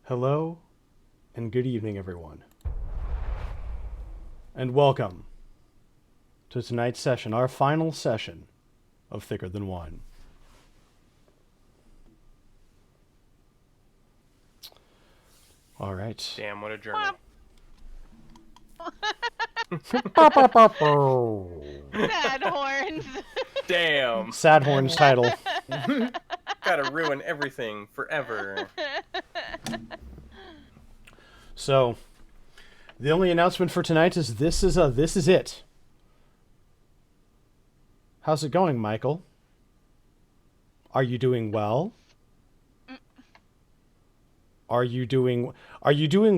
Hello, and good evening, everyone. And welcome to tonight's session, our final session of Thicker Than Wine. All right. Damn, what a journey. Sad horns. Damn. Sad Horn's title. Gotta ruin everything forever. So, The only announcement for tonight is this is it. How's it going, Michael? Are you doing well? Are you doing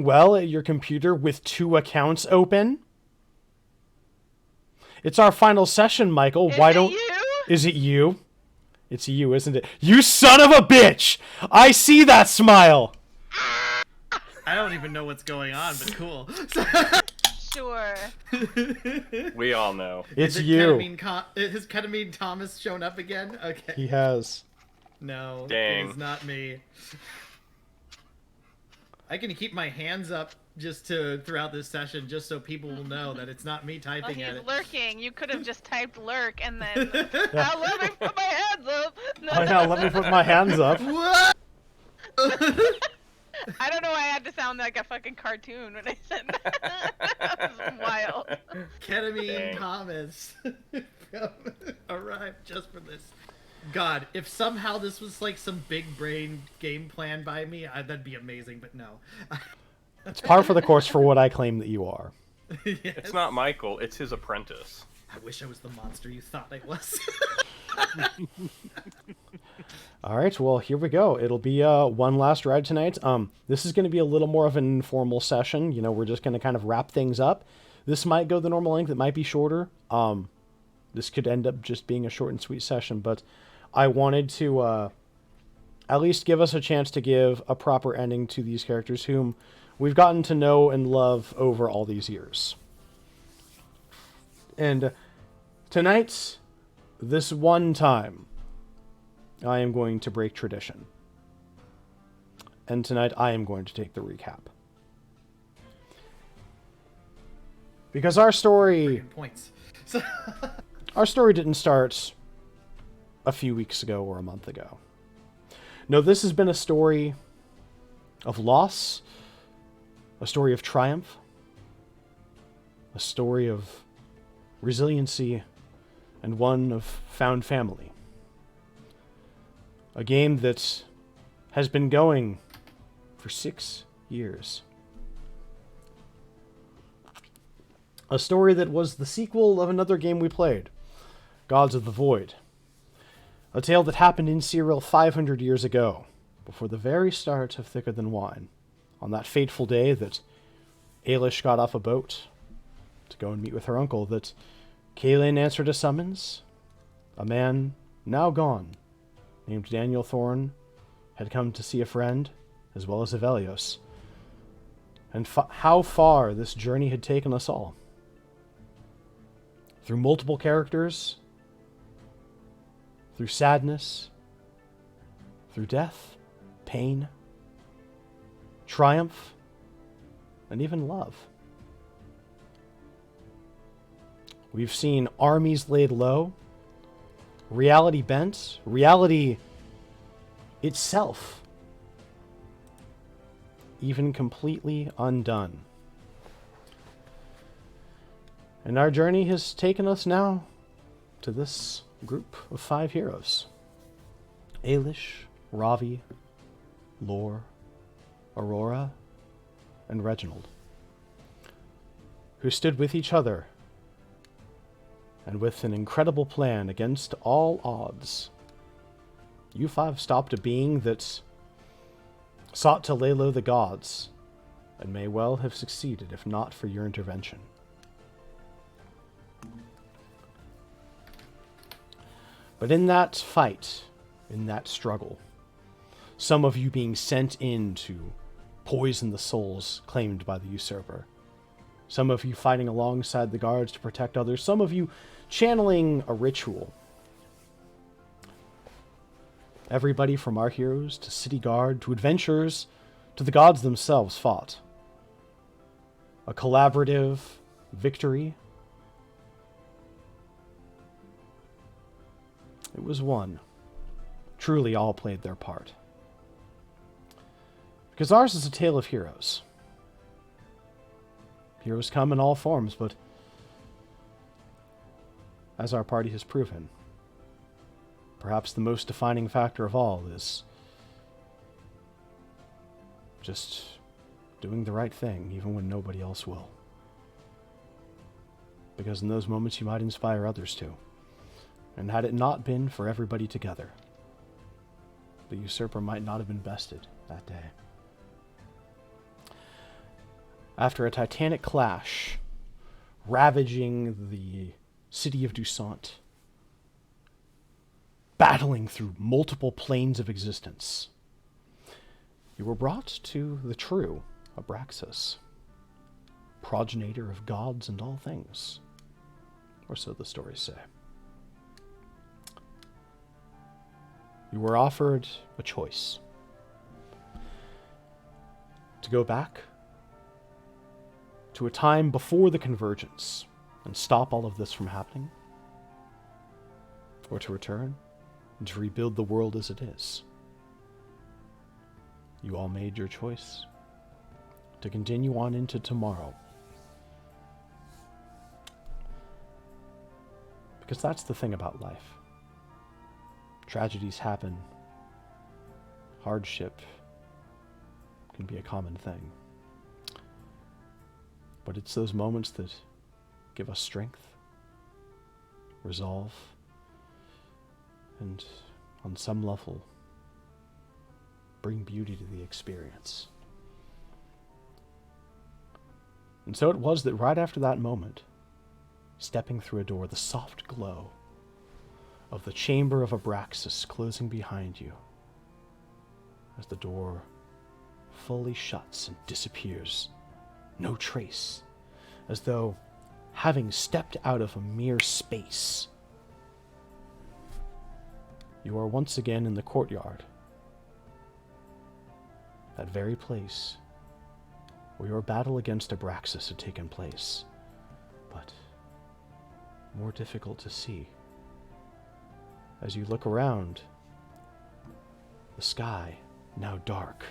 well at your computer with 2 accounts open? It's our final session, Michael. Is it you? It's you, isn't it? You son of a bitch! I see that smile! I don't even know what's going on, but cool. Sure. We all know. It's Is it you. Has Ketamine Thomas shown up again? Okay. He has. No, Dang. it is not me. I can keep my hands up throughout this session just so people will know that it's not me typing at He's it. lurking. You could have just typed lurk and then now let me put my hands up. No. Oh yeah, let me put my hands up. What? I don't know why I had to sound like a fucking cartoon when I said that. That was wild. Ketamine Dang. Thomas arrived just for this. God, if somehow this was like some big brain game plan by me, that'd be amazing, but no. It's par for the course for what I claim that you are. Yes. It's not Michael, it's his apprentice. I wish I was the monster you thought I was. All right, well, here we go. It'll be one last ride tonight. This is going to be a little more of an informal session. You know, we're just going to kind of wrap things up. This might go the normal length. It might be shorter. This could end up just being a short and sweet session, but I wanted to at least give us a chance to give a proper ending to these characters whom we've gotten to know and love over all these years. And tonight, this one time, I am going to break tradition. And tonight I am going to take the recap. Because our story Points. didn't start a few weeks ago or a month ago. No, this has been a story of loss, a story of triumph, a story of resiliency, and one of found family. A game that has been going for 6 years. A story that was the sequel of another game we played, Gods of the Void. A tale that happened in Cyril 500 years ago, before the very start of Thicker Than Wine, on that fateful day that Ailish got off a boat to go and meet with her uncle, that Kaelin answered a summons. A man, now gone, named Daniel Thorne, had come to see a friend, as well as Avelios, and how far this journey had taken us all. Through multiple characters, through sadness, through death, pain, triumph, and even love. We've seen armies laid low, reality bent, reality itself even completely undone. And our journey has taken us now to this group of 5 heroes. Ailish, Ravi, Lore, Aurora, and Reginald, who stood with each other and with an incredible plan against all odds. You 5 stopped a being that sought to lay low the gods, and may well have succeeded if not for your intervention. But in that fight, in that struggle, some of you being sent in to poison the souls claimed by the usurper, some of you fighting alongside the guards to protect others, some of you channeling a ritual. Everybody from our heroes to city guard to adventurers to the gods themselves fought. A collaborative victory. It was won. Truly all played their part. Because ours is a tale of heroes. Heroes come in all forms, but as our party has proven, perhaps the most defining factor of all is just doing the right thing even when nobody else will. Because in those moments you might inspire others too. And had it not been for everybody together, the usurper might not have been bested that day. After a titanic clash, ravaging the city of Dusant, battling through multiple planes of existence, you were brought to the true Abraxas, progenitor of gods and all things, or so the stories say. You were offered a choice: to go back to a time before the convergence and stop all of this from happening, or to return and to rebuild the world as it is. You all made your choice to continue on into tomorrow. Because that's the thing about life. Tragedies happen. Hardship can be a common thing. But it's those moments that give us strength, resolve, and on some level, bring beauty to the experience. And so it was that right after that moment, stepping through a door, the soft glow of the chamber of Abraxas closing behind you, as the door fully shuts and disappears, no trace, as though having stepped out of a mere space, you are once again in the courtyard, that very place where your battle against Abraxas had taken place, but more difficult to see. As you look around, the sky now dark,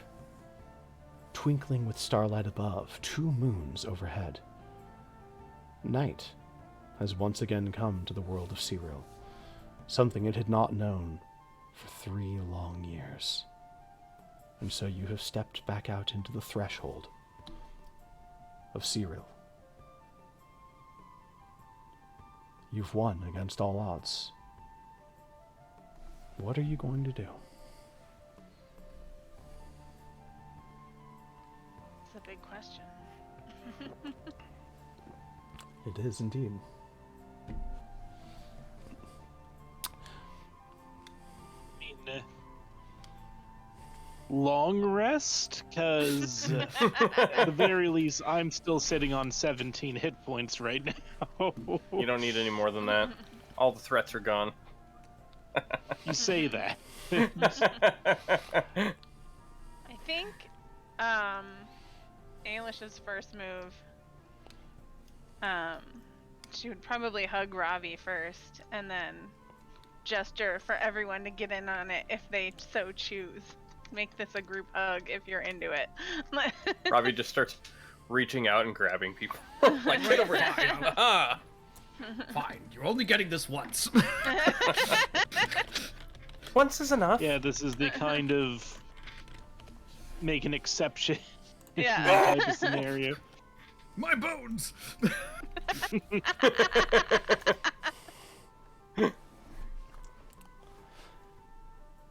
twinkling with starlight above, 2 moons overhead. Night has once again come to the world of Cyril, something it had not known for 3 long years. And so you have stepped back out into the threshold of Cyril. You've won against all odds. What are you going to do? It's a big question. It is indeed. Long rest, because at the very least, I'm still sitting on 17 hit points right now. You don't need any more than that. All the threats are gone. You say that. I think Ailish's first move, she would probably hug Ravi first, and then gesture for everyone to get in on it if they so choose. Make this a group hug if you're into it. Ravi just starts reaching out and grabbing people. Like, right over here. Fine, you're only getting this once. Once is enough. Yeah, this is the kind of make an exception Yeah. type of scenario. My bones!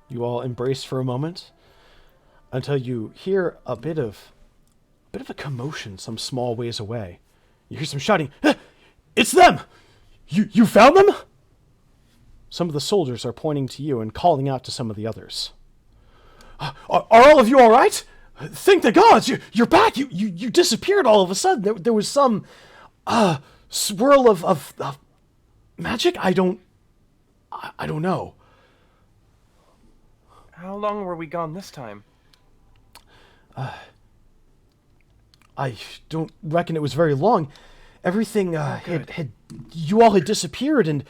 You all embrace for a moment until you hear a bit of a commotion some small ways away. You hear some shouting. It's them! You found them? Some of the soldiers are pointing to you and calling out to some of the others. Are all of you all right? Thank the gods! You're back! You disappeared all of a sudden. There was some swirl of magic? I don't know. How long were we gone this time? I don't reckon it was very long. Everything had you all had disappeared in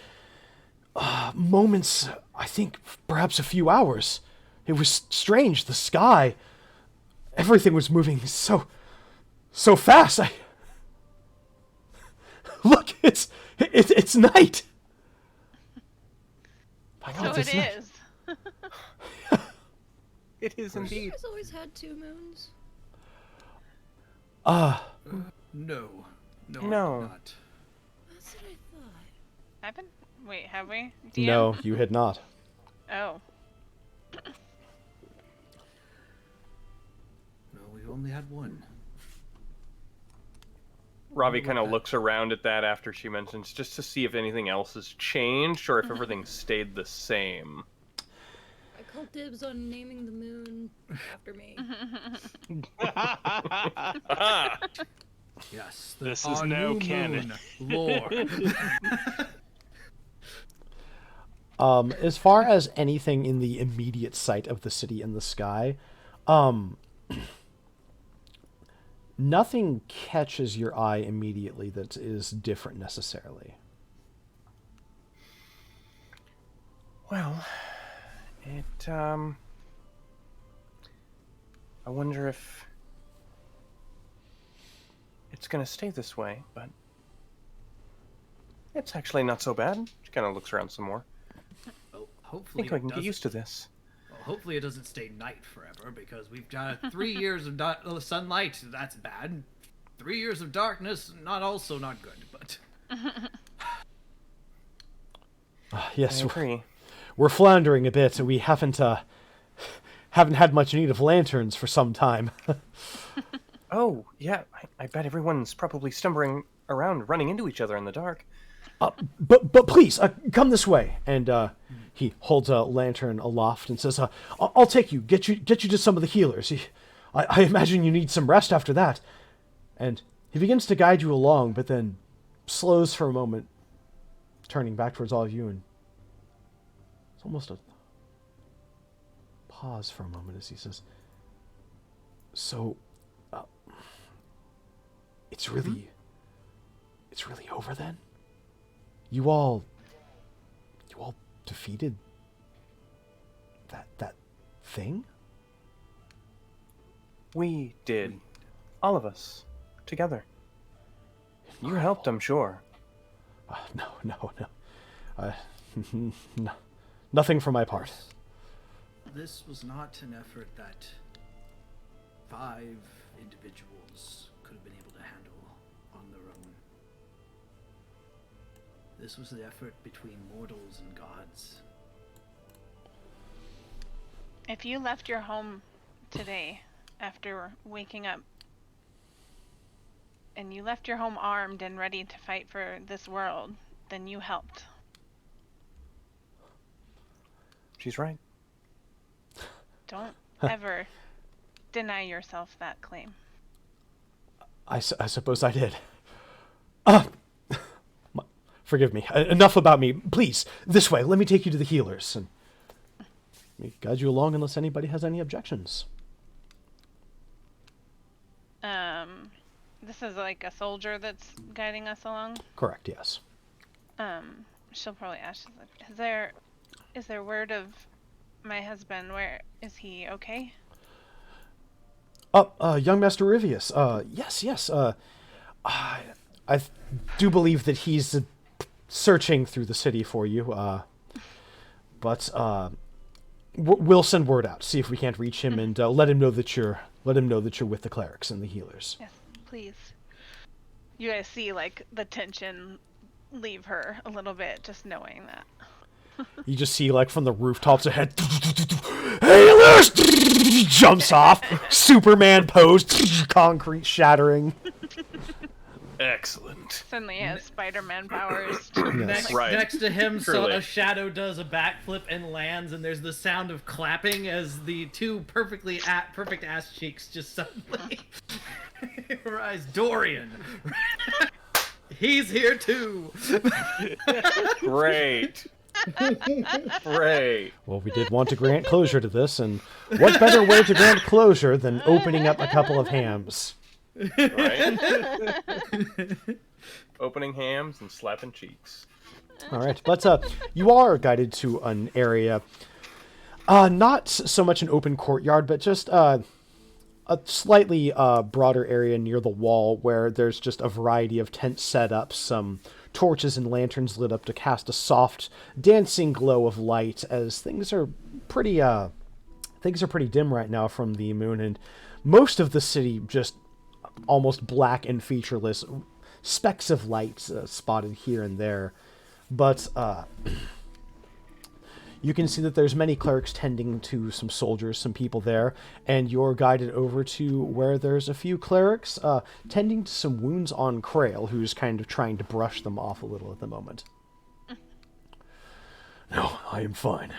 moments, I think perhaps a few hours. It was strange. The sky, everything was moving so fast. Look, it's night. My God, So it's it night. is. It is indeed. Has always had 2 moons. No. No. No. Not. That's what I thought. Haven't? Wait, have we? No, you had not. Oh. No, we've only had one. Ravi kind of looks around at that after she mentions, just to see if anything else has changed or if everything stayed the same. I call dibs on naming the moon after me. Yes. This our is no new canon. moon lore. As far as anything in the immediate sight of the city in the sky, nothing catches your eye immediately that is different necessarily. Well, I wonder if it's gonna stay this way, but it's actually not so bad. She kind of looks around some more. Well, I hopefully think I it can get doesn't. used to this. Well, hopefully it doesn't stay night forever, because we've got 3 years of sunlight. That's bad. 3 years of darkness, not good. But Yes, I agree. we're floundering a bit. We haven't had much need of lanterns for some time. Oh, yeah, I bet everyone's probably stumbling around, running into each other in the dark. But please, come this way. And he holds a lantern aloft and says, I'll take you, get you to some of the healers. I imagine you need some rest after that. And he begins to guide you along, but then slows for a moment, turning back towards all of you, and it's almost a pause for a moment as he says, so, it's really over then? You all defeated that thing? We did. All of us. Together. You helped, I'm sure. No. No. Nothing for my part. this was not an effort that 5 individuals could have been able to handle on their own. This was the effort between mortals and gods. If you left your home today after waking up, and you left your home armed and ready to fight for this world, then you helped. She's right. Don't ever deny yourself that claim. I suppose I did. Forgive me. Enough about me. Please, this way. Let me take you to the healers. And let me guide you along unless anybody has any objections. This is like a soldier that's guiding us along. Correct, yes. She'll probably ask, she's like, is there word of my husband? Where is he? Okay? Young Master Rivius. Yes. I do believe that he's searching through the city for you. But we'll send word out. See if we can't reach him, and let him know that you're with the clerics and the healers. Yes, please. You guys see like the tension leave her a little bit, just knowing that. You just see, like, from the rooftops ahead, healers! Jumps off, Superman pose, concrete shattering. Excellent. Suddenly he has Spider-Man powers. Yes. Right. Next to him, so Truly. a shadow does a backflip and lands, and there's the sound of clapping as the 2 perfect ass cheeks just suddenly rise. Dorian, he's here too. Great. Great. Well, we did want to grant closure to this, and what better way to grant closure than opening up a couple of hams? Right? Opening hams and slapping cheeks. All right, but you are guided to an area, not so much an open courtyard, but just a slightly broader area near the wall where there's just a variety of tent setups, some torches and lanterns lit up to cast a soft, dancing glow of light as things are pretty dim right now from the moon, and most of the city just almost black and featureless, specks of light spotted here and there. But you can see that there's many clerics tending to some soldiers, some people there, and you're guided over to where there's a few clerics tending to some wounds on Krail, who's kind of trying to brush them off a little at the moment. No, I am fine.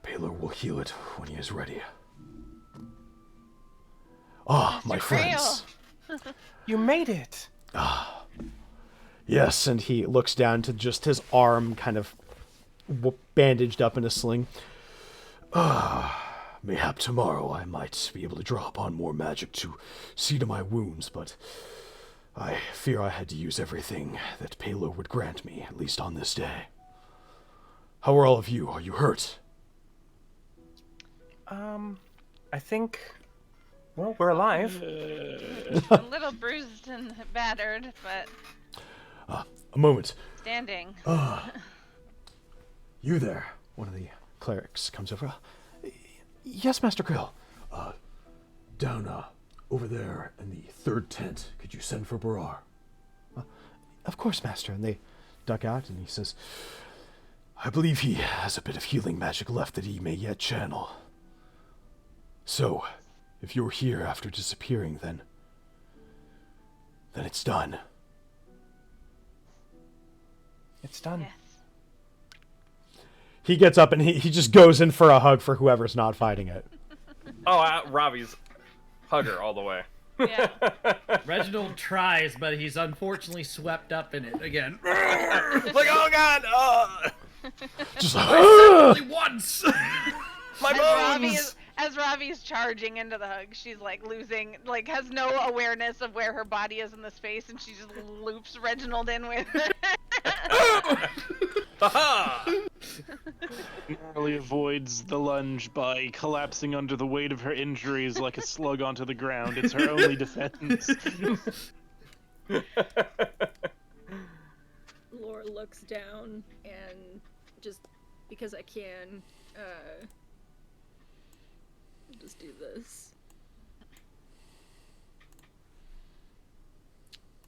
Baylor will heal it when he is ready. Ah, my friends. You made it! Yes, and he looks down to just his arm kind of bandaged up in a sling. Mayhap tomorrow I might be able to draw upon more magic to see to my wounds, but I fear I had to use everything that Paylor would grant me, at least on this day. How are all of you? Are you hurt? I think... Well, we're alive. A little bruised and battered, but A moment. standing. You there? One of the clerics comes over. Yes, Master Krill. Down, over there in the third tent. Could you send for Barar? Of course, Master. And they duck out, and he says, I believe he has a bit of healing magic left that he may yet channel. So, if you're here after disappearing, then it's done. It's done. Yes. he gets up and he just goes in for a hug for whoever's not fighting it. Oh, Robbie's hugger all the way. Yeah. Reginald tries, but he's unfortunately swept up in it again. Like, oh god! Just Only once! My bones! As Ravi's charging into the hug, she's like losing, like has no awareness of where her body is in the space, and she just loops Reginald in with her. Narrowly avoids the lunge by collapsing under the weight of her injuries like a slug onto the ground. It's her only defense. Laura looks down and just because I can, just do this.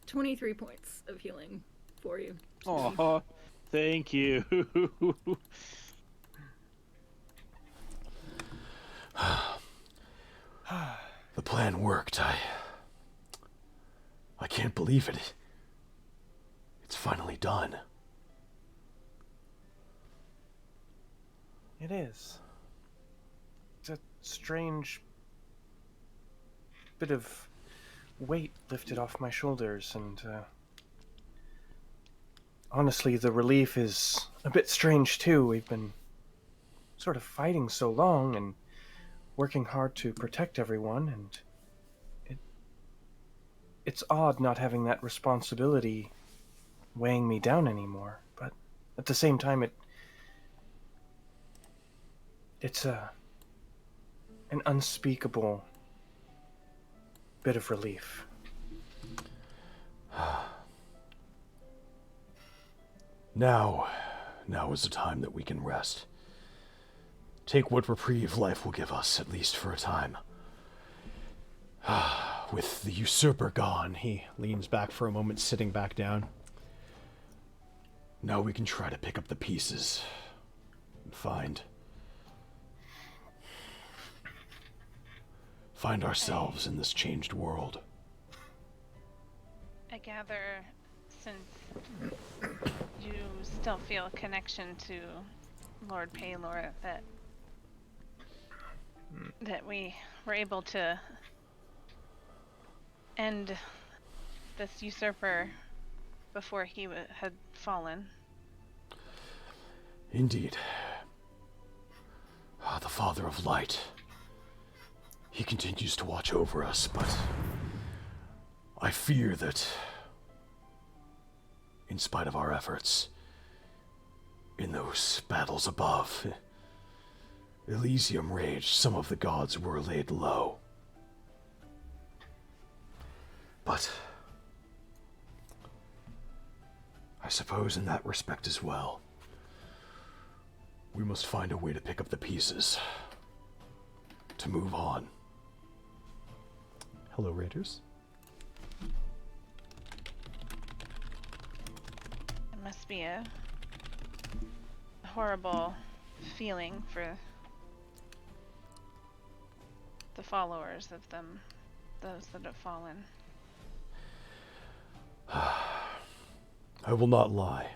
23 points of healing for you. Aw, thank you. the plan worked. I can't believe it. It's finally done. It is. It's a strange bit of weight lifted off my shoulders, and honestly, the relief is a bit strange too. We've been sort of fighting so long and working hard to protect everyone, and it's odd not having that responsibility weighing me down anymore. But at the same time, it's an unspeakable bit of relief. Now is the time that we can rest. Take what reprieve life will give us, at least for a time. With the usurper gone, He leans back for a moment, sitting back down. now we can try to pick up the pieces and find ourselves in this changed world. I gather, since you still feel a connection to Lord Paylor, that we were able to end this usurper before he had fallen. Indeed. The Father of Light. He continues to watch over us, but I fear that, in spite of our efforts, in those battles above, Elysium raged, some of the gods were laid low. But I suppose in that respect as well, we must find a way to pick up the pieces, to move on. Hello, Raiders. It must be a horrible feeling for the followers of them, those that have fallen. I will not lie.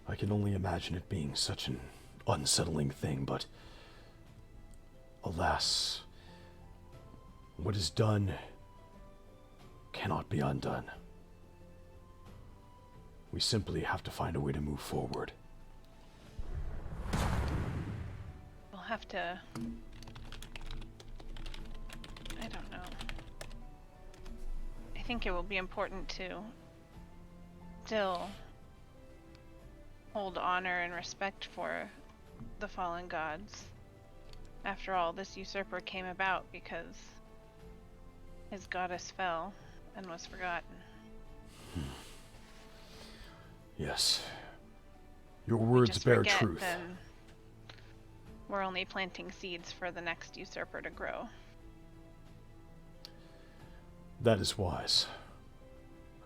I can only imagine it being such an unsettling thing, but alas, what is done cannot be undone. We simply have to find a way to move forward. We'll have to... I don't know. I think it will be important to still hold honor and respect for the fallen gods. After all, this usurper came about because his goddess fell and was forgotten. Yes. Your We words just bear forget, truth. then we're only planting seeds for the next usurper to grow. That is wise.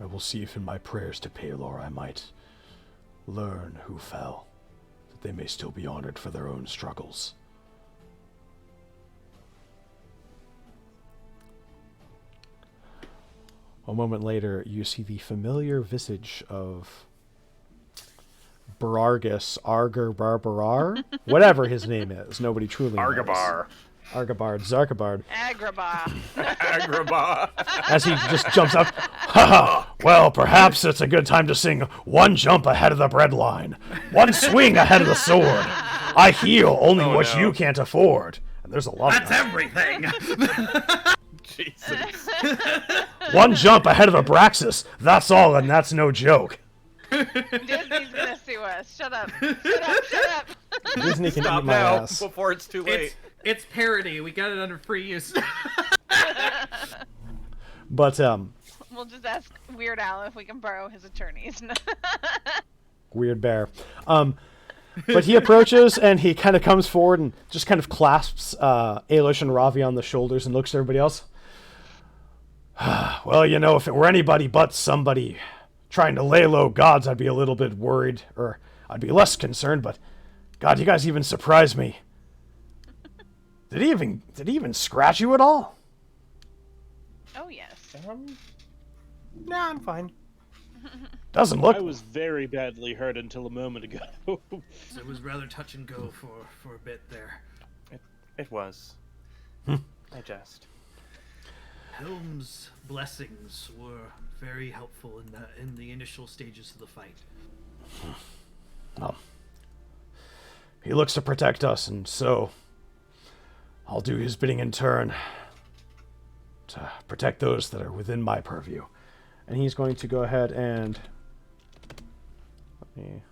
I will see if in my prayers to Pelor I might learn who fell, that they may still be honored for their own struggles. A moment later, you see the familiar visage of Barargus Argar, whatever his name is. Nobody truly knows. Argabar. Argabard, Zarkabard. Agrabah! Agrabah. As he just jumps up. Ha! Well, perhaps it's a good time to sing One Jump Ahead of the Bread Line, One Swing Ahead of the Sword. I heal only what no. you can't afford. And there's a lot That's of that. everything. Jesus. One jump ahead of Abraxas. That's all, and that's no joke. Disney's gonna sue us. Shut up. Shut up. Shut up. Disney can Stop eat my now ass. before it's too late. It's parody. We got it under free use. But We'll just ask Weird Al if we can borrow his attorneys. weird bear. But he approaches and he kind of comes forward and just kind of clasps Ailish and Ravi on the shoulders and looks at everybody else. Well, you know, if it were anybody but somebody trying to lay low gods, I'd be a little bit worried, or I'd be less concerned, but God, you guys even surprised me. Did he even scratch you at all? Oh, yes. Nah, I'm fine. Doesn't look. I was very badly hurt until a moment ago. It was rather touch and go for a bit there. It was. Hmm. I jest. Helm's blessings were very helpful in the initial stages of the fight. Well, he looks to protect us, and so I'll do his bidding in turn to protect those that are within my purview. And he's going to go ahead and let me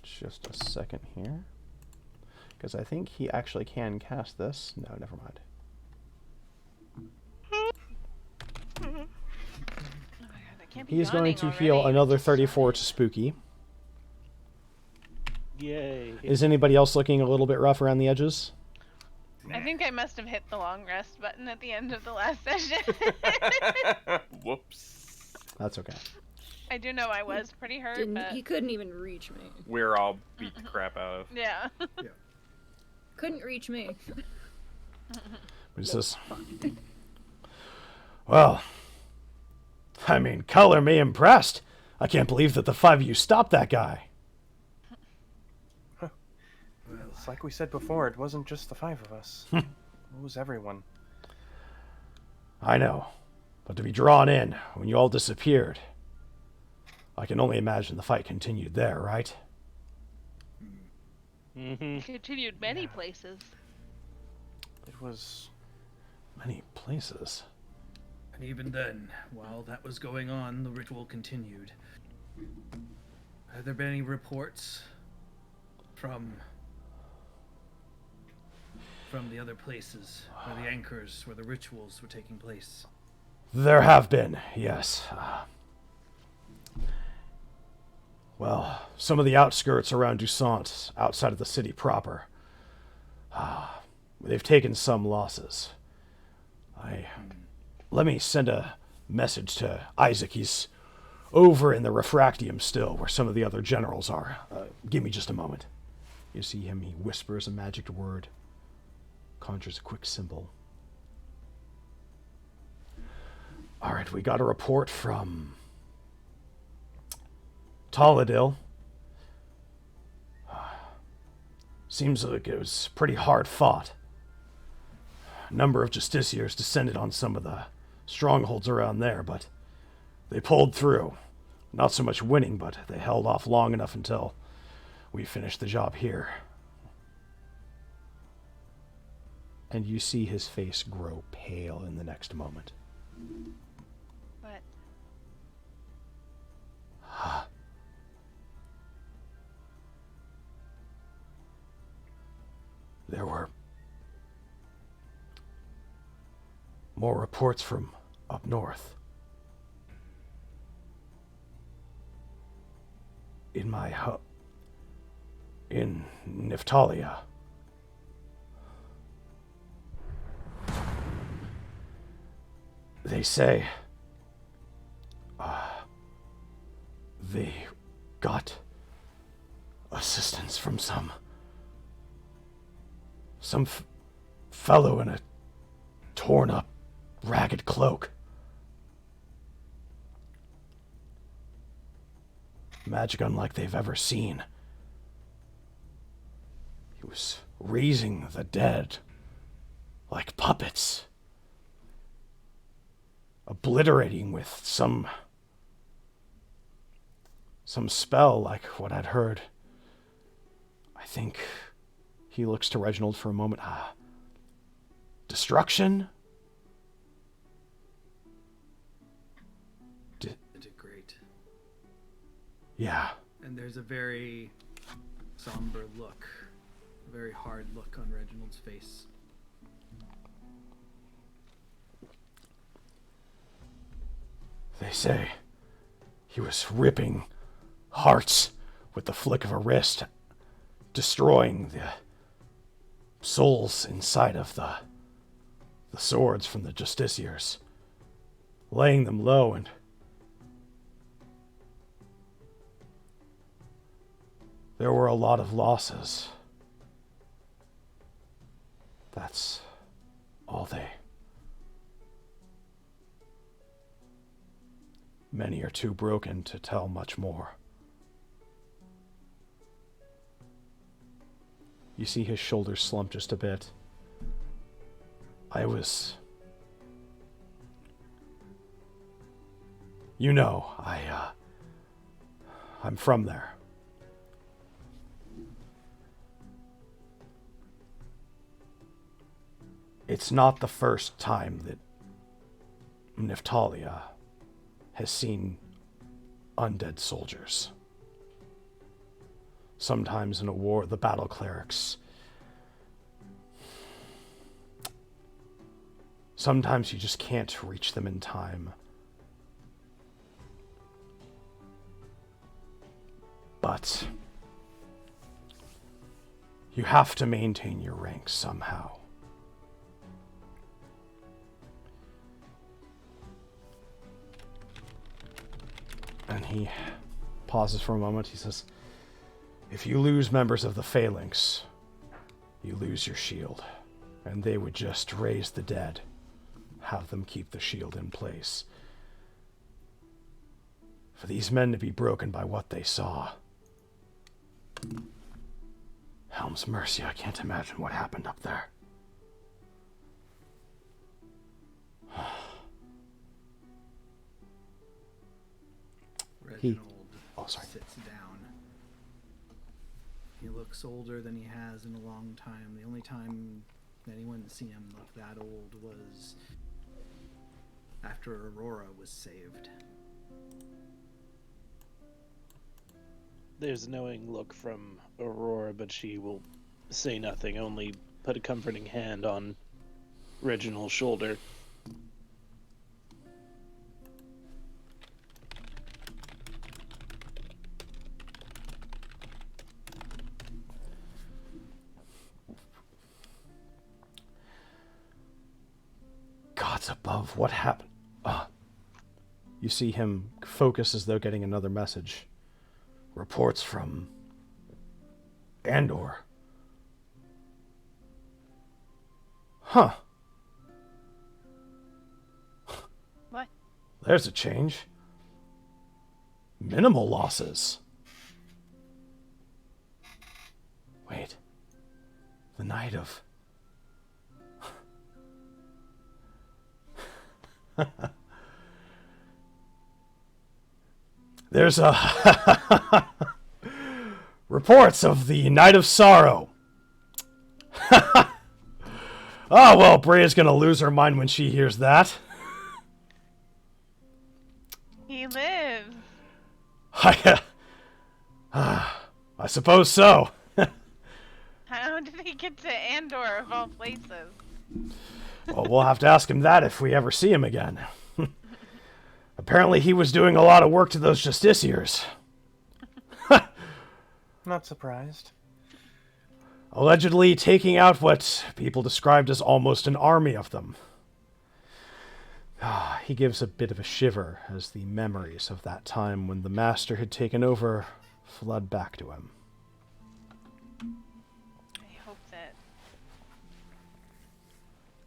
just a second here, because I think he actually can cast this. No, never mind. Oh my God, that can't be He's going to dawning heal already. another 34 to Spooky. Yay. Is anybody else looking a little bit rough around the edges? I think I must have hit the long rest button at the end of the last session. Whoops. That's okay. I do know I was pretty hurt, but He couldn't even reach me. We're all beat the crap out of. yeah. Couldn't reach me. What is this? Well, I mean, color me impressed. I can't believe that the five of you stopped that guy. It's like we said before, it wasn't just the five of us. Hmm. It was everyone. I know. But to be drawn in when you all disappeared, I can only imagine the fight continued there, right? Mm-hmm. Continued many places. It was. Many places. And even then, while that was going on, the ritual continued. Have there been any reports from the other places, where the anchors, where the rituals were taking place? There have been, yes. Well, some of the outskirts around Dusant, outside of the city proper. They've taken some losses. Let me send a message to Isaac. He's over in the Refractium still, where some of the other generals are. Give me just a moment. You see him, he whispers a magic word, conjures a quick symbol. All right, we got a report from Toladil. Seems like it was pretty hard fought. A number of justiciars descended on some of the strongholds around there, but they pulled through. Not so much winning, but they held off long enough until we finished the job here. And you see his face grow pale in the next moment. What? There were more reports from up north. In my hub in Niftalia. They say they got assistance from some fellow in a torn up, ragged cloak. Magic unlike they've ever seen. He was raising the dead like puppets, obliterating with some spell like what I'd heard. I think he looks to Reginald for a moment. Destruction? They did great. Yeah. And there's a very somber look, a very hard look on Reginald's face. They say he was ripping hearts with the flick of a wrist, destroying the souls inside of the swords from the justiciars, laying them low, and there were a lot of losses. That's all they... Many are too broken to tell much more. You see his shoulders slump just a bit. You know, I'm from there. It's not the first time that Niftalia has seen undead soldiers. Sometimes in a war, the battle clerics. Sometimes you just can't reach them in time. But you have to maintain your ranks somehow. And he pauses for a moment. He says, if you lose members of the Phalanx, you lose your shield. And they would just raise the dead, have them keep the shield in place. For these men to be broken by what they saw. Helm's mercy, I can't imagine what happened up there. Reginald sorry. sits down. He looks older than he has in a long time. The only time anyone had seen him look that old was after Aurora was saved. There's a knowing look from Aurora, but she will say nothing, only put a comforting hand on Reginald's shoulder. Gods above, what happened? You see him focus as though getting another message. Reports from Andor. Huh. What? There's a change. Minimal losses. Wait. The night of... There's a... reports of the Night of Sorrow. Oh, well, Bria's gonna lose her mind when she hears that. He lives. I suppose so. How did he get to Andor of all places? Well, we'll have to ask him that if we ever see him again. Apparently he was doing a lot of work to those justiciars. Not surprised. Allegedly taking out what people described as almost an army of them. He gives a bit of a shiver as the memories of that time when the Master had taken over flood back to him. I hope that...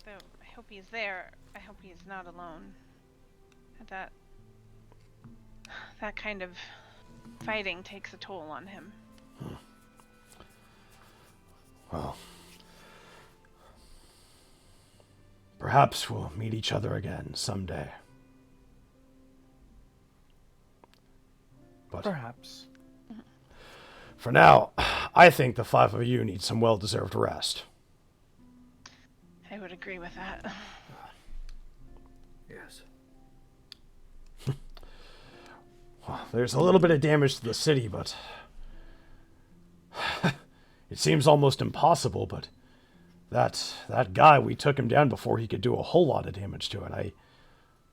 Though, I hope he's there. I hope he's not alone. That kind of fighting takes a toll on him. Well, perhaps we'll meet each other again someday. But Perhaps. for now, I think the five of you need some well-deserved rest. I would agree with that. Yes. Well, there's a little bit of damage to the city, but... it seems almost impossible, but... That guy, we took him down before he could do a whole lot of damage to it. I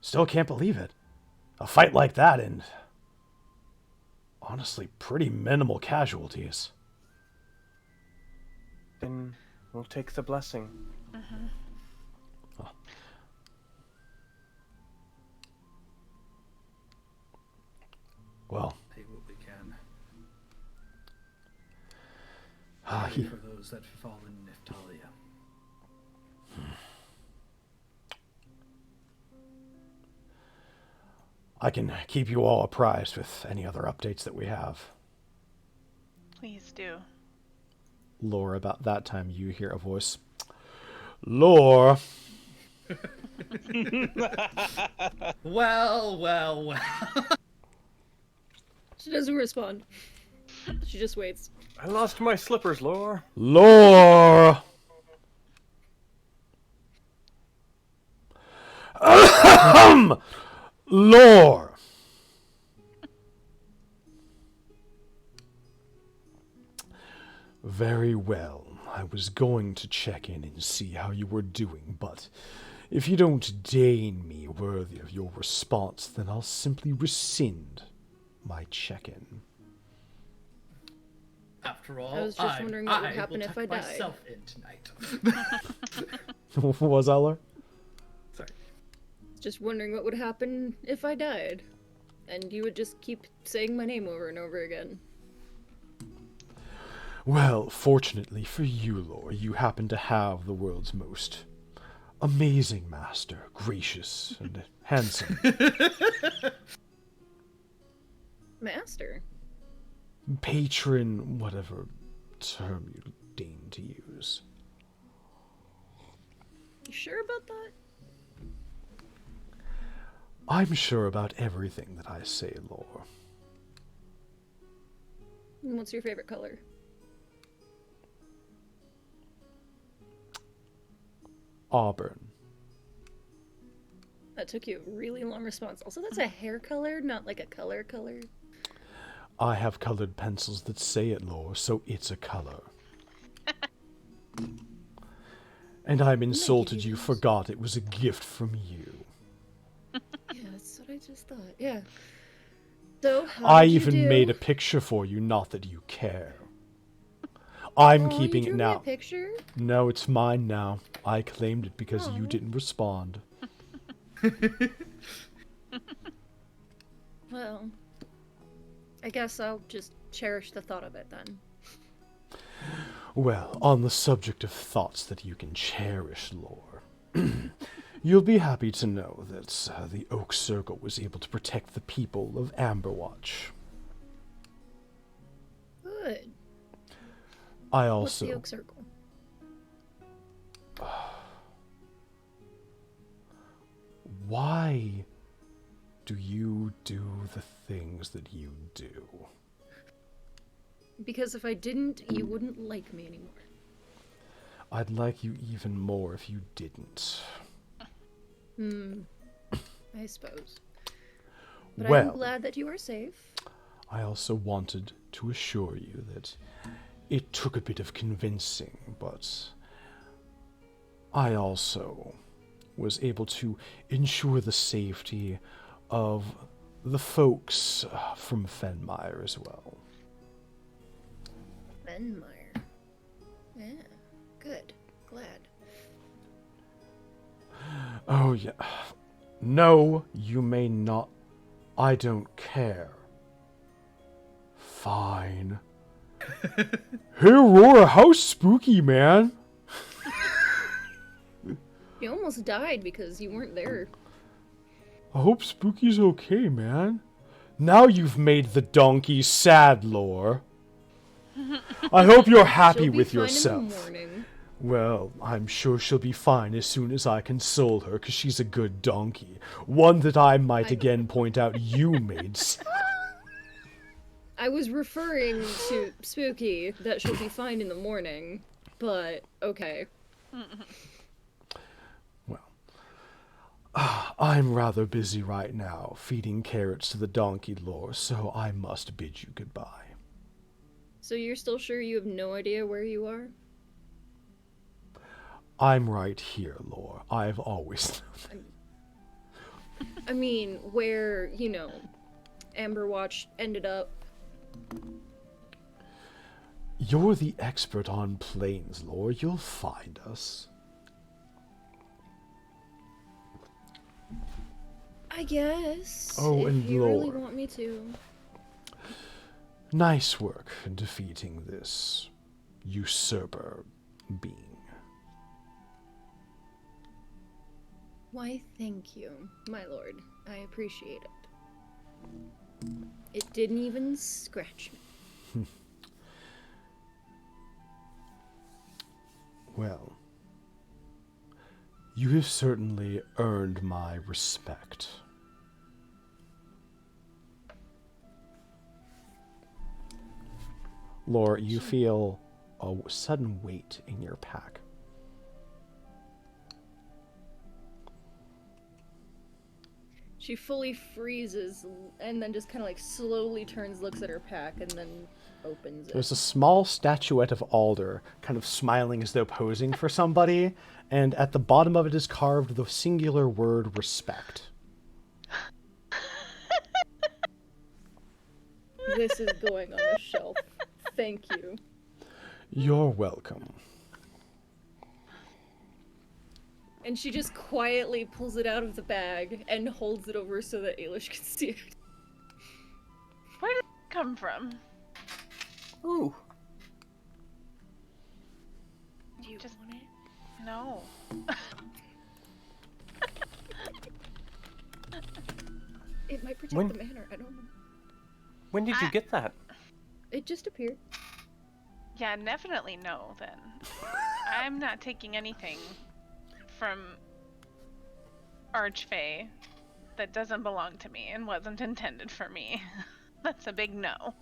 still can't believe it. A fight like that and... honestly, pretty minimal casualties. Then we'll take the blessing. Mm-hmm. Well, Take what we can. he... For those that fall in Niftalia. I can keep you all apprised with any other updates that we have. Please do. Lore, about that time you hear a voice. Lore! Well. She doesn't respond. She just waits. I lost my slippers, Lore. Lore! Lore! Very well. I was going to check in and see how you were doing, but if you don't deign me worthy of your response, then I'll simply rescind my check-in. After all, I was just wondering what would happen if I died. Myself in tonight. What was that, Lore? Sorry. Just wondering what would happen if I died. And you would just keep saying my name over and over again. Well, fortunately for you, Lore, you happen to have the world's most amazing master, gracious and handsome. Master? Patron, whatever term you deign to use. You sure about that? I'm sure about everything that I say, Lore. And what's your favorite color? Auburn. That took you a really long response. Also, that's a hair color, not like a color color. I have colored pencils that say it, Lore, so it's a color. And I'm insulted you forgot it was a gift from you. Yeah, that's what I just thought. Yeah. So, how I did you even do? made a picture for you, not that you care. I'm Oh, keeping you it drew me a now. picture? No, it's mine now. I claimed it because you Aw. didn't respond. Well, I guess I'll just cherish the thought of it then. Well, on the subject of thoughts that you can cherish, Lore, you'll be happy to know that the Oak Circle was able to protect the people of Amberwatch. Good. I What's the also... Oak Circle? Why do you do the things that you do? Because if I didn't, you wouldn't like me anymore. I'd like you even more if you didn't. I suppose. But Well, I'm glad that you are safe. I also wanted to assure you that it took a bit of convincing, but I also was able to ensure the safety of the folks from Fenmire as well. Fenmire. Yeah, good. Glad. Oh, yeah. No, you may not. I don't care. Fine. Hey, Aurora, how spooky, man. You almost died because you weren't there. I hope Spooky's okay, man. Now you've made the donkey sad, Lore. I hope you're happy She'll be with fine yourself. in the morning. Well, I'm sure she'll be fine as soon as I console her, 'cause she's a good donkey. One that I might again point out you made sad. I was referring to Spooky, that she'll be fine in the morning, but okay. Well, I'm rather busy right now, feeding carrots to the donkey, Lore, so I must bid you goodbye. So you're still sure you have no idea where you are? I'm right here, Lore. I've always known. I mean, where, Amberwatch ended up. You're the expert on planes, Lore. You'll find us. I guess. Oh, if and you really Lore. want me to. Nice work in defeating this usurper being. Why, thank you, my lord. I appreciate it. It didn't even scratch me. Well, you have certainly earned my respect. Lore, you feel a sudden weight in your pack. She fully freezes and then just kind of like slowly turns, looks at her pack, and then opens it. There's a small statuette of Alder, kind of smiling as though posing for somebody, and at the bottom of it is carved the singular word respect. This is going on the shelf. Thank you. You're welcome. And she just quietly pulls it out of the bag and holds it over so that Ailish can see it. Where did it come from? Ooh. Do you Just- want it? No. It might protect When- the manor, I don't know. When did you get that? It just appeared. Yeah, definitely no, then. I'm not taking anything from Archfey that doesn't belong to me and wasn't intended for me. That's a big no.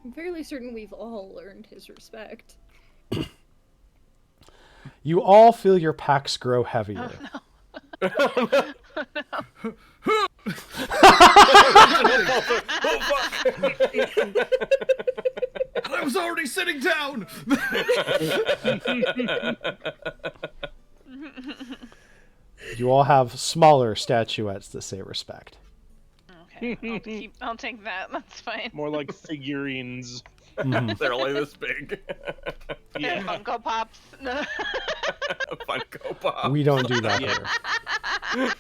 I'm fairly certain we've all earned his respect. You all feel your packs grow heavier. I was already sitting down. You all have smaller statuettes that say respect. Okay, I'll take that. That's fine. More like figurines. They're only this big. They're Funko Pops. No. Funko Pop. We don't do that Yeah. here. Just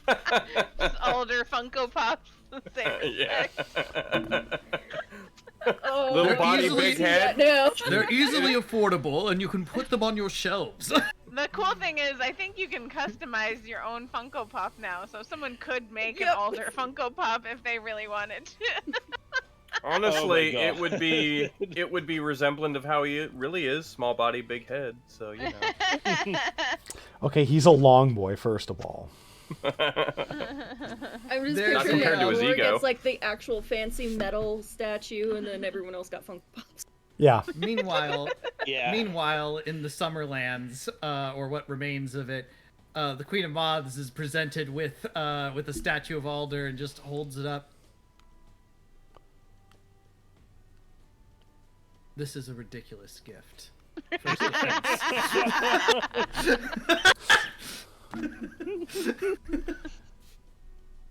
older Funko Pops. The same Yeah. effect. Oh, Little They're body, easily- big head. No. They're easily affordable, and you can put them on your shelves. The cool thing is, I think you can customize your own Funko Pop now, so someone could make an Yep. older Funko Pop if they really wanted to. Honestly, Oh my God. it would be resemblant of how he really is, small body, big head. So you know. Okay, he's a long boy, first of all. I'm just They're Not picturing compared to his Lore ego. gets like the actual fancy metal statue, and then everyone else got Funko Pops. Yeah. Meanwhile, Yeah. in the Summerlands, or what remains of it, the Queen of Moths is presented with a statue of Alder and just holds it up. This is a ridiculous gift. First offense.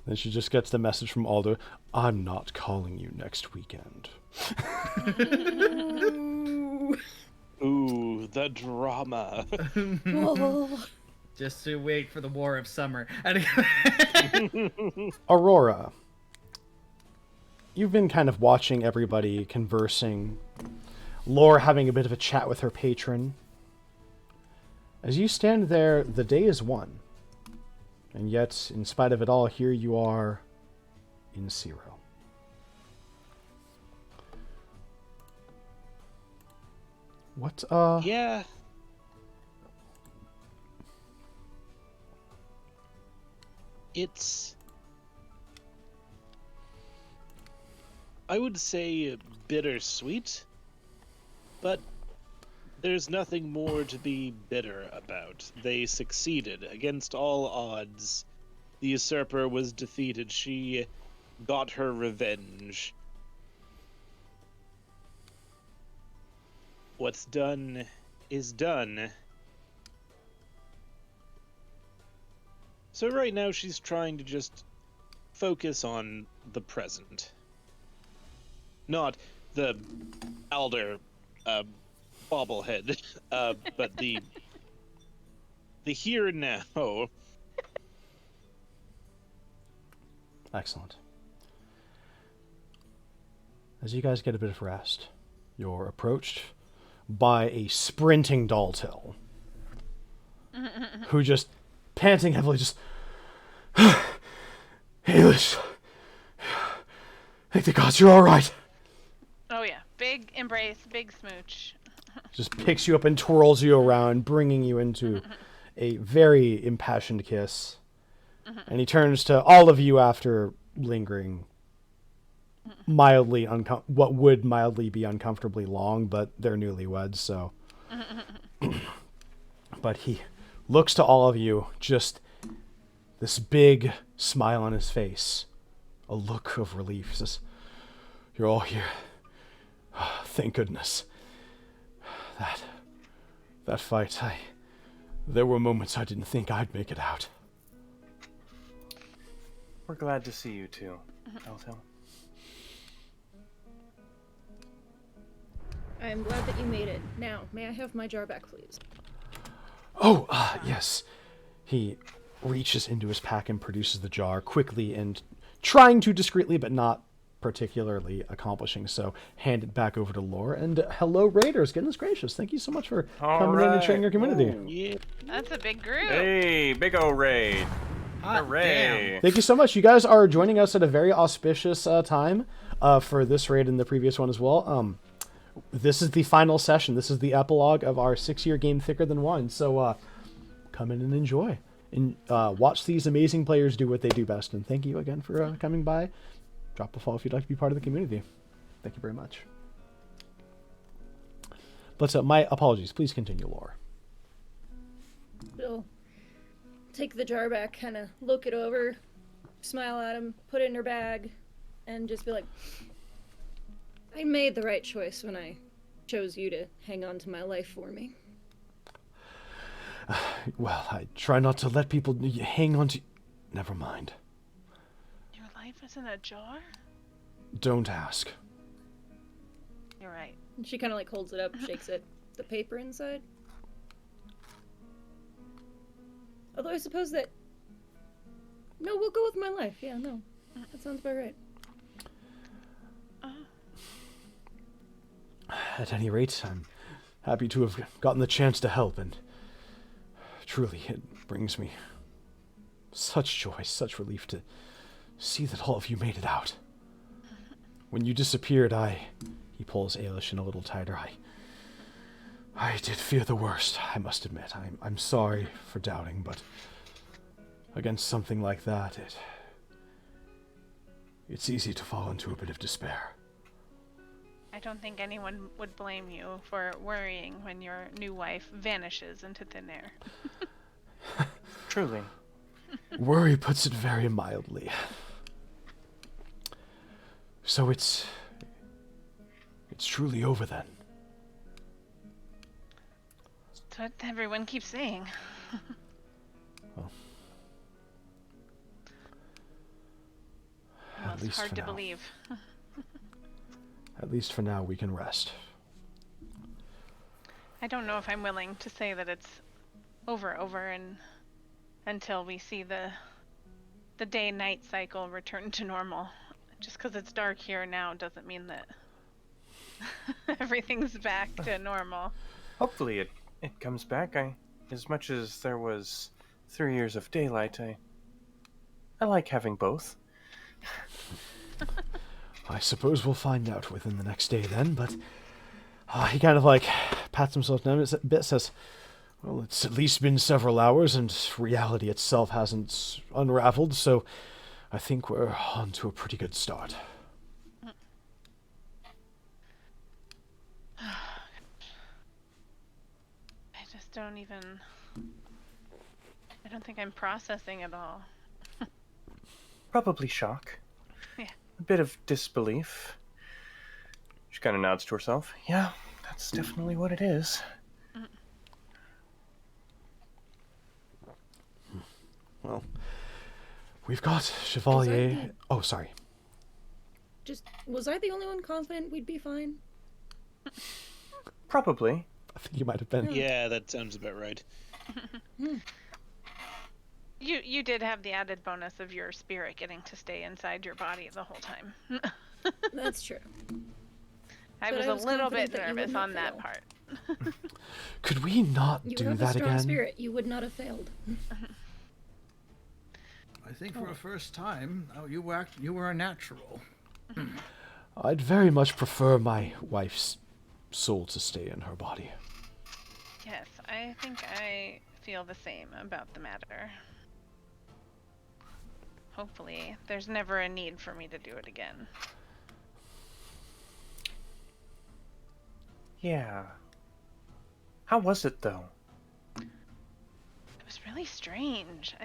Then she just gets the message from Aldo, I'm not calling you next weekend. Ooh, the drama. Oh. Just to wait for the War of Summer. And Aurora, you've been kind of watching everybody conversing, Lore having a bit of a chat with her patron. As you stand there, the day is won. And yet, in spite of it all, here you are in Zero. What, Yeah. It's, I would say, bittersweet, but there's nothing more to be bitter about. They succeeded against all odds. The usurper was defeated. She got her revenge. What's done is done. So right now she's trying to just focus on the present. Not the elder bobblehead, but the here and now. Excellent. As you guys get a bit of rest, you're approached by a sprinting Daltil, who just, panting heavily, just, Ailish, thank the gods you're all right. Oh yeah, big embrace, big smooch. Just picks you up and twirls you around, bringing you into a very impassioned kiss. And he turns to all of you after lingering mildly what would mildly be uncomfortably long, but they're newlyweds, so. But he looks to all of you, just this big smile on his face, a look of relief. He says, "You're all here. Thank goodness. That fight, there were moments I didn't think I'd make it out." We're glad to see you too, Telltale. I am glad that you made it. Now, may I have my jar back, please? Oh, yes. He reaches into his pack and produces the jar quickly and trying to discreetly, but not particularly accomplishing so, hand it back over to Lore. And hello, Raiders. Goodness gracious. Thank you so much for coming in and sharing your community. Yeah. That's a big group. Hey, big ol' raid. Hot Hooray. damn. Thank you so much. You guys are joining us at a very auspicious time for this raid and the previous one as well. This is the final session. This is the epilogue of our 6-year game Thicker Than Wine. So come in and enjoy. And watch these amazing players do what they do best. And thank you again for coming by. Drop a follow if you'd like to be part of the community. Thank you very much. But my apologies. Please continue, Lore. She'll take the jar back, kind of look it over, smile at him, put it in her bag, and just be like, I made the right choice when I chose you to hang on to my life for me. Well, I try not to let people hang on to... Never mind. Your life is in a jar? Don't ask. You're right. And she kind of like holds it up, shakes it. The paper inside. Although I suppose that No, we'll go with my life. Yeah, no. That sounds about right. At any rate, I'm happy to have gotten the chance to help, and truly it brings me such joy, such relief to see that all of you made it out. When you disappeared, he pulls Ailish in a little tighter. I did fear the worst, I must admit. I'm sorry for doubting, but against something like that, it's easy to fall into a bit of despair. I don't think anyone would blame you for worrying when your new wife vanishes into thin air. Truly. Worry puts it very mildly. So it's truly over then. That's what everyone keeps saying. Well, Almost least hard for to now. believe. At least for now, we can rest. I don't know if I'm willing to say that it's over and until we see the day-night cycle return to normal. Just because it's dark here now doesn't mean that everything's back to normal. Hopefully it comes back. As much as there was 3 years of daylight, I like having both. I suppose we'll find out within the next day then, but he kind of like pats himself down a bit, says, well, it's at least been several hours and reality itself hasn't unraveled, so I think we're on to a pretty good start. I just don't even... I don't think I'm processing at all. Probably shock. Yeah. A bit of disbelief. She kind of nods to herself. Yeah, that's definitely what it is. Well, we've got Chevalier... Oh, sorry. Was I the only one confident we'd be fine? Probably. I think you might have been. Yeah, that sounds about right. You did have the added bonus of your spirit getting to stay inside your body the whole time. That's true. I But was I a was little confident bit that you nervous would not on that fail. part. Could we not You do have a that strong again? spirit. You would not have failed. I think for a first time, you were a natural. I'd very much prefer my wife's soul to stay in her body. Yes, I think I feel the same about the matter. Hopefully, there's never a need for me to do it again. Yeah. How was it, though? It was really strange.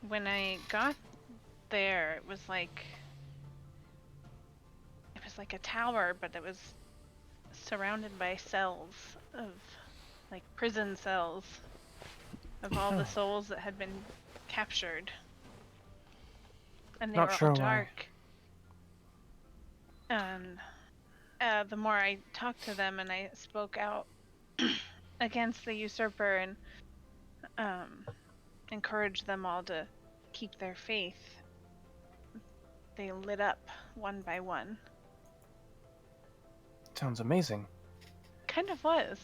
When I got there, it was like a tower, but it was surrounded by cells of, like, prison cells of all the souls that had been captured. And they Not were sure all why. dark. And the more I talked to them and I spoke out against the usurper and encouraged them all to keep their faith, they lit up one by one. Sounds amazing. Kind of was.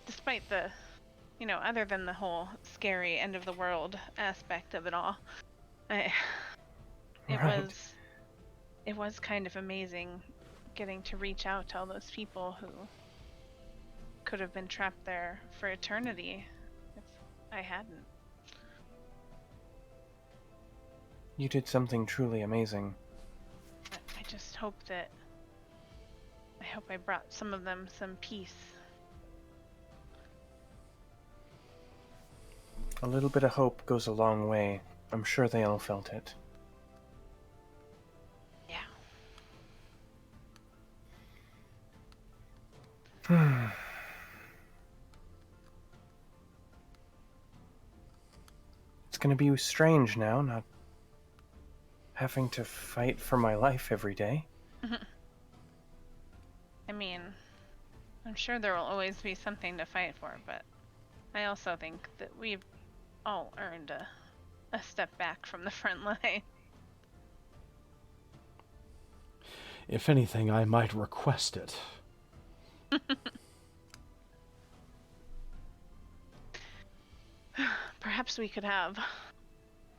Despite the, other than the whole scary end of the world aspect of it all, it was kind of amazing getting to reach out to all those people who could have been trapped there for eternity if I hadn't. You did something truly amazing. I just hope I brought some of them some peace. A little bit of hope goes a long way. I'm sure they all felt it. Yeah. It's gonna be strange now, not having to fight for my life every day. I mean, I'm sure there will always be something to fight for, but I also think that we've all earned a step back from the front line. If anything, I might request it. Perhaps we could have,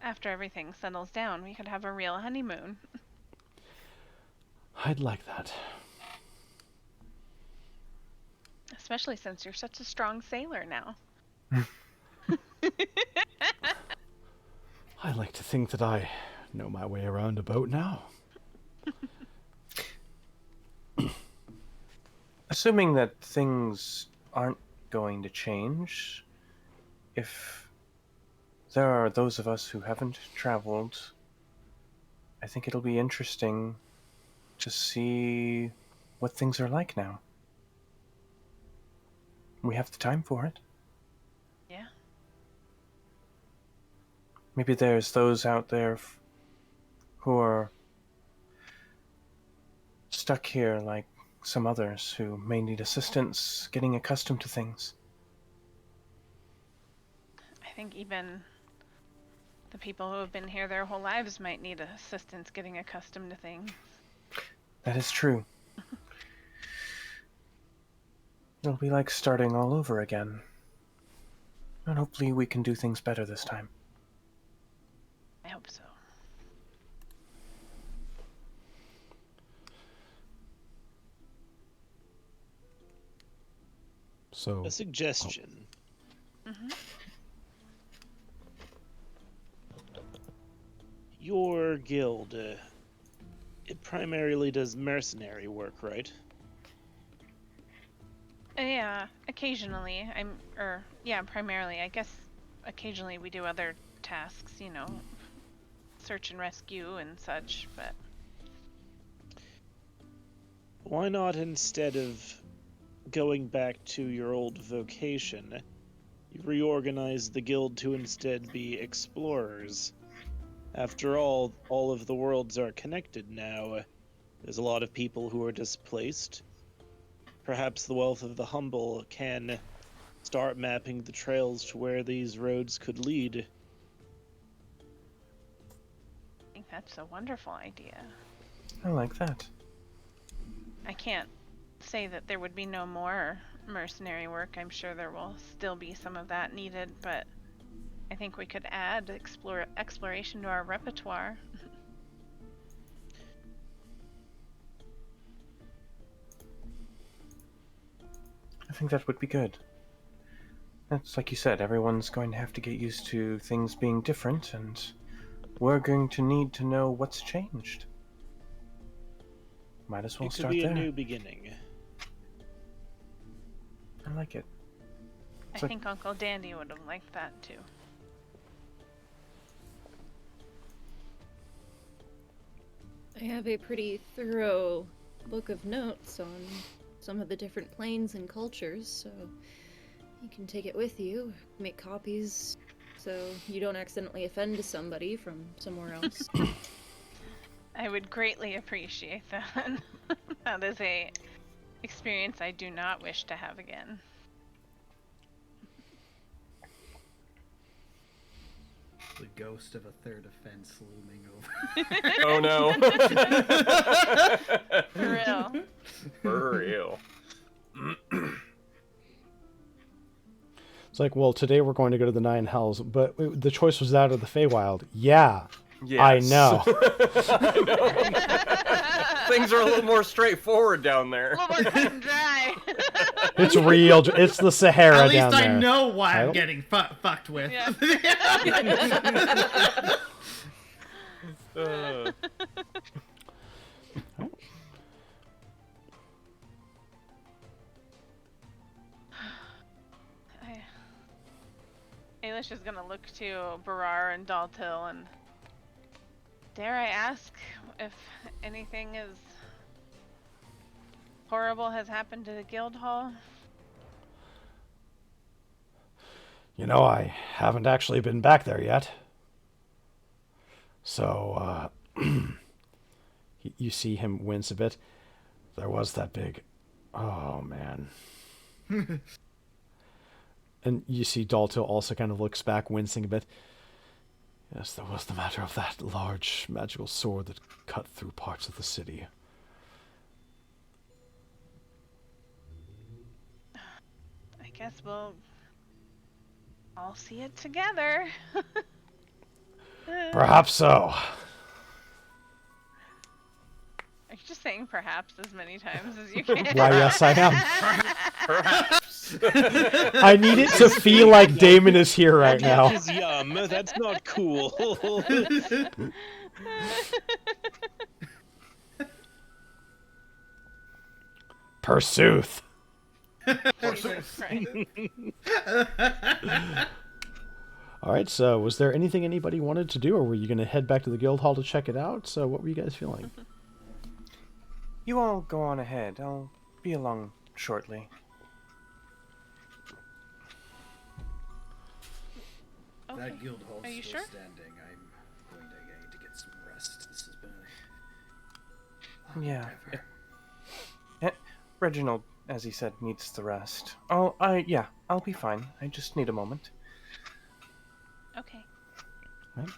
after everything settles down, we could have a real honeymoon. I'd like that. Especially since you're such a strong sailor now. I like to think that I know my way around a boat now. Assuming that things aren't going to change, if there are those of us who haven't traveled, I think it'll be interesting to see what things are like now. We have the time for it. Yeah. Maybe there's those out there who are stuck here like some others who may need assistance getting accustomed to things. I think even the people who have been here their whole lives might need assistance getting accustomed to things. That is true. It'll be like starting all over again. And hopefully we can do things better this time. I hope so. So, A suggestion. Mm-hmm. Your guild, it primarily does mercenary work, right? Yeah, occasionally. Primarily. I guess occasionally we do other tasks, search and rescue and such, but... Why not, instead of going back to your old vocation, you reorganize the guild to instead be explorers? After all of the worlds are connected now. There's a lot of people who are displaced. Perhaps the wealth of the humble can start mapping the trails to where these roads could lead. I think that's a wonderful idea. I like that. I can't say that there would be no more mercenary work. I'm sure there will still be some of that needed, but I think we could add exploration to our repertoire. I think that would be good. That's like you said, everyone's going to have to get used to things being different, and we're going to need to know what's changed. Might as well It could start be there. a new beginning. I like it. I So- think Uncle Dandy would have liked that too. I have a pretty thorough book of notes on some of the different planes and cultures, so you can take it with you, make copies, so you don't accidentally offend somebody from somewhere else. I would greatly appreciate that. That is a experience I do not wish to have again. The ghost of a third offense looming over. Oh no. For real. For real. It's like, well, today we're going to go to the Nine Hells, but the choice was that or the Feywild. Yeah, Yes. I know. I know. Things are a little more straightforward down there. A little more cut and dry. It's real. It's the Sahara At least down I there. know why I'm Title? getting fucked with. Yeah. Ailish is gonna look to Barar and Daltil and dare I ask if anything is horrible has happened to the guild hall? You know, I haven't actually been back there yet. So, you see him wince a bit. There was that big... Oh, man. And you see Dalto also kind of looks back, wincing a bit. Yes, there was the matter of that large magical sword that cut through parts of the city. I guess we'll all see it together. Perhaps so. Are you just saying perhaps as many times as you can? Why, yes, I am. Perhaps. I need it to feel like Damon is here right now. That is yum. That's not cool. Pursuth. Jesus Christ. All right, so was there anything anybody wanted to do, or were you going to head back to the guild hall to check it out? So what were you guys feeling? You all go on ahead. I'll be along shortly. Okay. That guild hall's Are you still sure? standing. I need to get some rest. This has been a Yeah. endeavor. Reginald, as he said, needs the rest. I'll be fine. I just need a moment. Okay. Right.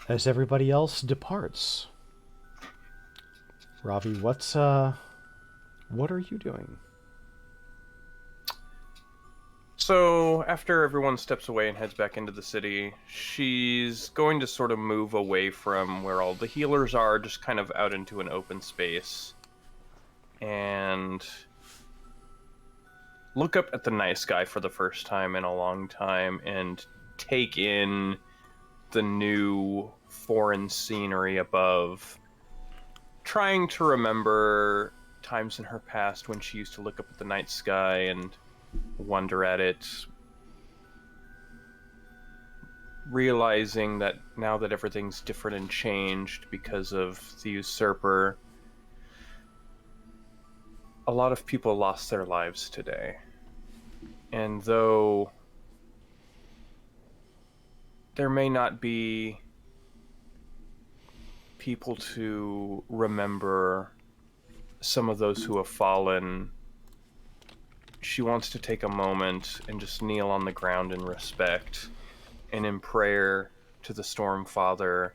As everybody else departs, Ravi, what are you doing? So, after everyone steps away and heads back into the city, she's going to sort of move away from where all the healers are, just kind of out into an open space. And look up at the night sky for the first time in a long time and take in the new foreign scenery above. Trying to remember times in her past when she used to look up at the night sky and wonder at it, realizing that now that everything's different and changed because of the usurper, a lot of people lost their lives today. And though there may not be people to remember some of those who have fallen, she wants to take a moment and just kneel on the ground in respect and in prayer to the Storm Father,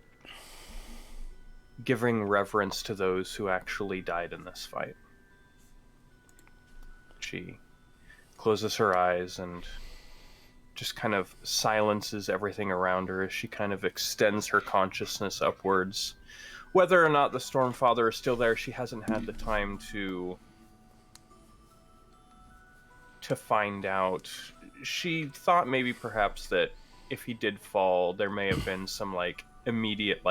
giving reverence to those who actually died in this fight. She closes her eyes and just kind of silences everything around her as she kind of extends her consciousness upwards. Whether or not the Storm Father is still there, she hasn't had the time to find out. She thought maybe perhaps that if he did fall, there may have been some immediate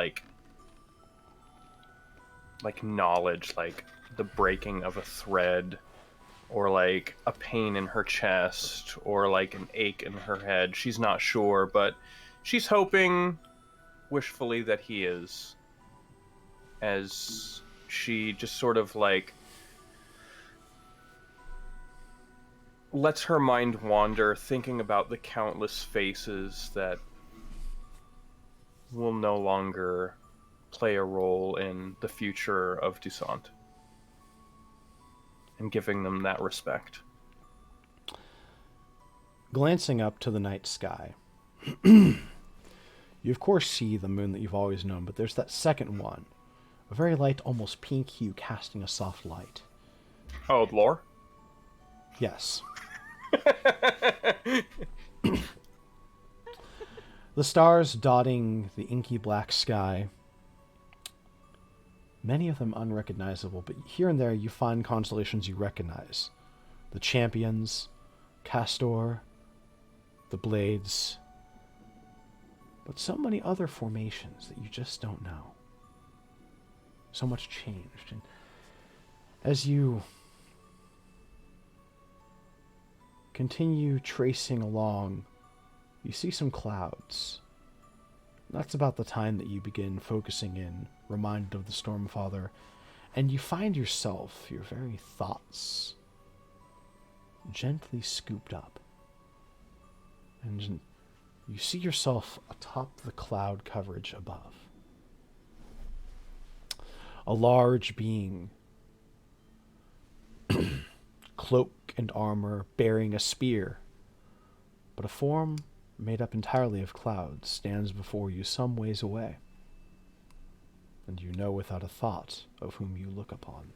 knowledge, like the breaking of a thread, or a pain in her chest, or an ache in her head. She's not sure, but she's hoping wishfully that he is, as she just sort of lets her mind wander, thinking about the countless faces that will no longer play a role in the future of Dusant, and giving them that respect. Glancing up to the night sky, you of course see the moon that you've always known, but there's that second one, a very light, almost pink hue, casting a soft light. Oh, lore? Yes. The stars dotting the inky black sky, many of them unrecognizable, but here and there you find constellations you recognize. The Champions, Castor, the Blades, but so many other formations that you just don't know. So much changed, and as you continue tracing along, you see some clouds. That's about the time that you begin focusing in, reminded of the Stormfather, and you find yourself, your very thoughts, gently scooped up. And you see yourself atop the cloud coverage above. A large being, cloak and armor, bearing a spear, but a form made up entirely of clouds stands before you some ways away, and you know without a thought of whom you look upon.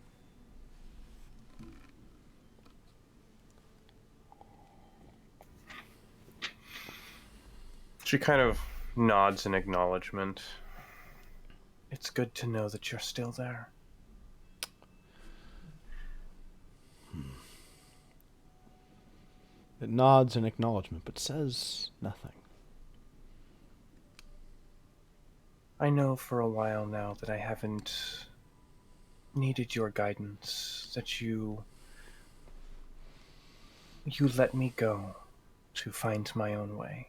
She kind of nods in acknowledgement. It's good to know that you're still there. It nods in acknowledgement, but says nothing. I know for a while now that I haven't needed your guidance, that you let me go to find my own way.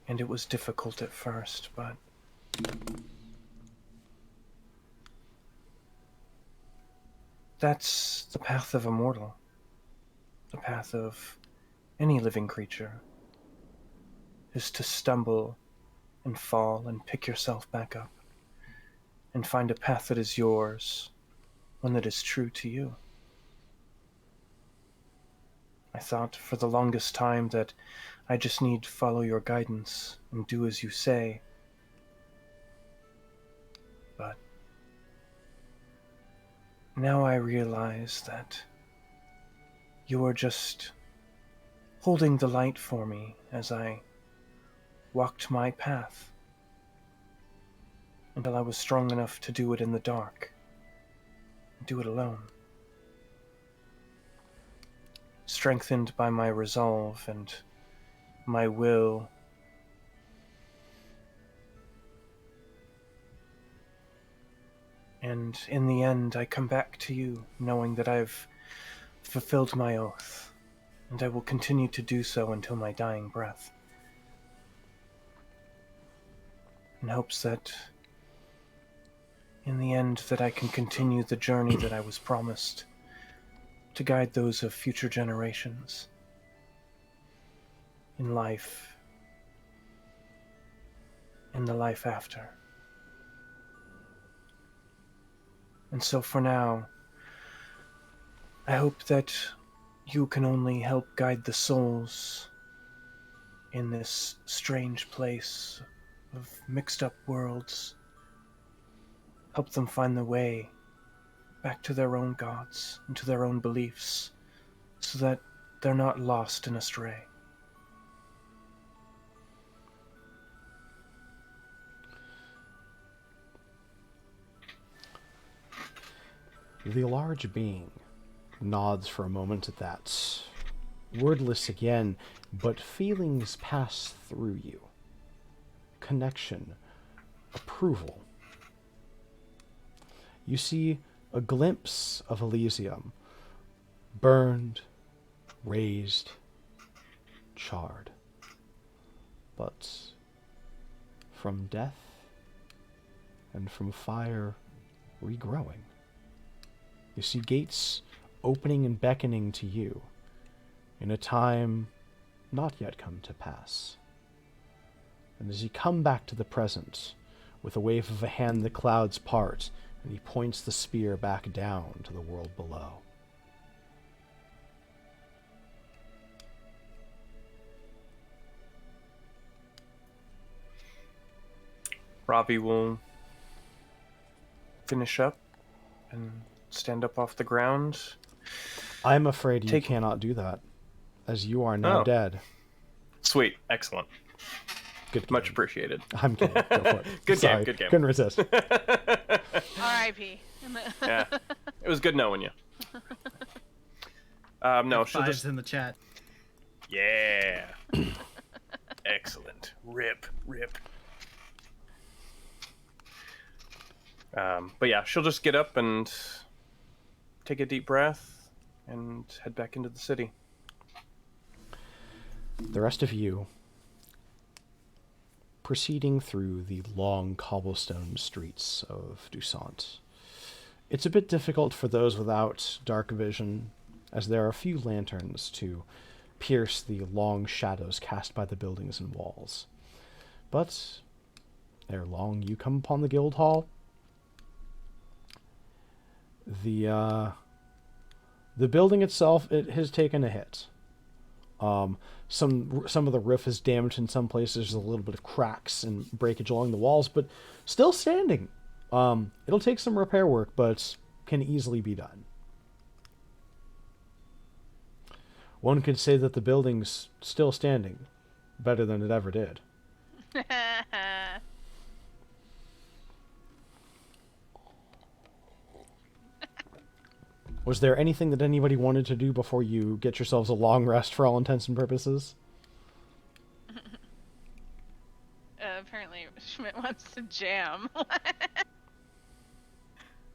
And it was difficult at first, but that's the path of a mortal. The path of any living creature is to stumble and fall and pick yourself back up and find a path that is yours, one that is true to you. I thought for the longest time that I just need to follow your guidance and do as you say. But now I realize that you are just holding the light for me as I walked my path until I was strong enough to do it in the dark, do it alone. Strengthened by my resolve and my will. And in the end, I come back to you, knowing that I've fulfilled my oath, and I will continue to do so until my dying breath. In hopes that, in the end, that I can continue the journey that I was promised, to guide those of future generations in life, in the life after. And so for now, I hope that you can only help guide the souls in this strange place of mixed up worlds. Help them find the way back to their own gods and to their own beliefs, so that they're not lost and astray. The large being nods for a moment at that, wordless again, but feelings pass through you. Connection, approval. You see a glimpse of Elysium, burned, razed, charred. But from death and from fire regrowing. You see gates opening and beckoning to you in a time not yet come to pass. And as you come back to the present, with a wave of a hand the clouds part, and he points the spear back down to the world below. Robbie will finish up and stand up off the ground. I'm afraid you cannot do that, as you are now dead. Sweet. Excellent. Good. Much appreciated. I'm kidding. Go for it. Good Sorry. game. Good game. Couldn't resist. R.I.P. Yeah. It was good knowing you. No, she'll Fives just... in the chat. Yeah. Excellent. Rip. But yeah, she'll just get up and take a deep breath and head back into the city. The rest of you, proceeding through the long cobblestone streets of Dusant. It's a bit difficult for those without dark vision, as there are a few lanterns to pierce the long shadows cast by the buildings and walls. But ere long you come upon the guild hall. The The building itself, it has taken a hit. Some of the roof is damaged in some places. There's a little bit of cracks and breakage along the walls, but still standing. It'll take some repair work, but can easily be done. One could say that the building's still standing, better than it ever did. Was there anything that anybody wanted to do before you get yourselves a long rest for all intents and purposes? Apparently, Schmidt wants to jam.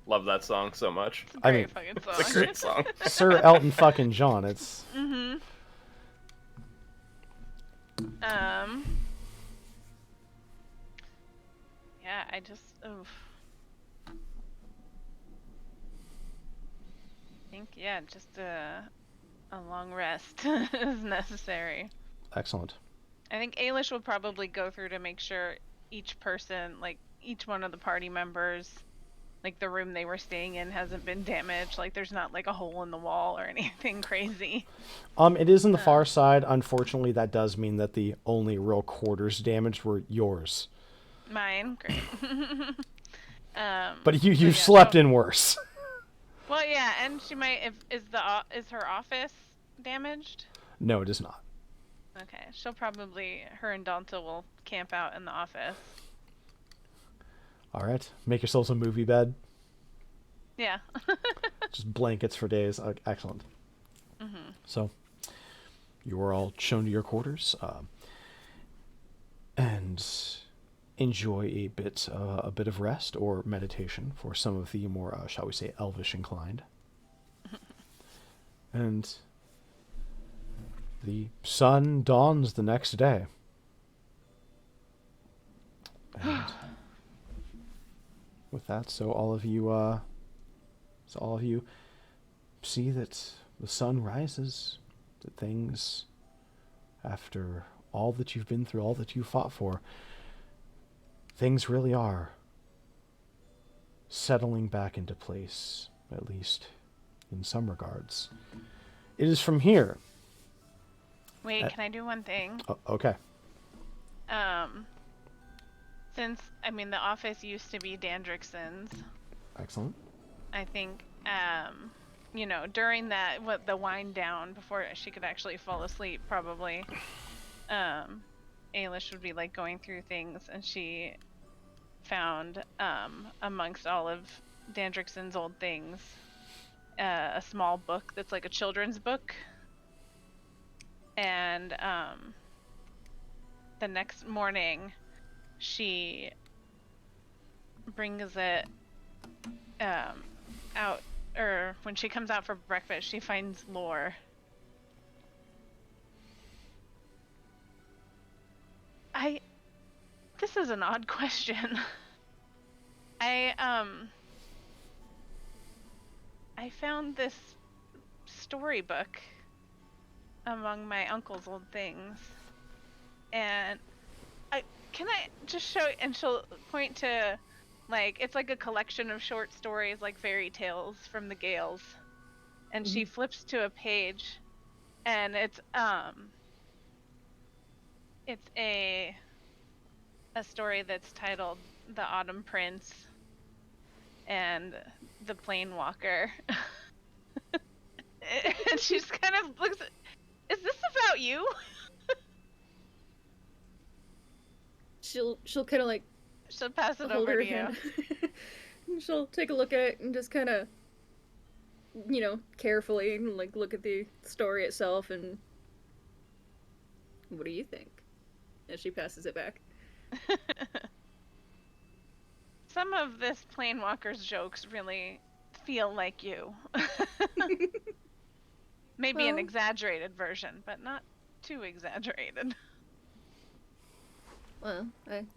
Love that song so much. It's a great fucking song. It's a great song. Sir Elton fucking John, it's... Mm-hmm. Yeah, I just... Oof. I think, yeah, just a long rest is necessary. Excellent. I think Ailish will probably go through to make sure each person, like, each one of the party members, like, the room they were staying in hasn't been damaged. Like, there's not, like, a hole in the wall or anything crazy. It is on the far side. Unfortunately, that does mean that the only real quarters damaged were yours. Mine, great. But you've slept in worse. Well, yeah, and she might. Is her office damaged? No, it is not. Okay, she'll probably, her and Danta will camp out in the office. All right, make yourselves a movie bed. Yeah. Just blankets for days. Excellent. Mm-hmm. So, you were all shown to your quarters, and enjoy a bit of rest or meditation for some of the more, shall we say, elvish inclined. And the sun dawns the next day. And with that, so all of you see that the sun rises, that things, after all that you've been through, all that you fought for, things really are settling back into place, at least in some regards. It is from here. Wait, can I do one thing? Okay. Since, I mean, the office used to be Dandrickson's, Excellent. I think, you know, during the wind down, before she could actually fall asleep, probably, Ailish would be, like, going through things, and she found, amongst all of Dandrickson's old things, a small book that's like a children's book. And, the next morning, she brings it, out, or when she comes out for breakfast, she finds lore. This is an odd question. I found this storybook among my uncle's old things, and can I just show, and she'll point to, like, it's like a collection of short stories, like fairy tales from the Gales, and she flips to a page, and it's a story that's titled The Autumn Prince and the Planewalker. And she's kind of looks at, is this about you? She'll kind of like She'll pass it hold over her to you. hand. And she'll take a look at it and just kind of, you know, carefully like look at the story itself and what do you think? And she passes it back. Some of this Planewalker's jokes really feel like you. Maybe an Well. exaggerated version, but not too exaggerated. Well,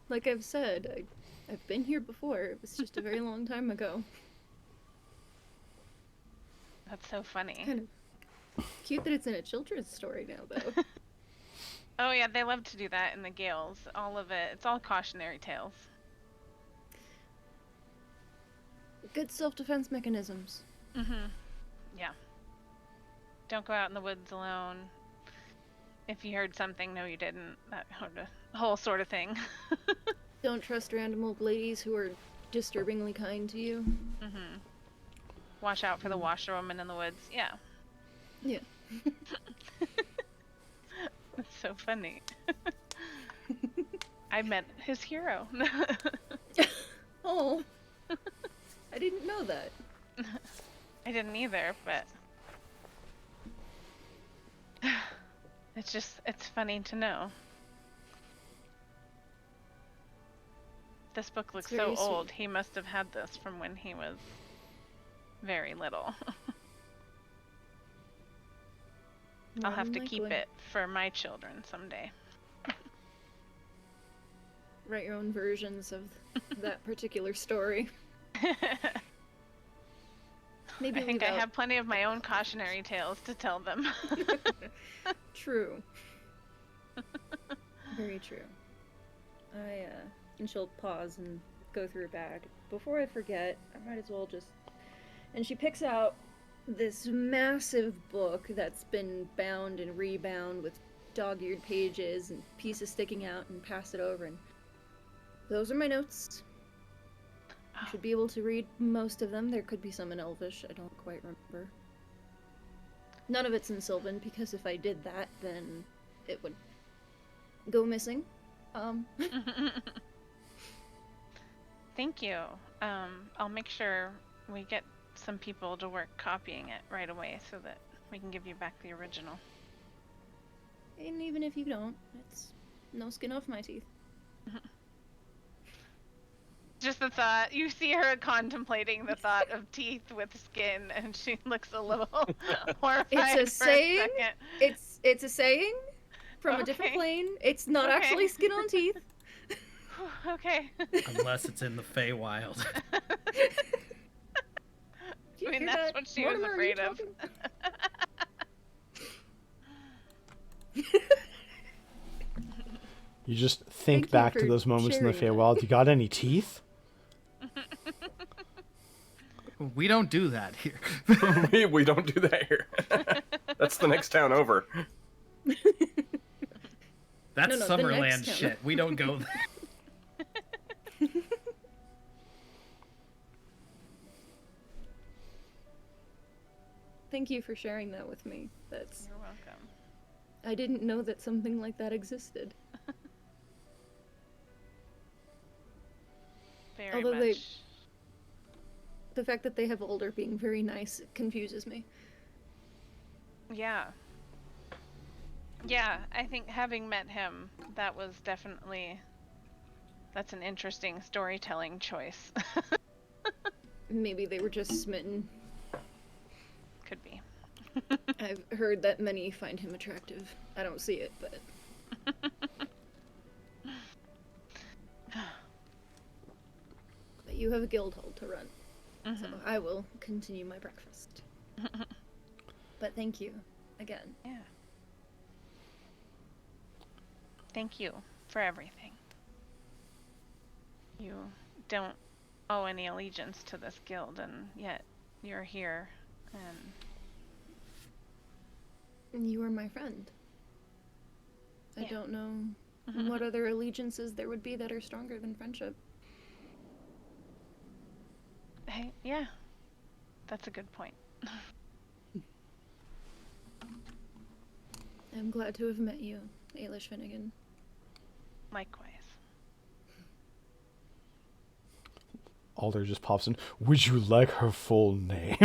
like I've said, I've been here before. It was just a very long time ago. That's so funny. Kind of cute that it's in a children's story now, though. Oh yeah, they love to do that in the Gales. All of it. It's all cautionary tales. Good self-defense mechanisms. Mm-hmm. Yeah. don't go out in the woods alone. If you heard something, no, you didn't. That whole sort of thing. Don't trust random old ladies who are disturbingly kind to you. Mm-hmm. Watch out for the washerwoman in the woods. Yeah. Yeah. That's so funny. I met his hero. Oh. I didn't know that. I didn't either, but it's funny to know. This book looks so very old. sweet. He must have had this from when he was very little. I'll have to keep it for my children someday. Write your own versions of that particular story. Maybe I think leave I out- have plenty of my own cautionary tales to tell them. True. Very true. And she'll pause and go through her bag. Before I forget, I might as well just... And she picks out this massive book that's been bound and rebound with dog-eared pages and pieces sticking out, and pass it over. And those are my notes. You should be able to read most of them. There could be some in Elvish, I don't quite remember. None of it's in Sylvan, because if I did that, then it would go missing. Thank you. I'll make sure we get some people to work copying it right away so that we can give you back the original. And even if you don't, it's no skin off my teeth. Just the thought, you see her contemplating the thought of teeth with skin, and she looks a little horrified It's a for saying? a second. It's a saying from a different Okay. plane. It's not Okay. actually skin on teeth. Okay. Unless it's in the Feywild. Do you I mean, hear that's that? what she was Mortimer, are you afraid of. talking? You just Thank think you back to for those moments in the sharing that. Feywild. You got any teeth? We don't do that here. we don't do that here. That's the next town over. That's No, the Summerland next town. shit. We don't go there. Thank you for sharing that with me. That's You're welcome. I didn't know that something like that existed. Very Although much. they- The fact that they have older being very nice confuses me. Yeah. Yeah, I think having met him, that was definitely... That's an interesting storytelling choice. Maybe they were just smitten. Could be. I've heard that many find him attractive. I don't see it, but but you have a guild hall to run, so I will continue my breakfast. But thank you again. Yeah. Thank you for everything. You don't owe any allegiance to this guild, and yet you're here, and You are my friend. I Yeah. don't know what other allegiances there would be that are stronger than friendship. hey, yeah, that's a good point. I'm glad to have met you, Ailish Finnegan. Likewise. Alder just pops in. Would you like her full name?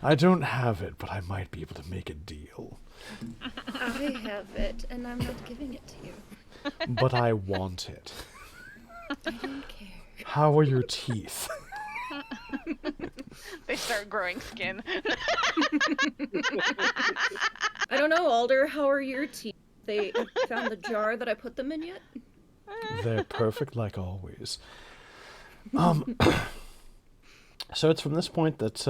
I don't have it, but I might be able to make a deal. I have it, and I'm not giving it to you. But I want it. I don't care. How are your teeth? They start growing skin. I don't know, Alder. How are your teeth? They found the jar that I put them in yet? They're perfect like always. So it's from this point that,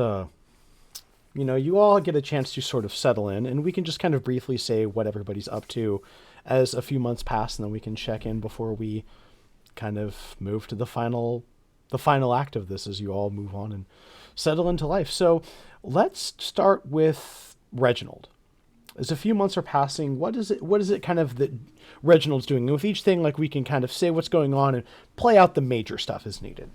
you all get a chance to sort of settle in, and we can just kind of briefly say what everybody's up to as a few months pass, and then we can check in before we kind of move to the final act of this as you all move on and settle into life. So let's start with Reginald. As a few months are passing, what is it kind of that Reginald's doing? And with each thing, like, we can kind of say what's going on and play out the major stuff as needed.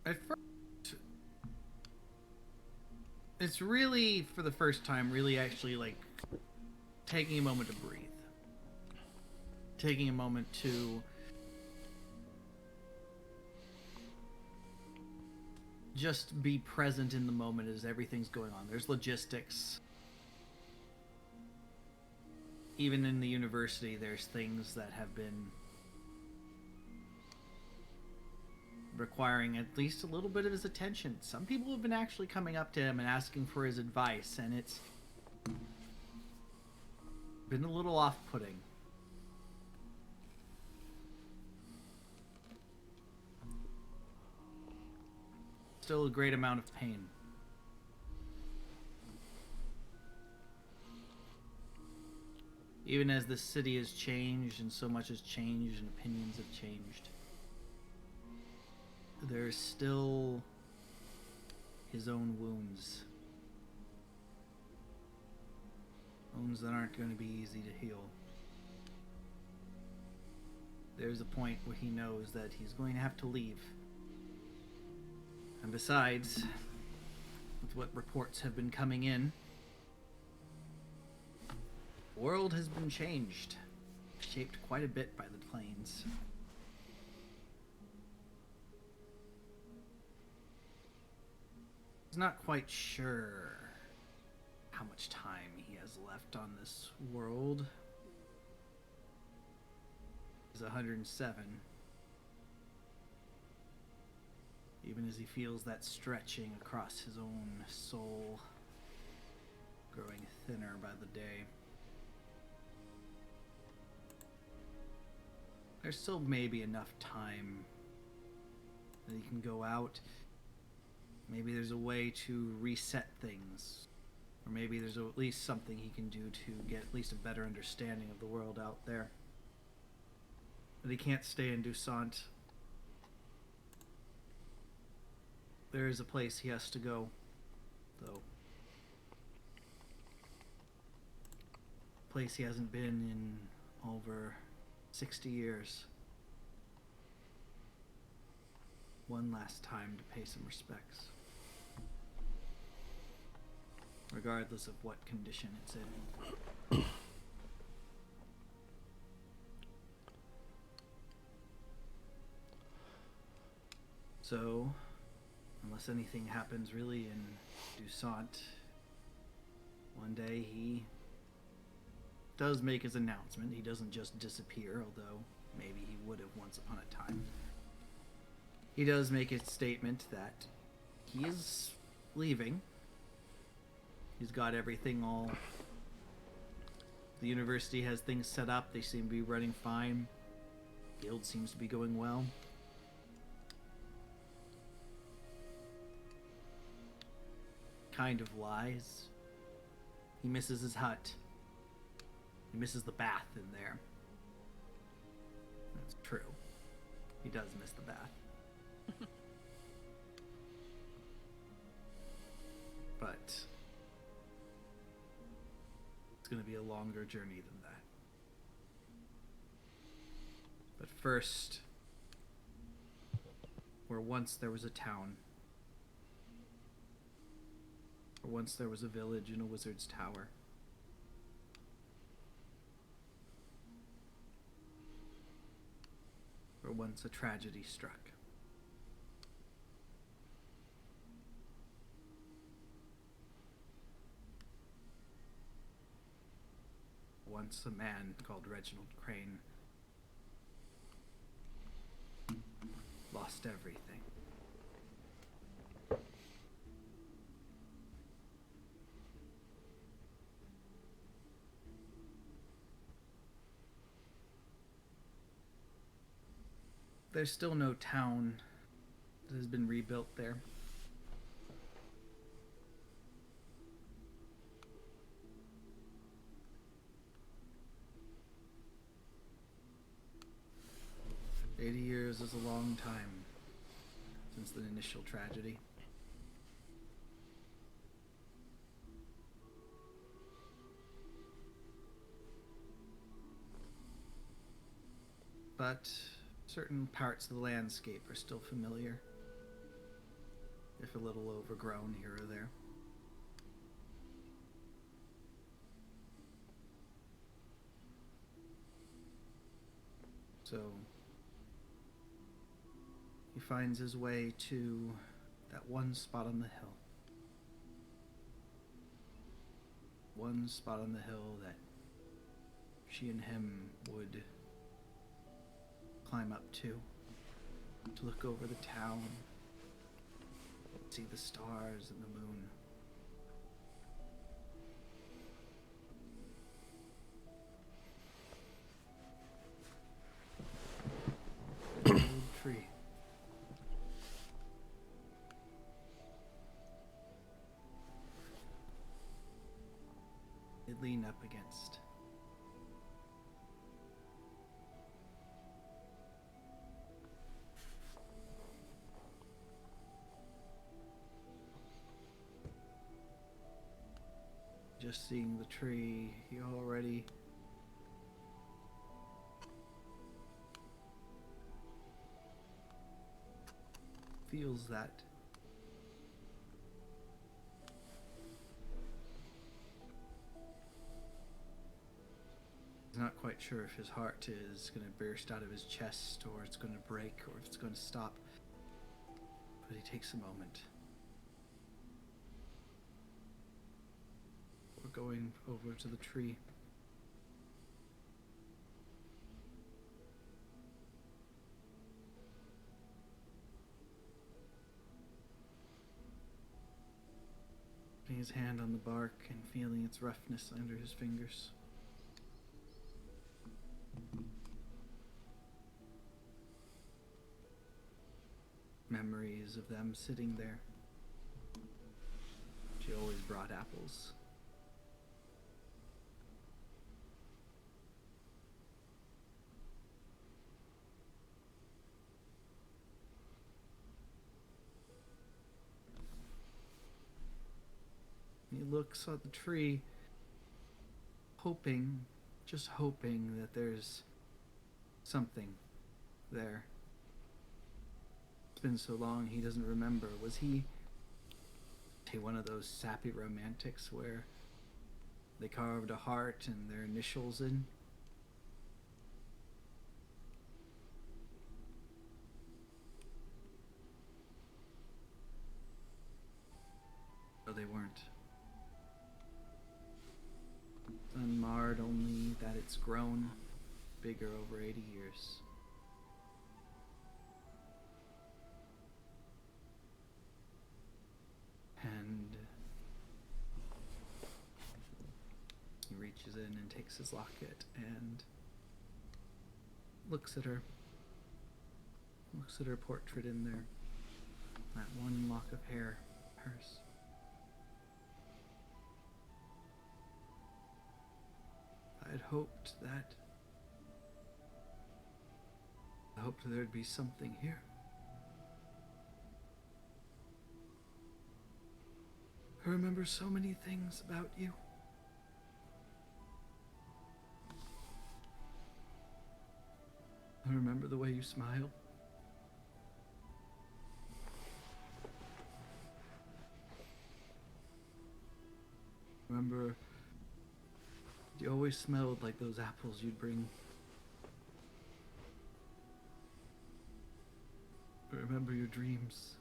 At first, it's really, for the first time, really actually, like, taking a moment to breathe. Taking a moment to just be present in the moment as everything's going on. There's logistics. Even in the university, there's things that have been requiring at least a little bit of his attention. Some people have been actually coming up to him and asking for his advice, and it's been a little off-putting. Still a great amount of pain. Even as the city has changed and so much has changed and opinions have changed, there's still his own wounds. Wounds that aren't going to be easy to heal. There's a point where he knows that he's going to have to leave. And besides, with what reports have been coming in, the world has been changed, shaped quite a bit by the plains. He's not quite sure how much time he has left on this world. He's 107. Even as he feels that stretching across his own soul, growing thinner by the day. There's still maybe enough time that he can go out. Maybe there's a way to reset things. Or maybe there's at least something he can do to get at least a better understanding of the world out there. But he can't stay in Dusant. There is a place he has to go, though. A place he hasn't been in over 60 years. One last time to pay some respects. Regardless of what condition it's in. So, unless anything happens really in Dusant, one day he does make his announcement. He doesn't just disappear, although maybe he would have once upon a time. He does make a statement that he is leaving. He's got everything all... The university has things set up. They seem to be running fine. Guild seems to be going well. Kind of lies. He misses his hut. He misses the bath in there. That's true. He does miss the bath. But it's going to be a longer journey than that. But first, where once there was a town, where once there was a village and a wizard's tower, where once a tragedy struck. Once a man called Reginald Crane lost everything. There's still no town that has been rebuilt there. $80 years is a long time since the initial tragedy. But certain parts of the landscape are still familiar, if a little overgrown here or there. So he finds his way to that one spot on the hill. One spot on the hill that she and him would climb up to look over the town, see the stars and the moon. An old tree. It leaned up against. Just seeing the tree, he already feels that he's not quite sure if his heart is going to burst out of his chest or it's going to break or if it's going to stop. But he takes a moment. We're going over to the tree. Putting his hand on the bark and feeling its roughness under his fingers. Memories of them sitting there. She always brought apples. He looks at the tree, hoping, just hoping that there's something there. It's been so long he doesn't remember. Was he one of those sappy romantics where they carved a heart and their initials in? No, they weren't. Unmarred, only that it's grown bigger over 80 years. And he reaches in and takes his locket and looks at her portrait in there. That one lock of hair, hers. I had hoped there'd be something here. I remember so many things about you. I remember the way you smiled. Remember, you always smelled like those apples you'd bring. I remember your dreams.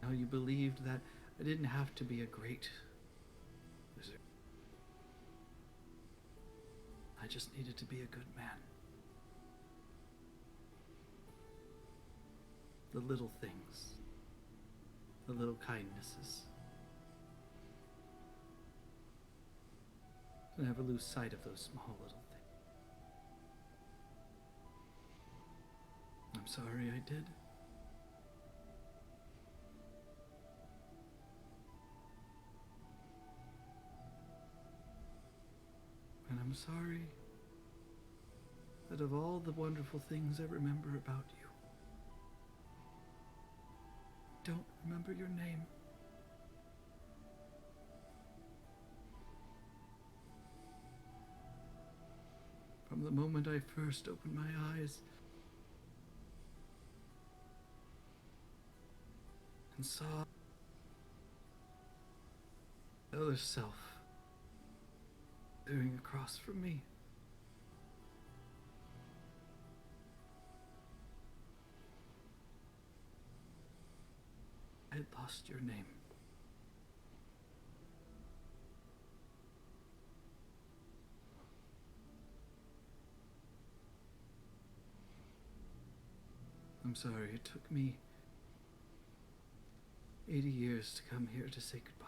How you believed that I didn't have to be a great wizard. I just needed to be a good man. The little things. The little kindnesses. To never lose sight of those small little things. I'm sorry I did. And I'm sorry that of all the wonderful things I remember about you, I don't remember your name. From the moment I first opened my eyes and saw the other self staring across from me, I had lost your name. I'm sorry, it took me 80 years to come here to say goodbye.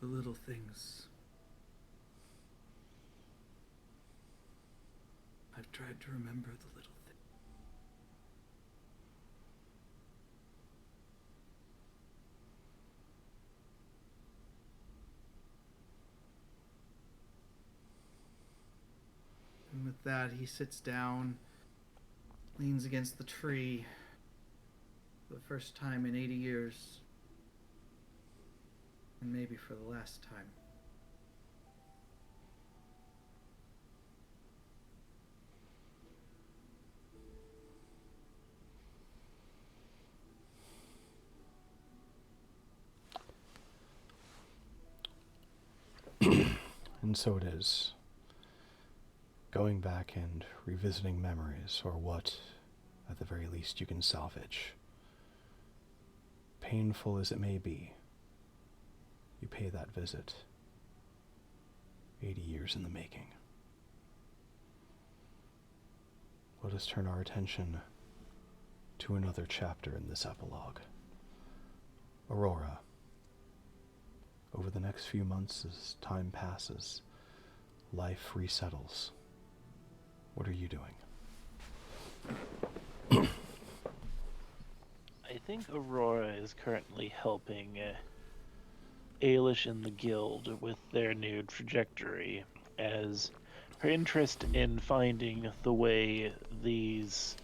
The little things. I've tried to remember the little things. And with that, he sits down, leans against the tree for the first time in 80 years. And maybe for the last time. And so it is. Going back and revisiting memories, or what, at the very least, you can salvage. Painful as it may be, you pay that visit. 80 years in the making. Let us turn our attention to another chapter in this epilogue. Aurora, over the next few months as time passes, life resettles. What are you doing? I think Aurora is currently helping Ailish and the Guild with their new trajectory, as her interest in finding the way this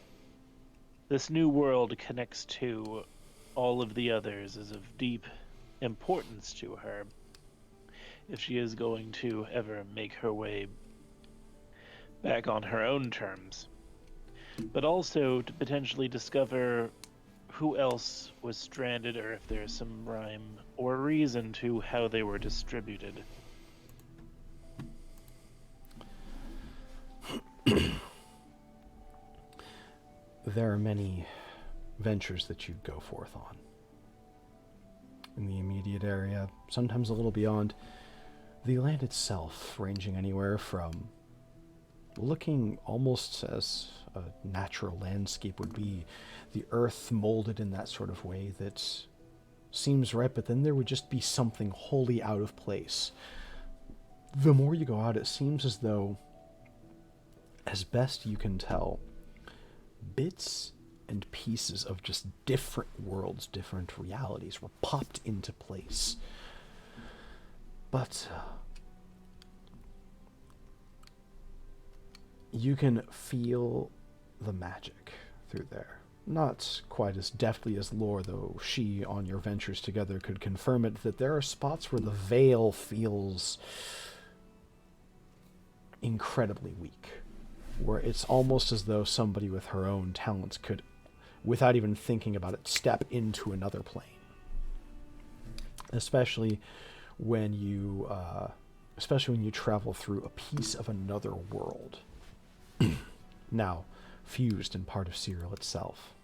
new world connects to all of the others is of deep importance to her, if she is going to ever make her way back on her own terms, but also to potentially discover who else was stranded, or if there's some rhyme or reason to how they were distributed. There are many ventures that you go forth on. In the immediate area, sometimes a little beyond, the land itself ranging anywhere from looking almost as a natural landscape would be, the earth molded in that sort of way that seems right, but then there would just be something wholly out of place. The more you go out, it seems as though, as best you can tell, bits and pieces of just different worlds, different realities were popped into place. But you can feel the magic through there. Not quite as deftly as Lore, though she, on your ventures together, could confirm it, that there are spots where the veil feels incredibly weak, where it's almost as though somebody with her own talents could, without even thinking about it, step into another plane. Especially when you travel through a piece of another world, now fused in part of Cyril itself.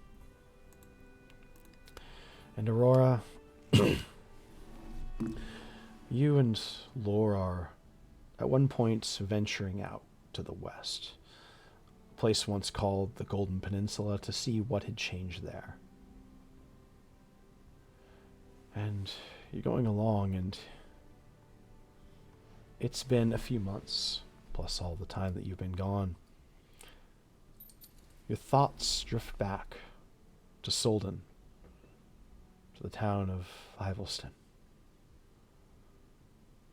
And Aurora, you and Lore are at one point venturing out to the west, a place once called the Golden Peninsula, to see what had changed there. And you're going along, and it's been a few months, plus all the time that you've been gone. Your thoughts drift back to Solden, to the town of Ivelston.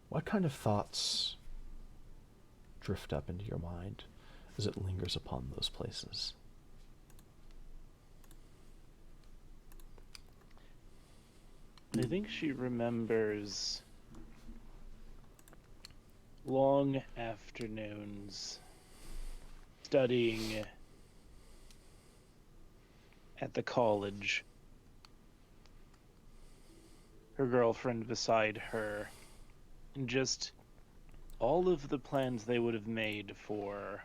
What kind of thoughts drift up into your mind as it lingers upon those places? I think she remembers long afternoons studying at the college, her girlfriend beside her, and just all of the plans they would have made for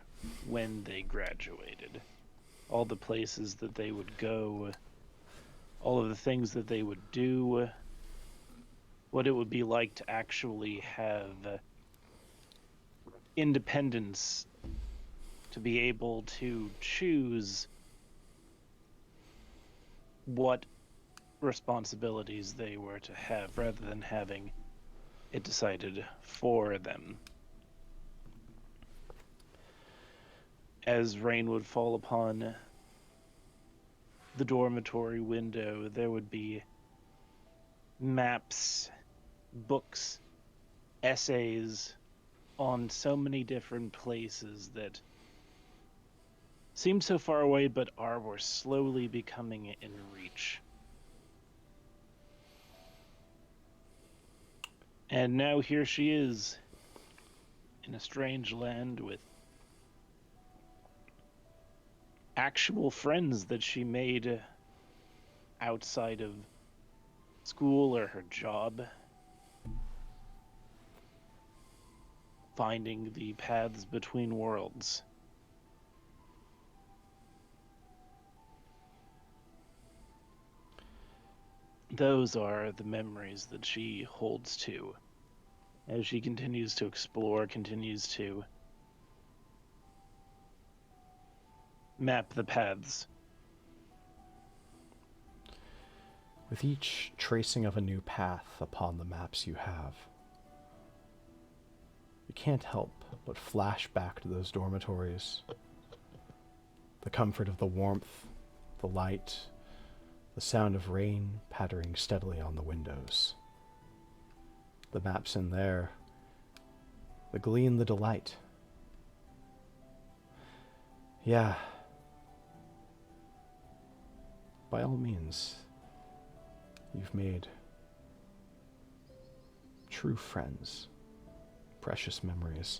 when they graduated. All the places that they would go, all of the things that they would do, what it would be like to actually have independence, to be able to choose what responsibilities they were to have rather than having it decided for them. As rain would fall upon the dormitory window, there would be maps, books, essays on so many different places that seemed so far away but were slowly becoming in reach. And now here she is, in a strange land with actual friends that she made outside of school or her job, finding the paths between worlds. Those are the memories that she holds to as she continues to explore, continues to map the paths. With each tracing of a new path upon the maps you have, you can't help but flash back to those dormitories. The comfort of the warmth, the light, the sound of rain pattering steadily on the windows. The maps in there, the glee and the delight. Yeah. By all means, you've made true friends, precious memories.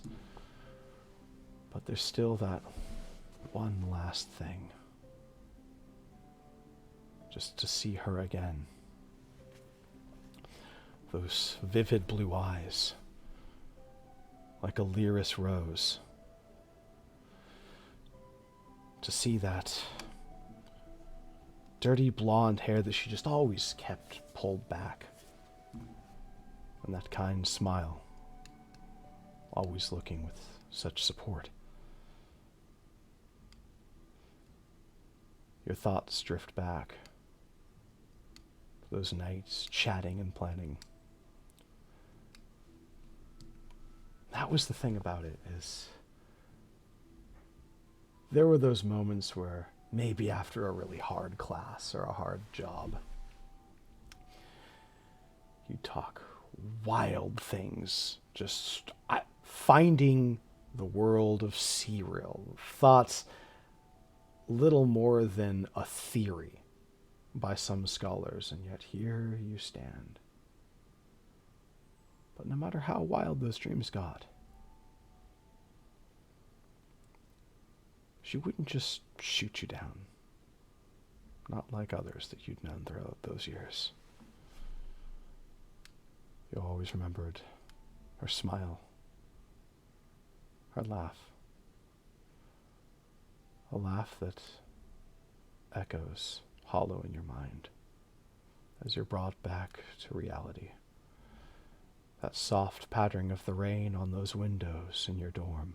But there's still that one last thing. Just to see her again. Those vivid blue eyes, like a lyris rose. To see that dirty blonde hair that she just always kept pulled back. And that kind smile, always looking with such support. Your thoughts drift back. Those nights chatting and planning. That was the thing about it, is there were those moments where maybe after a really hard class or a hard job, you talk wild things, just finding the world of Serial. Thoughts little more than a theory by some scholars, and yet here you stand. But no matter how wild those dreams got, she wouldn't just shoot you down. Not like others that you'd known throughout those years. You always remembered her smile, her laugh. A laugh that echoes hollow in your mind as you're brought back to reality. That soft pattering of the rain on those windows in your dorm.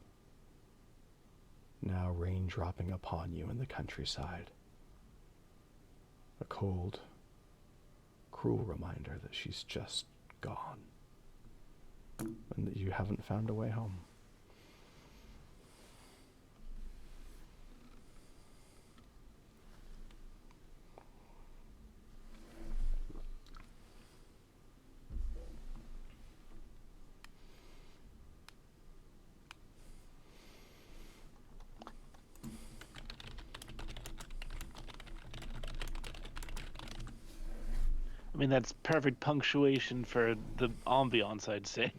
Now rain dropping upon you in the countryside. A cold, cruel reminder that she's just gone. And that you haven't found a way home. I mean, that's perfect punctuation for the ambiance, I'd say.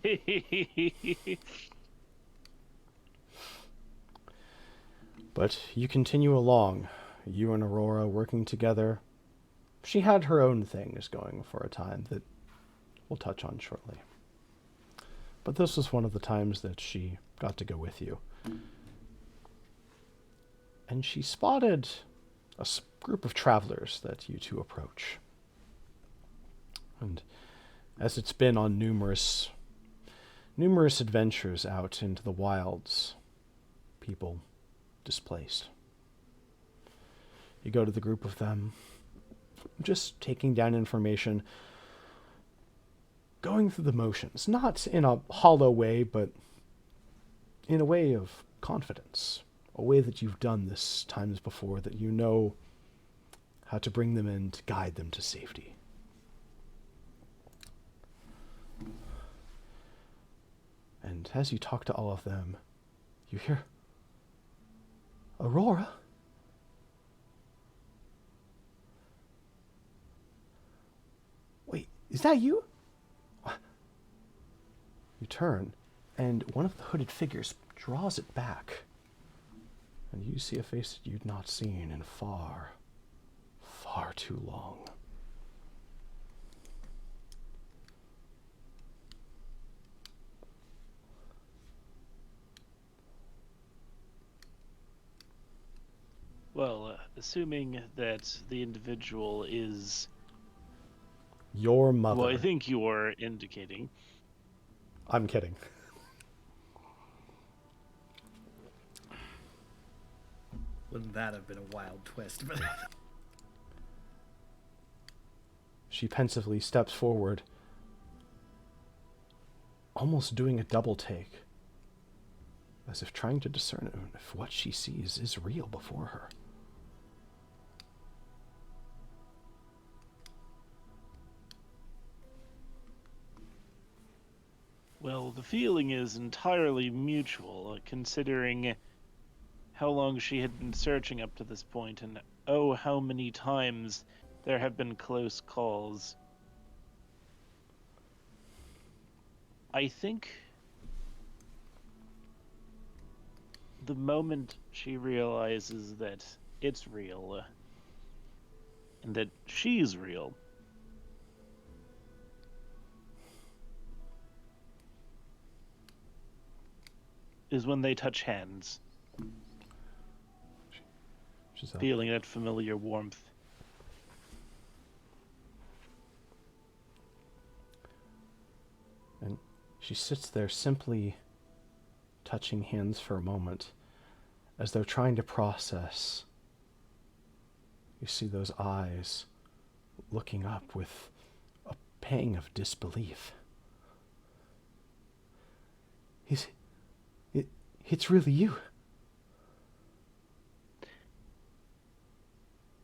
But you continue along, you and Aurora working together. She had her own things going for a time that we'll touch on shortly. But this was one of the times that she got to go with you. And she spotted a group of travelers that you two approach. And as it's been on numerous adventures out into the wilds, people displaced. You go to the group of them, just taking down information, going through the motions, not in a hollow way, but in a way of confidence, a way that you've done this times before, that you know how to bring them in to guide them to safety. And as you talk to all of them, you hear, Aurora? Wait, is that you? You turn, and one of the hooded figures draws it back. And you see a face that you'd not seen in far, far too long. Well, assuming that the individual is Your mother. what I think you're indicating. I'm kidding. Wouldn't that have been a wild twist? But She pensively steps forward, almost doing a double take, as if trying to discern if what she sees is real before her. Well, the feeling is entirely mutual, considering how long she had been searching up to this point, and oh, how many times there have been close calls. I think the moment she realizes that it's real, and that she's real, is when they touch hands, She's up. feeling that familiar warmth. And she sits there simply touching hands for a moment, as though trying to process. You see those eyes looking up with a pang of disbelief. It's really you.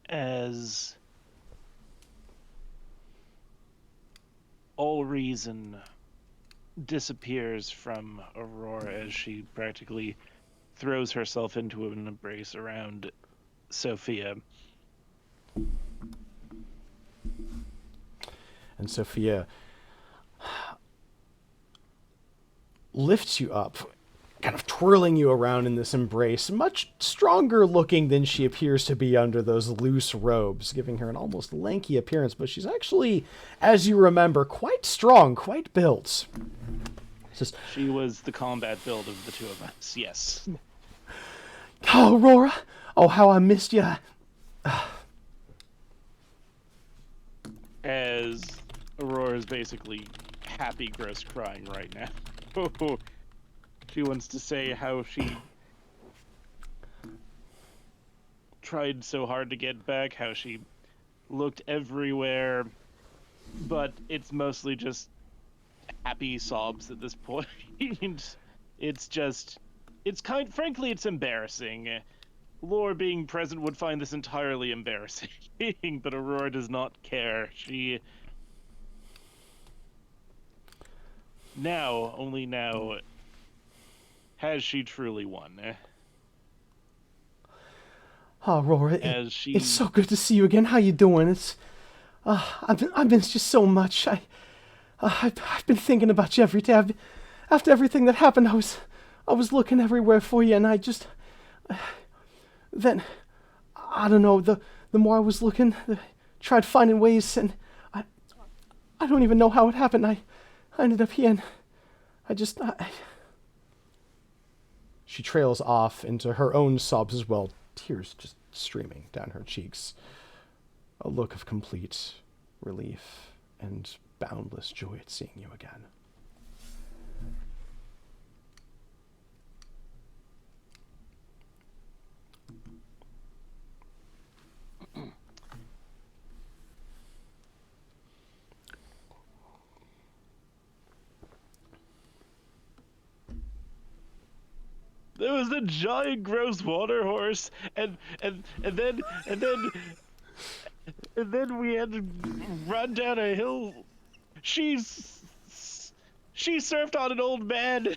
As all reason disappears from Aurora as she practically throws herself into an embrace around Sophia. And Sophia lifts you up, kind of twirling you around in this embrace, much stronger looking than she appears to be under those loose robes, giving her an almost lanky appearance, but she's actually, as you remember, quite strong, quite built. Just, She was the combat build of the two of us, yes. oh, Aurora! Oh, how I missed you! As Aurora's basically happy gross crying right now. She wants to say how she tried so hard to get back, how she looked everywhere, but it's mostly just happy sobs at this point. Frankly, it's embarrassing. Lore being present would find this entirely embarrassing, but Aurora does not care. Only now, has she truly won. Oh, Aurora, As she... it's so good to see you again. How you doing? I missed you so much. I've been thinking about you every day. After everything that happened, I was looking everywhere for you, and then, I don't know, the more I was looking, tried finding ways, and I don't even know how it happened. I ended up here, and She trails off into her own sobs as well, tears just streaming down her cheeks. A look of complete relief and boundless joy at seeing you again. There was a giant gross water horse, and then we had to run down a hill. She surfed on an old man.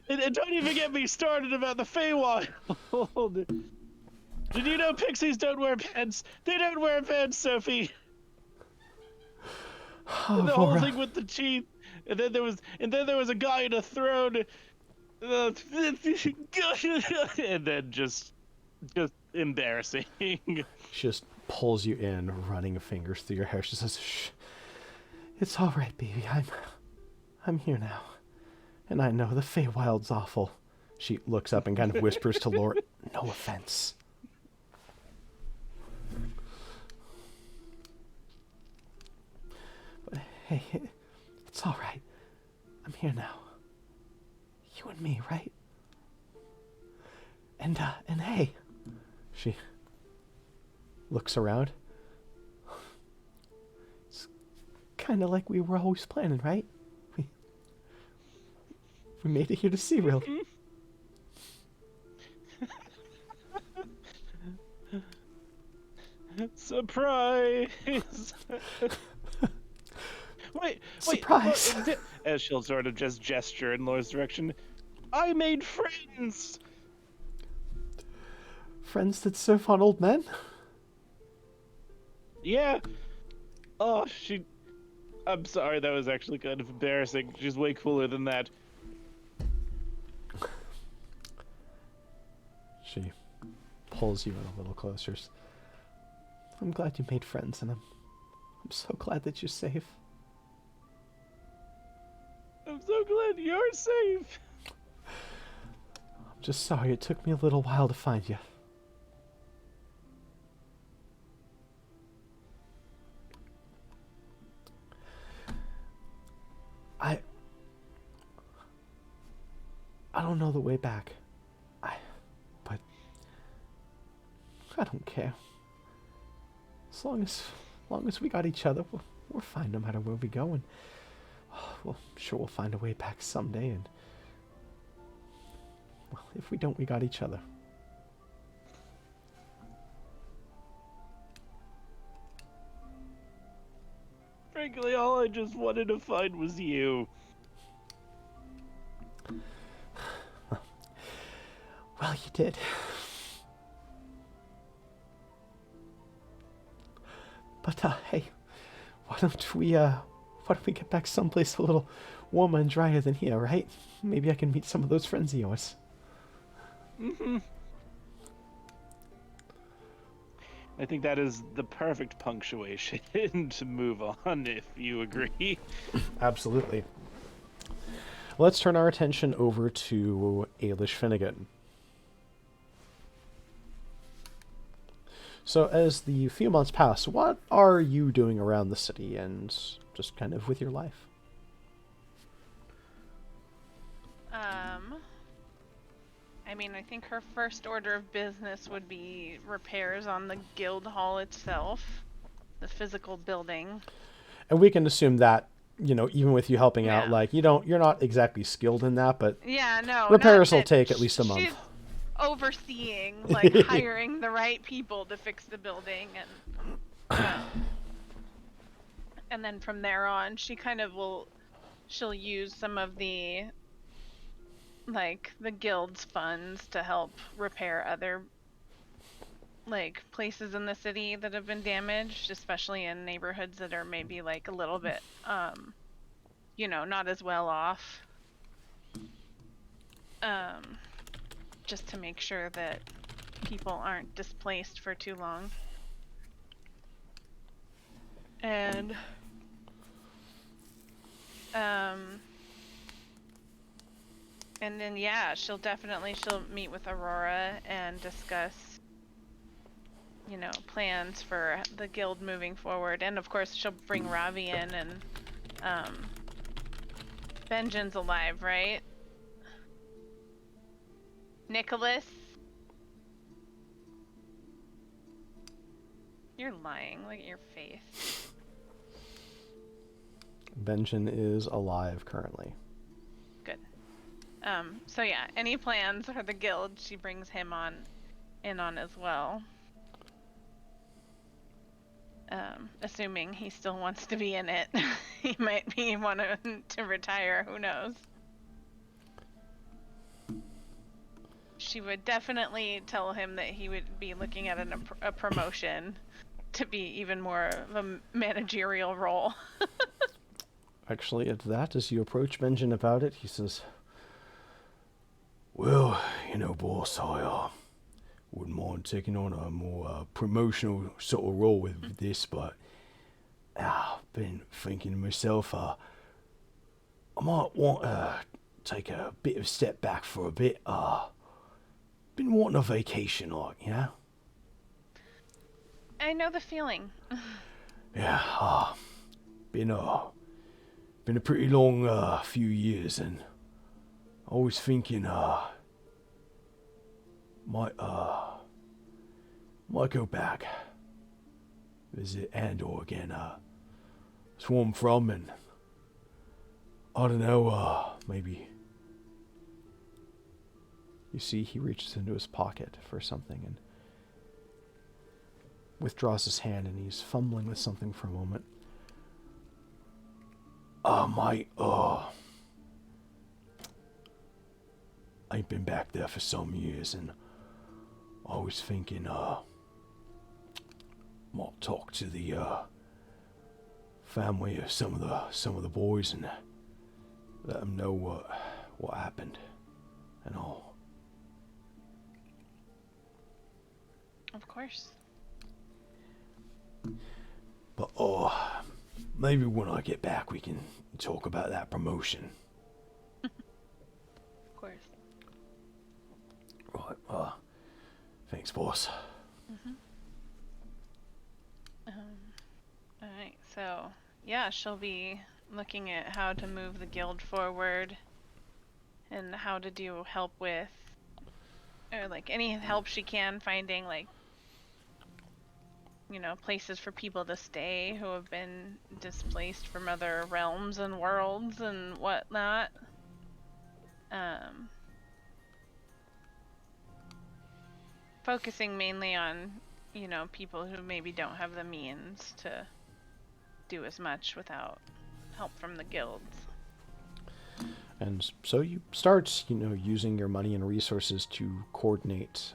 And don't even get me started about the Feywild. Did you know pixies don't wear pants? They don't wear pants, Sophie. And the whole thing with the teeth. And then there was a guy in a throne. And then just embarrassing. She just pulls you in, running fingers through your hair. She says, "Shh, it's all right, baby. I'm here now, and I know the Feywild's awful." She looks up and kind of whispers to Laura, "No offense." But hey, it's all right. I'm here now. You and me, right? And hey, she looks around. It's kind of like we were always planning, right? We made it here to Seareal. Surprise! wait, Surprise! As she'll sort of just gesture in Laura's direction. I made friends! Friends that surf on old men? Yeah. Oh, I'm sorry, that was actually kind of embarrassing. She's way cooler than that. She pulls you in a little closer. I'm glad you made friends, and I'm so glad that you're safe. I'm so glad you're safe. I'm just sorry it took me a little while to find you. I don't know the way back. But I don't care. As long as we got each other, we're fine no matter where we go, and well, I'm sure we'll find a way back someday, and well, if we don't, we got each other. Frankly, all I just wanted to find was you. Well, you did. But hey, why don't we get back someplace a little warmer and drier than here, right? Maybe I can meet some of those friends of yours. Mm-hmm. I think that is the perfect punctuation to move on, if you agree. Absolutely. Let's turn our attention over to Ailish Finnegan. So as the few months pass, what are you doing around the city and just kind of with your life? I mean, I think her first order of business would be repairs on the guild hall itself, the physical building. And we can assume that, even with you helping out, like you're not exactly skilled in that, but repairs will take at least a month. She's overseeing, like hiring the right people to fix the building, and then from there on, she'll use some of the guild's funds to help repair other like places in the city that have been damaged, especially in neighborhoods that are maybe like a little bit not as well off. Just to make sure that people aren't displaced for too long. And then she'll meet with Aurora and discuss plans for the guild moving forward. And of course she'll bring Ravi in, and Benjen's alive, right? Nicholas? You're lying. Look at your face. Benjen is alive currently. Good. So yeah, any plans for the guild, she brings him in on as well. Assuming he still wants to be in it. He might be wanting to retire, who knows. She would definitely tell him that he would be looking at a promotion to be even more of a managerial role. Actually, at that, as you approach Benjen about it, he says, "Well, boss, I wouldn't mind taking on a more promotional sort of role with this, but I've been thinking to myself, I might want to take a bit of a step back for a bit. Been wanting a vacation, like, I know the feeling. Yeah, been a pretty long few years, and I was thinking, might go back, visit Andor again. That's where I'm from, and I don't know, maybe. You see, he reaches into his pocket for something and withdraws his hand, and he's fumbling with something for a moment. I ain't been back there for some years, and I was thinking, might talk to the family of some of the boys and let them know what happened and all. Of course. But maybe when I get back we can talk about that promotion. Of course. Right, thanks, boss. Alright, so yeah, she'll be looking at how to move the guild forward and how to do help with, or like any help she can finding like places for people to stay who have been displaced from other realms and worlds and whatnot. Focusing mainly on, people who maybe don't have the means to do as much without help from the guilds. And so you start, using your money and resources to coordinate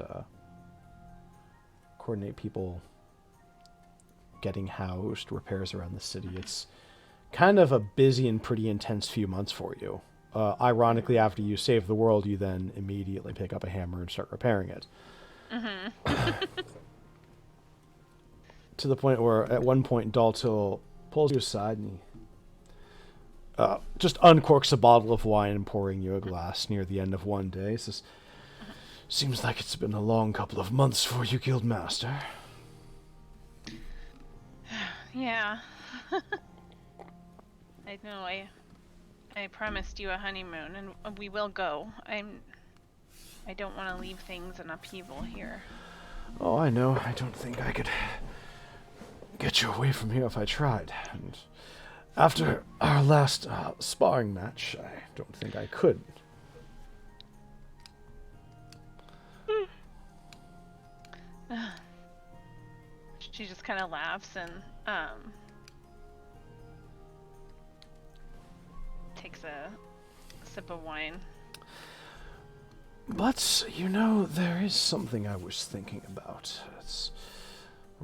people getting housed, repairs around the city. It's kind of a busy and pretty intense few months for you. Ironically, after you save the world, you then immediately pick up a hammer and start repairing it. To the point where, at one point, Daltil pulls you aside and he just uncorks a bottle of wine and pouring you a glass near the end of one day. He says, "Seems like it's been a long couple of months for you, Guildmaster." Yeah. I know, I promised you a honeymoon, and we will go. I don't want to leave things in upheaval here. Oh, I know. I don't think I could get you away from here if I tried. And after our last sparring match, I don't think I could. She just kind of laughs and takes a sip of wine. But, there is something I was thinking about. It's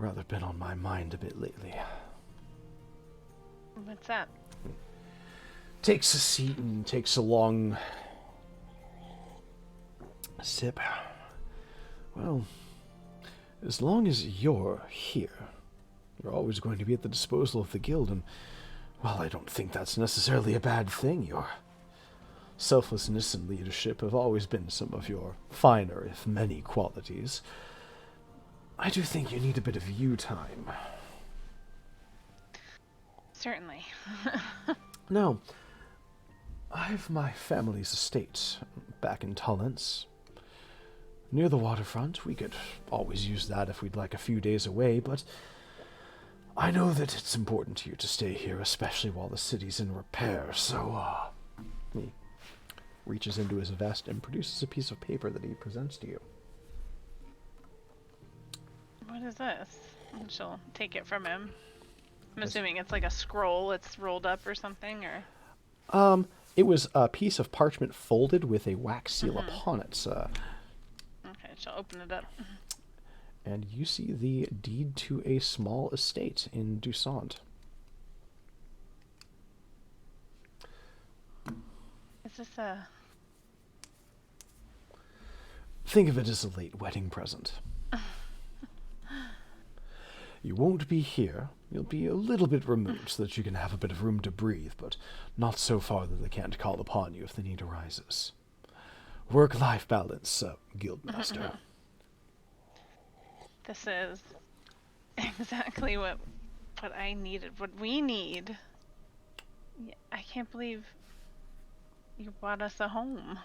rather been on my mind a bit lately. What's that? Takes a seat and takes a long sip. Well, as long as you're here, you're always going to be at the disposal of the guild, and, well, I don't think that's necessarily a bad thing. Your selflessness and leadership have always been some of your finer, if many, qualities. I do think you need a bit of you time. Certainly. Now, I've my family's estate back in Tullens, near the waterfront. We could always use that if we'd like a few days away, but I know that it's important to you to stay here, especially while the city's in repair, so, he reaches into his vest and produces a piece of paper that he presents to you. What is this? And she'll take it from him. I'm assuming it's like a scroll. It's rolled up or something, or... It was a piece of parchment folded with a wax seal upon it, Okay, she'll open it up. and you see the deed to a small estate in Dusant. Is this a... Think of it as a late wedding present. You won't be here. You'll be a little bit removed so that you can have a bit of room to breathe, but not so far that they can't call upon you if the need arises. Work-life balance, Guildmaster. This is exactly what I needed, what we need. Yeah, I can't believe you bought us a home.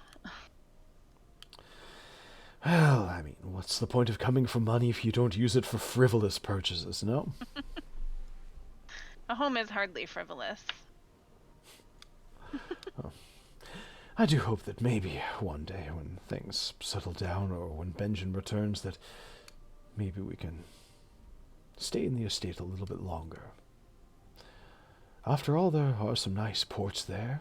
Well, I mean, what's the point of coming for money if you don't use it for frivolous purchases, no? A home is hardly frivolous. I do hope that maybe one day when things settle down or when Benjamin returns that maybe we can stay in the estate a little bit longer. After all, there are some nice ports there.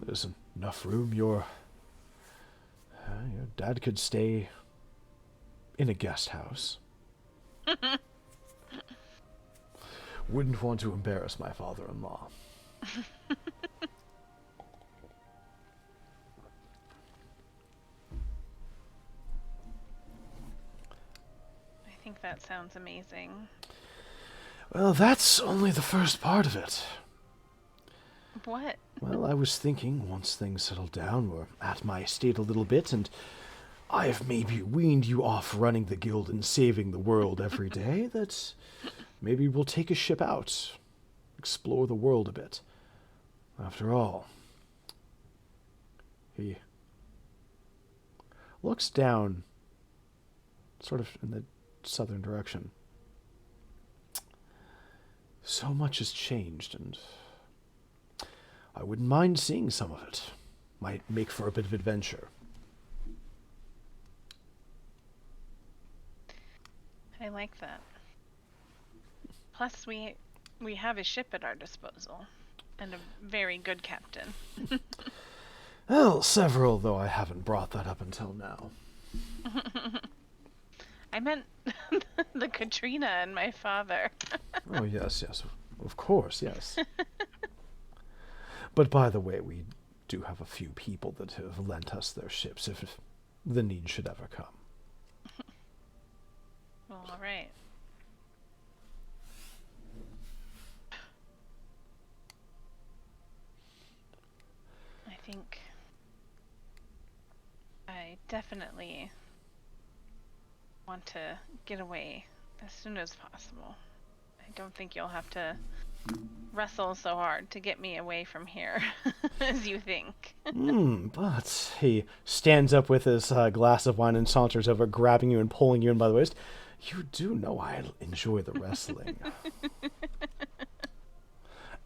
There's enough room. Your dad could stay in a guest house. Wouldn't want to embarrass my father-in-law. I think that sounds amazing. Well, that's only the first part of it. What? Well, I was thinking, once things settle down, we're at my estate a little bit, and I've maybe weaned you off running the guild and saving the world every day, that maybe we'll take a ship out, explore the world a bit. After all, he looks down, sort of in the southern direction. So much has changed, and I wouldn't mind seeing some of it. Might make for a bit of adventure. I like that. Plus, we have a ship at our disposal, and a very good captain. Well, several, though I haven't brought that up until now. I meant the Katrina and my father. Oh, yes, of course, yes. But by the way, we do have a few people that have lent us their ships if the need should ever come. Well, all right. I think I definitely want to get away as soon as possible. I don't think you'll have to wrestle so hard to get me away from here as you think. But he stands up with his glass of wine and saunters over, grabbing you and pulling you in by the waist. You do know I enjoy the wrestling.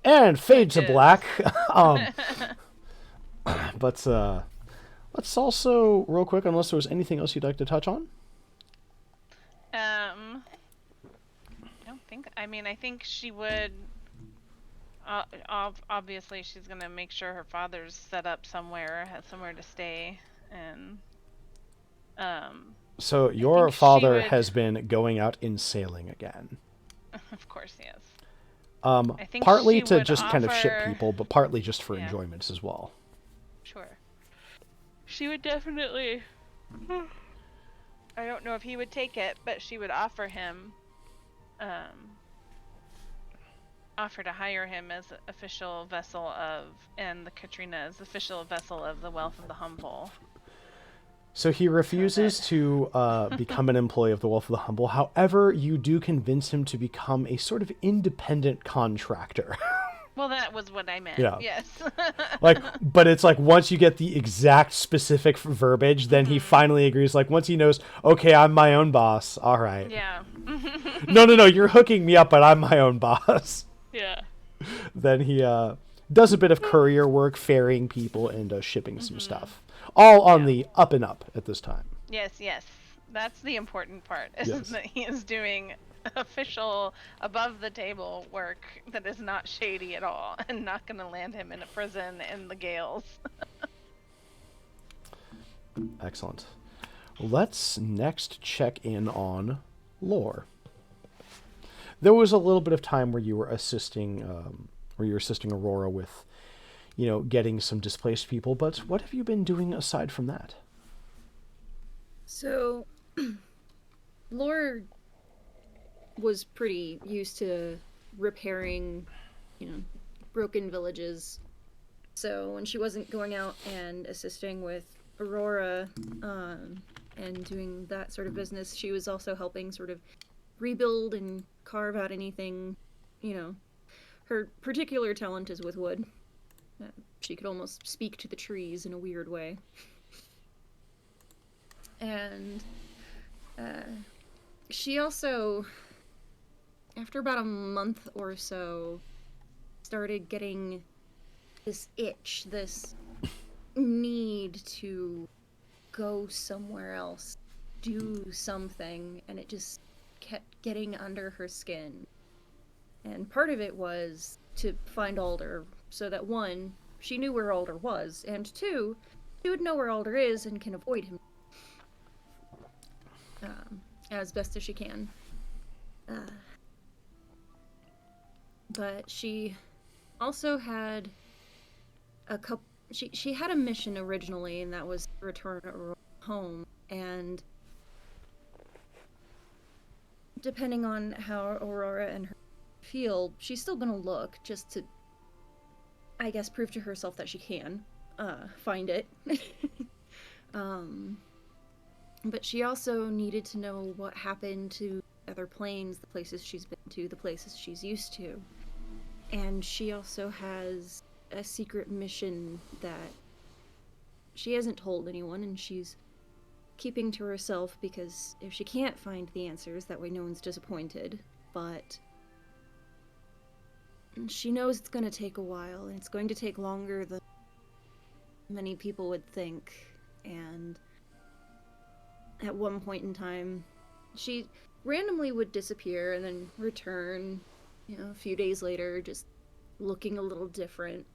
And fade to black. But let's also, real quick, unless there was anything else you'd like to touch on? I don't think. I mean, I think she would. Obviously, she's gonna make sure her father's set up somewhere, has somewhere to stay, and So your think she father would- has been going out in sailing again. Of course, yes. Um, think partly she to would just kind of ship offer- people, but partly just for Yeah. enjoyment as well. Sure. She would definitely. I don't know if he would take it, but she would offer him, offer to hire him as official vessel of, and the Katrina as official vessel of the Wealth of the Humble. So he refuses to become an employee of the Wolf of the Humble. However, you do convince him to become a sort of independent contractor. Well, that was what I meant. Yeah. Yes. But it's like once you get the exact specific verbiage, then he finally agrees. Like once he knows, okay, I'm my own boss. All right. Yeah. No, you're hooking me up, but I'm my own boss. Yeah. Then he does a bit of courier work, ferrying people and shipping some stuff. All on the up and up at this time. Yes. That's the important part. Is Yes. that he is doing official, above the table work that is not shady at all, and not going to land him in a prison in the Gales. Excellent. Let's next check in on lore. There was a little bit of time where you were assisting Aurora with, getting some displaced people. But what have you been doing aside from that? So, Lore was pretty used to repairing, broken villages. So when she wasn't going out and assisting with Aurora, and doing that sort of business, she was also helping sort of rebuild and carve out anything, Her particular talent is with wood. She could almost speak to the trees in a weird way. And she also, after about a month or so, started getting this itch, this need to go somewhere else, do something, and it just kept getting under her skin. And part of it was to find Alder, so that one, she knew where Alder was, and two, she would know where Alder is and can avoid him as best as she can. But she also had she had a mission originally, and that was to return Aurora home, and depending on how Aurora and her feel, she's still gonna look, just to, I guess, prove to herself that she can find it. But she also needed to know what happened to other planes, the places she's been to, the places she's used to. And she also has a secret mission that she hasn't told anyone, and she's keeping to herself, because if she can't find the answers, that way no one's disappointed. But she knows it's going to take a while, and it's going to take longer than many people would think. And at one point in time, she randomly would disappear and then return, a few days later, just looking a little different.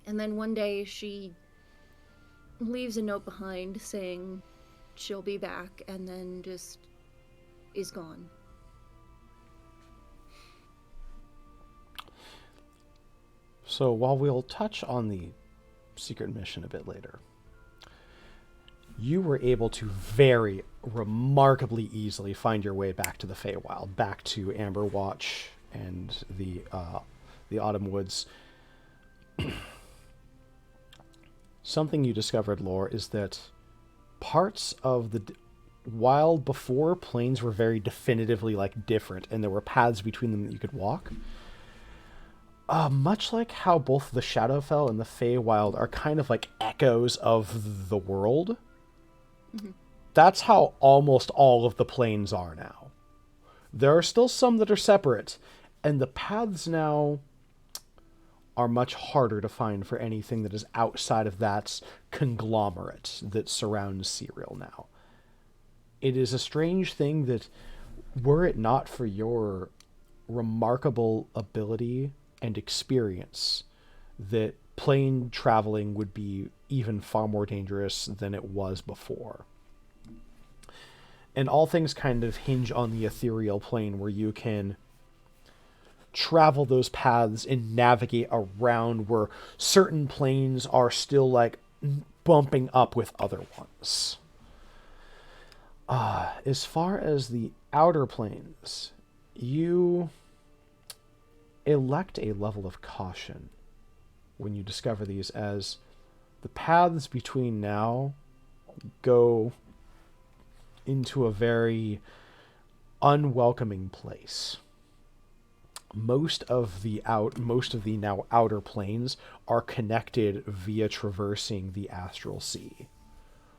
And then one day she leaves a note behind saying she'll be back, and then just is gone. So while we'll touch on the secret mission a bit later, you were able to very remarkably easily find your way back to the Feywild, back to Amber Watch and the Autumn Woods. Something you discovered, Lore, is that parts of the wild before plains were very definitively different, and there were paths between them that you could walk. Much like how both the Shadowfell and the Feywild are kind of like echoes of the world. Mm-hmm. That's how almost all of the plains are now. There are still some that are separate, and the paths now are much harder to find for anything that is outside of that conglomerate that surrounds Serial now. It is a strange thing that, were it not for your remarkable ability and experience, that plane traveling would be even far more dangerous than it was before. and all things kind of hinge on the ethereal plane, where you can travel those paths and navigate around where certain planes are still like bumping up with other ones. As far as the outer planes, you elect a level of caution when you discover these, as the paths between now go into a very unwelcoming place. Most of the now outer planes are connected via traversing the astral sea,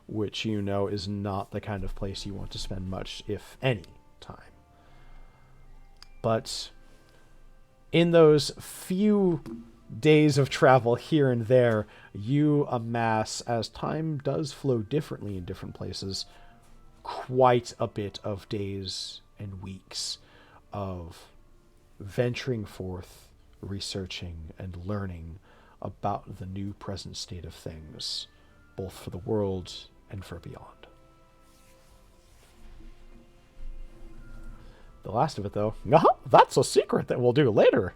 which you know is not the kind of place you want to spend much, if any, time. But in those few days of travel here and there, you amass, as time does flow differently in different places, quite a bit of days and weeks of venturing forth, researching, and learning about the new present state of things, both for the world and for beyond. The last of it, though, that's a secret that we'll do later.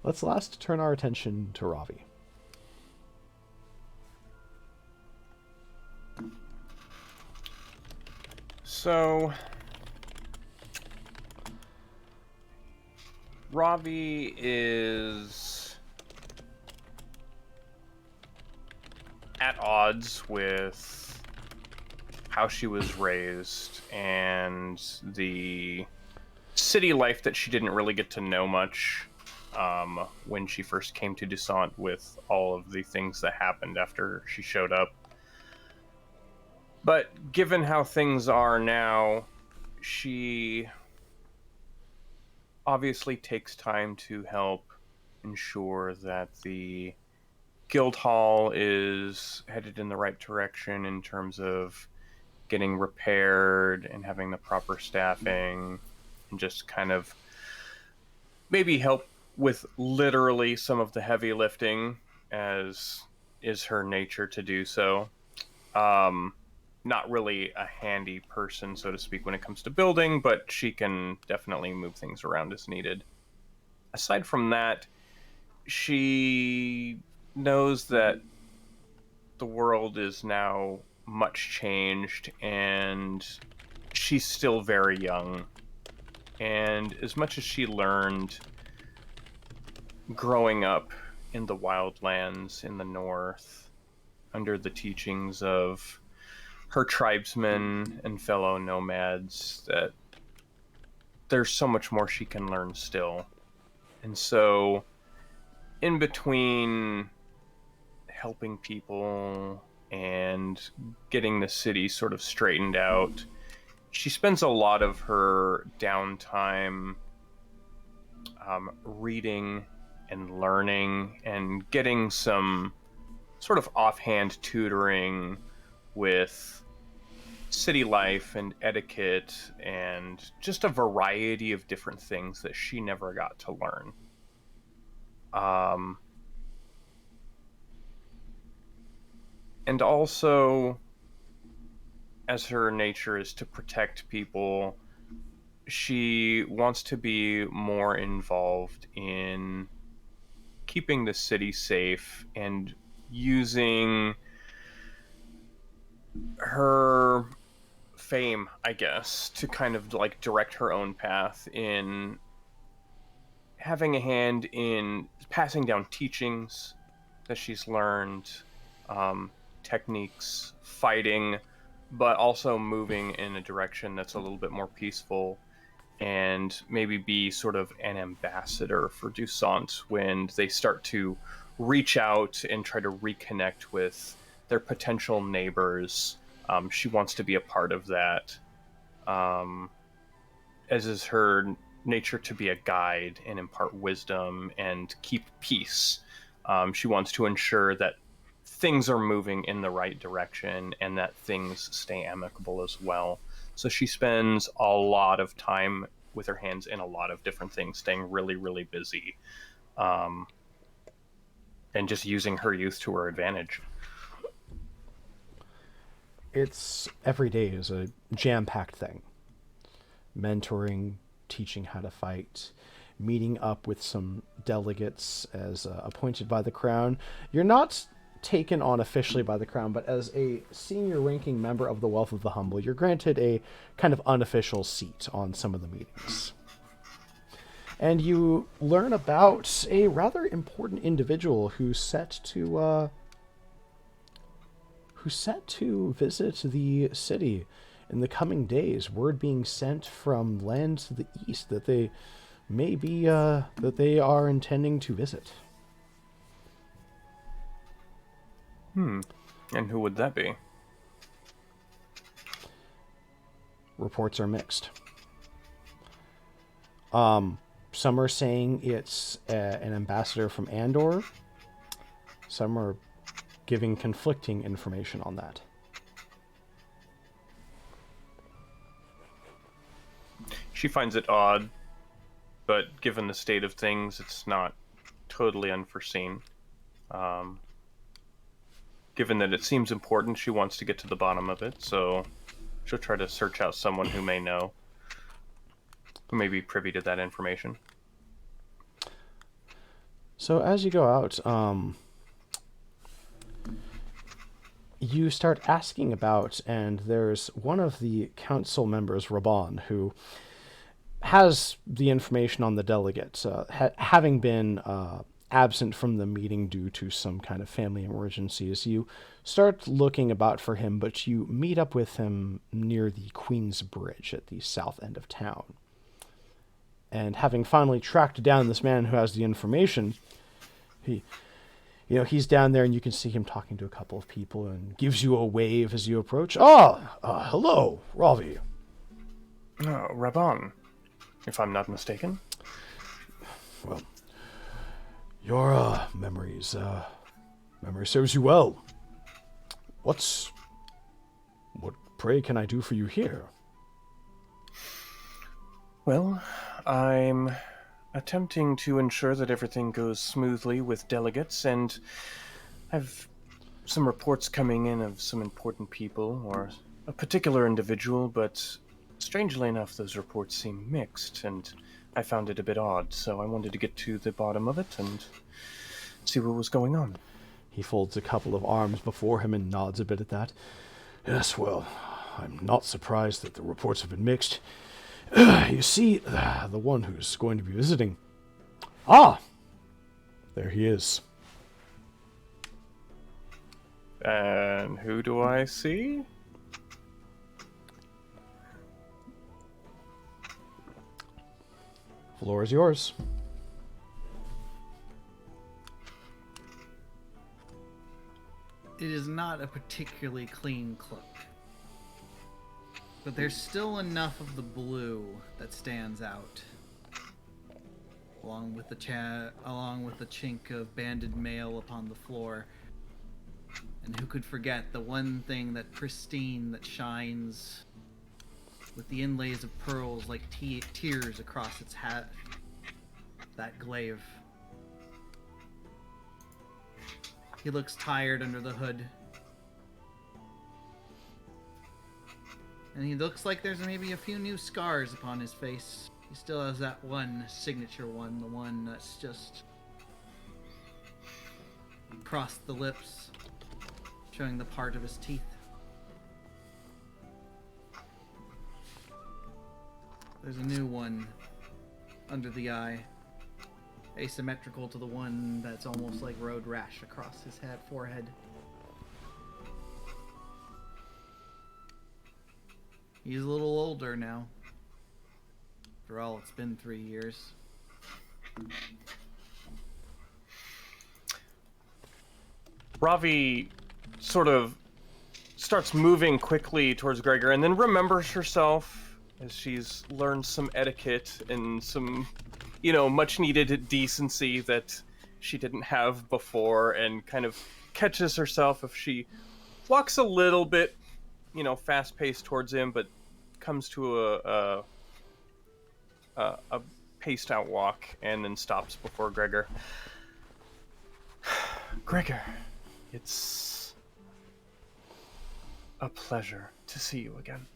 Let's last turn our attention to Ravi. So, Ravi is at odds with how she was raised and the city life that she didn't really get to know much when she first came to Descent, with all of the things that happened after she showed up. But given how things are now, she obviously takes time to help ensure that the guild hall is headed in the right direction in terms of getting repaired and having the proper staffing, and just kind of maybe help with literally some of the heavy lifting, as is her nature to do so. Not really a handy person, so to speak, when it comes to building, but she can definitely move things around as needed. Aside from that, she knows that the world is now much changed, and she's still very young. And as much as she learned growing up in the wildlands in the north, under the teachings of her tribesmen and fellow nomads, that there's so much more she can learn still. And so, in between helping people and getting the city sort of straightened out, she spends a lot of her downtime reading and learning and getting some sort of offhand tutoring with city life and etiquette and just a variety of different things that she never got to learn. And also, as her nature is to protect people, she wants to be more involved in keeping the city safe and using her fame, I guess, to kind of like direct her own path in having a hand in passing down teachings that she's learned, techniques, fighting, but also moving in a direction that's a little bit more peaceful, and maybe be sort of an ambassador for Dusant when they start to reach out and try to reconnect with their potential neighbors. She wants to be a part of that, as is her nature to be a guide and impart wisdom and keep peace. She wants to ensure that things are moving in the right direction and that things stay amicable as well. So she spends a lot of time with her hands in a lot of different things, staying really, really busy, and just using her youth to her advantage. it's every day is a jam-packed thing. Mentoring, teaching how to fight, meeting up with some delegates as appointed by the crown. You're not taken on officially by the crown, but as a senior ranking member of the Wealth of the Humble, you're granted a kind of unofficial seat on some of the meetings. And you learn about a rather important individual who's set to visit the city in the coming days. Word being sent from lands to the east that they may be that they are intending to visit. And who would that be? Reports are mixed. Some are saying it's an ambassador from Andor. Some are giving conflicting information on that. She finds it odd, but given the state of things, it's not totally unforeseen. Given that it seems important, she wants to get to the bottom of it, so she'll try to search out someone who may know, who may be privy to that information. So as you go out, you start asking about, and there's one of the council members, Raban, who has the information on the delegates, having been absent from the meeting due to some kind of family emergencies. You start looking about for him, but you meet up with him near the Queen's Bridge at the south end of town. And having finally tracked down this man who has the information, he's down there, and you can see him talking to a couple of people and gives you a wave as you approach. Hello, Ravi. Raban, if I'm not mistaken. Well, your memory serves you well. What pray can I do for you here? Well, I'm attempting to ensure that everything goes smoothly with delegates, and I've some reports coming in of some important people, or a particular individual, but strangely enough, those reports seem mixed, and I found it a bit odd, so I wanted to get to the bottom of it and see what was going on. He folds a couple of arms before him and nods a bit at that. Yes, well, I'm not surprised that the reports have been mixed. You see, the one who's going to be visiting... There he is. And who do I see? Floor is yours. It is not a particularly clean cloak, but there's still enough of the blue that stands out, along with the chink of banded mail upon the floor. And who could forget the one thing that pristine, that shines with the inlays of pearls like tears across its hat, that glaive. He looks tired under the hood. And he looks like there's maybe a few new scars upon his face. He still has that one signature one, the one that's just across the lips, showing the part of his teeth. There's a new one under the eye, asymmetrical to the one that's almost like road rash across his forehead. He's a little older now. After all, it's been 3 years. Ravi sort of starts moving quickly towards Gregor and then remembers herself as she's learned some etiquette and some, much needed decency that she didn't have before, and kind of catches herself if she walks a little bit, fast paced towards him, but comes to a paced out walk and then stops before Gregor. Gregor, it's a pleasure to see you again.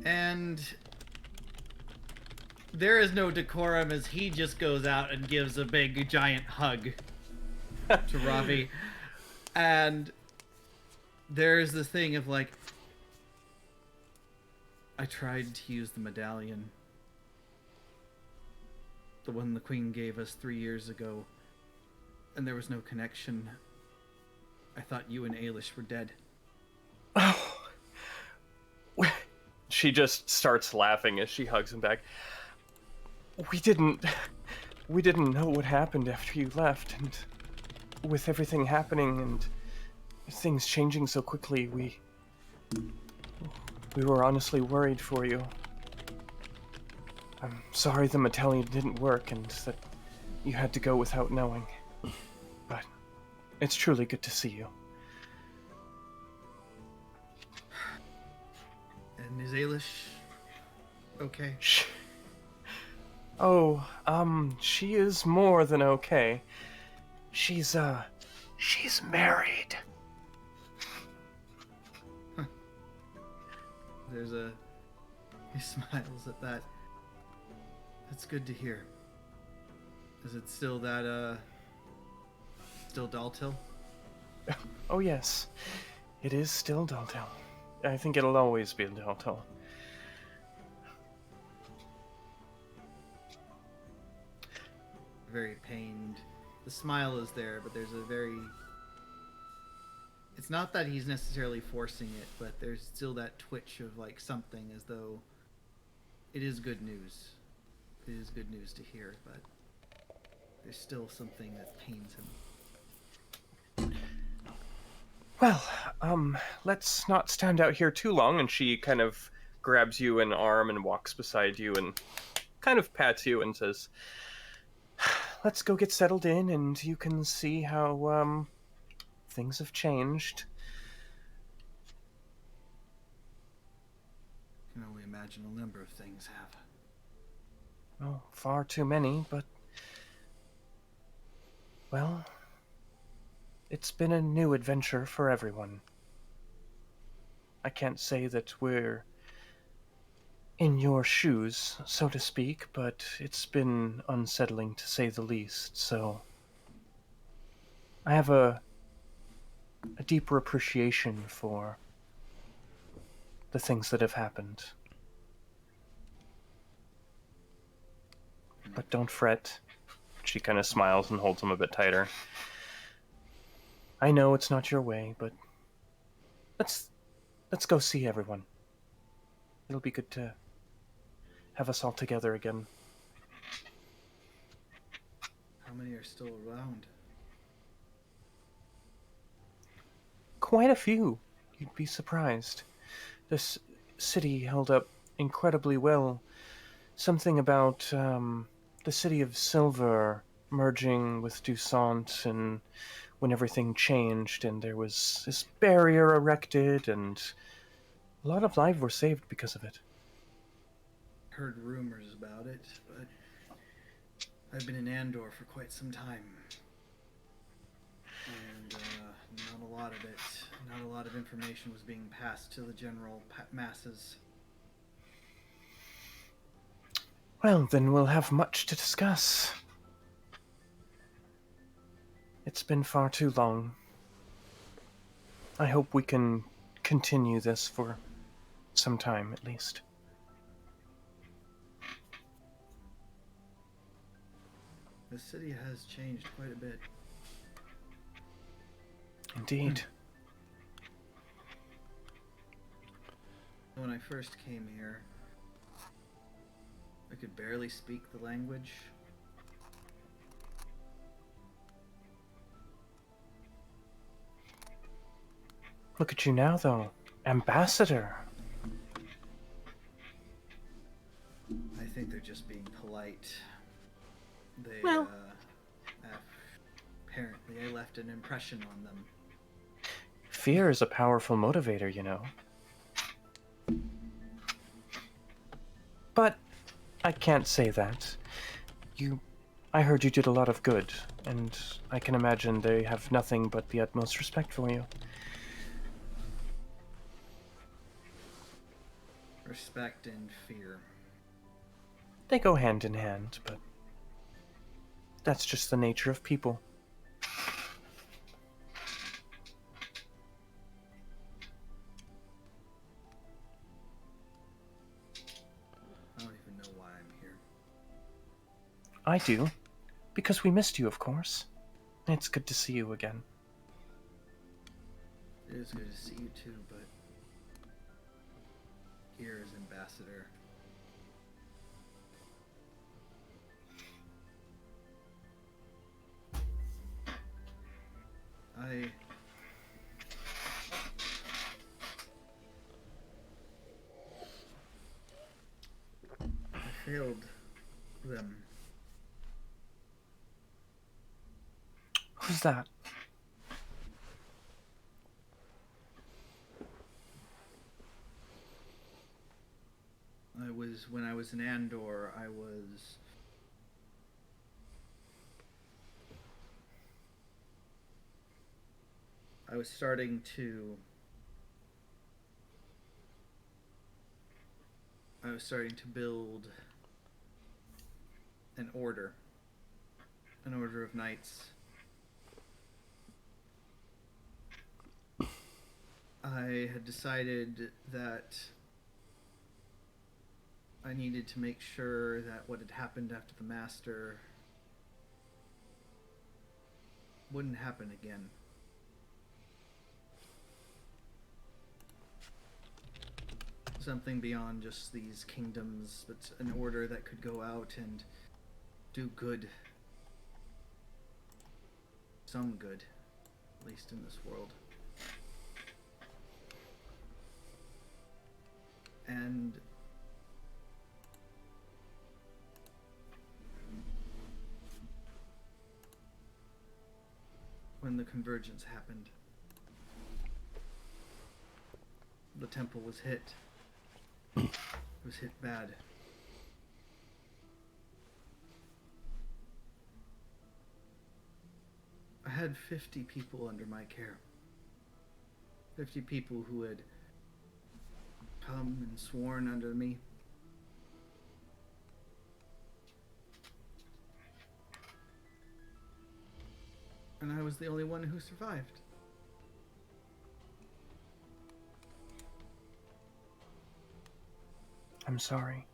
And there is no decorum as he just goes out and gives a big giant hug to Ravi. And there's this thing of like, I tried to use the medallion. The one the Queen gave us 3 years ago. And there was no connection. I thought you and Ailish were dead. Oh. She just starts laughing as she hugs him back. We didn't know what happened after you left, and with everything happening and things changing so quickly, we were honestly worried for you. I'm sorry the medallion didn't work and that you had to go without knowing. But it's truly good to see you. And is Ailish okay? She is more than okay. She's married. He smiles at that. That's good to hear. Is it still that, still Daltil? Oh yes, it is still Daltil. I think it'll always be Daltil. Very pained. The smile is there, but there's a very... It's not that he's necessarily forcing it, but there's still that twitch of like something as though it is good news. It is good news to hear, but there's still something that pains him. Well, let's not stand out here too long, and she kind of grabs you an arm and walks beside you and kind of pats you and says, let's go get settled in and you can see how, things have changed. I can only imagine a number of things have. Oh, far too many, but... Well... It's been a new adventure for everyone. I can't say that we're in your shoes, so to speak, but it's been unsettling to say the least, so... I have a deeper appreciation for the things that have happened. But don't fret. She kind of smiles and holds him a bit tighter. I know it's not your way, but let's go see everyone. It'll be good to have us all together again. How many are still around? Quite a few. You'd be surprised. This city held up incredibly well. Something about the city of Silver merging with Dusant, and when everything changed and there was this barrier erected and a lot of lives were saved because of it. Heard rumors about it, but I've been in Andor for quite some time. And not a lot of information was being passed to the general masses. Well, then we'll have much to discuss. It's been far too long. I hope we can continue this for some time, at least. The city has changed quite a bit. Indeed. When I first came here, I could barely speak the language. Look at you now, though. Ambassador. I think they're just being polite. They, Well. Apparently I left an impression on them. Fear is a powerful motivator, you know. But I can't say that. You I heard you did a lot of good, and I can imagine they have nothing but the utmost respect for you. Respect and fear. They go hand in hand, but that's just the nature of people. I don't even know why I'm here. I do, because we missed you, of course. It's good to see you again. It is good to see you too, but here as ambassador, I failed them. Who's that? When I was in Andor, I was starting to build an order of knights. I had decided that I needed to make sure that what had happened after the Master wouldn't happen again. Something beyond just these kingdoms, but an order that could go out and do good. Some good, at least in this world. And when the convergence happened, the temple was hit. It was hit bad. I had 50 people under my care. 50 people who had come and sworn under me. And I was the only one who survived. I'm sorry.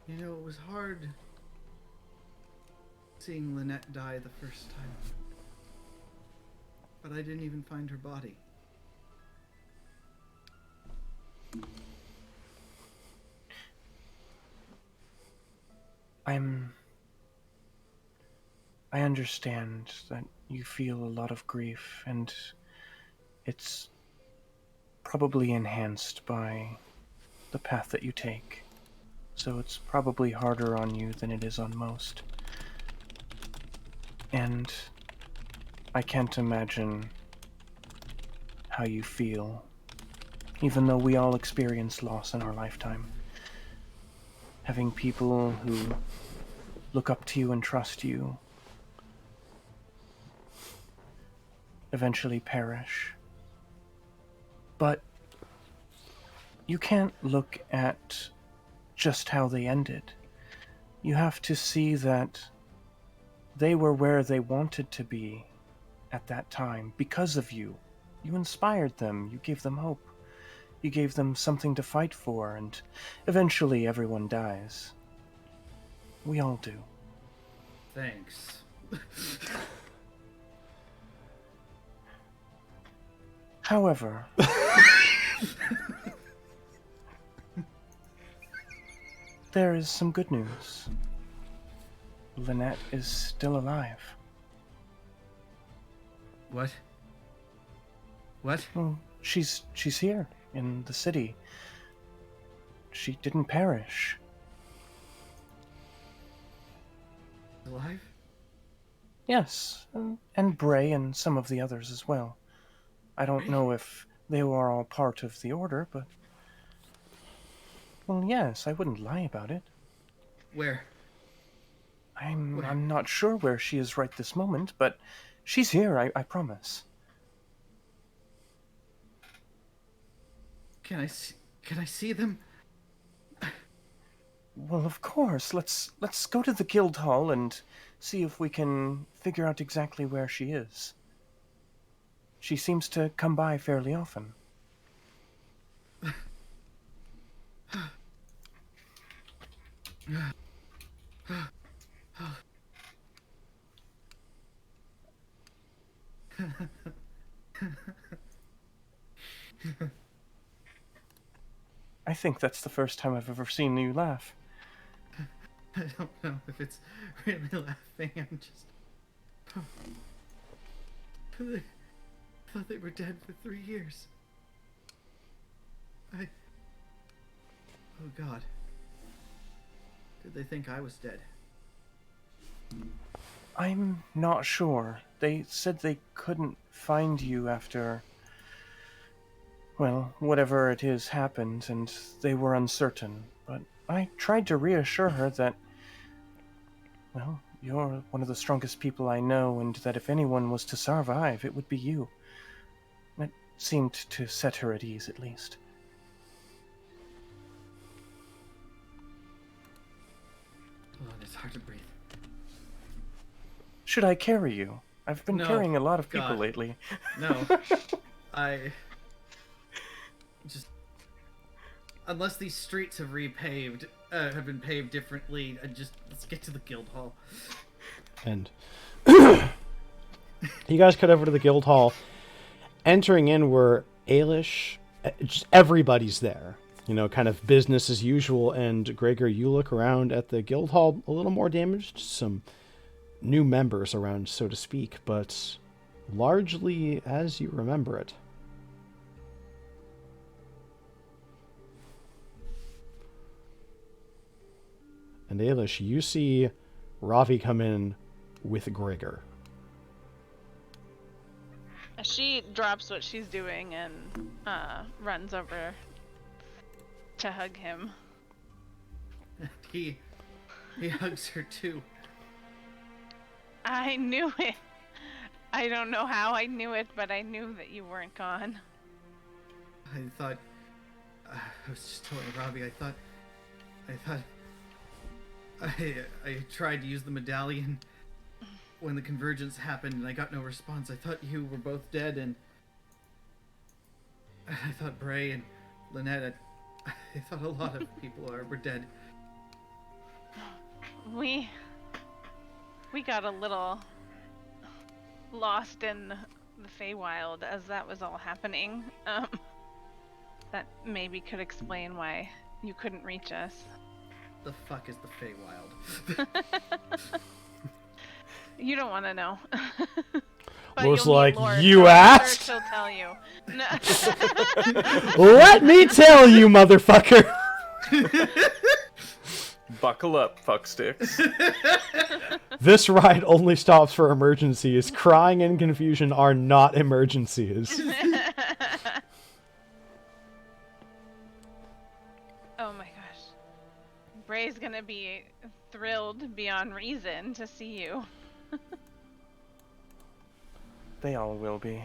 You know, it was hard seeing Lynette die the first time. But I didn't even find her body. I understand that you feel a lot of grief, and it's probably enhanced by the path that you take. So it's probably harder on you than it is on most. And I can't imagine how you feel, even though we all experience loss in our lifetime. Having people who look up to you and trust you eventually perish. But you can't look at just how they ended. You have to see that they were where they wanted to be at that time because of you. You inspired them, you gave them hope, you gave them something to fight for, and eventually everyone dies. We all do. Thanks. However, there is some good news. Lynette is still alive. What? What? Well, she's here in the city. She didn't perish. Alive? Yes, and Bray and some of the others as well. I don't know if they were all part of the Order, but... Well, yes, I wouldn't lie about it. Where? I'm not sure where she is right this moment, but she's here, I promise. Can I see them? Well, of course. Let's go to the guild hall and see if we can figure out exactly where she is. She seems to come by fairly often. I think that's the first time I've ever seen you laugh. I don't know if it's really laughing. I'm just. I thought they were dead for 3 years. Oh God. Did they think I was dead? I'm not sure. They said they couldn't find you after... Well, whatever it is happened, and they were uncertain. But I tried to reassure her that... Well, you're one of the strongest people I know, and that if anyone was to survive, it would be you. It seemed to set her at ease, at least. Oh, it's hard to breathe. Should I carry you? I've been No. carrying a lot of people God. lately. No. I just unless these streets have have been paved differently, let's get to the guild hall. And you guys cut over to the guild hall. Entering in were Ailish, just everybody's there. You know, kind of business as usual. And Gregor, you look around at the guild hall, a little more damaged. Some new members around, so to speak, but largely as you remember it. And Ailish, you see Ravi come in with Gregor. She drops what she's doing and runs over to hug him. He hugs her too. I knew it. I don't know how I knew it, but I knew that you weren't gone. I thought I was just telling Robbie. I thought I tried to use the medallion when the convergence happened, and I got no response. I thought you were both dead, and I thought Bray and Lynette. I thought a lot of people were dead. We got a little lost in the Feywild as that was all happening. That maybe could explain why you couldn't reach us. The fuck is the Feywild? You don't want to know. But Looks you'll meet like Lord, you so I'm asked. sure she'll tell you. No. Let me tell you, motherfucker! Buckle up, fucksticks. This ride only stops for emergencies. Crying and confusion are not emergencies. Oh my gosh. Bray's gonna be thrilled beyond reason to see you. They all will be.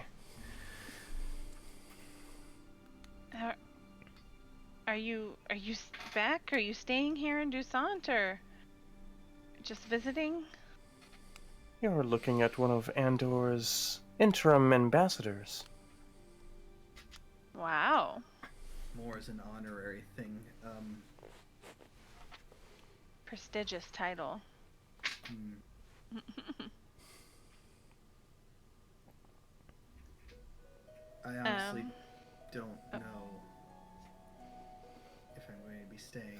Are you back? Are you staying here in Dusant or just visiting? You're looking at one of Andor's interim ambassadors. Wow. More as an honorary thing. Prestigious title. I honestly don't know if I'm going to be staying.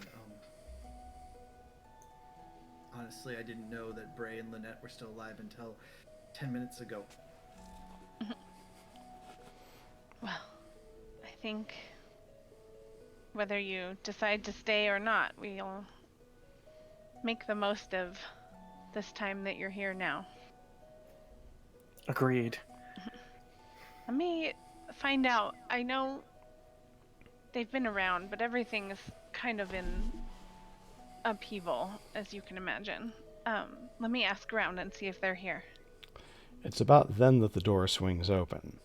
Honestly, I didn't know that Bray and Lynette were still alive until 10 minutes ago. Well, I think whether you decide to stay or not, we'll make the most of this time that you're here now. Agreed. Let me find out. I know they've been around, but everything is kind of in upheaval, as you can imagine. Let me ask around and see if they're here. It's about then that the door swings open.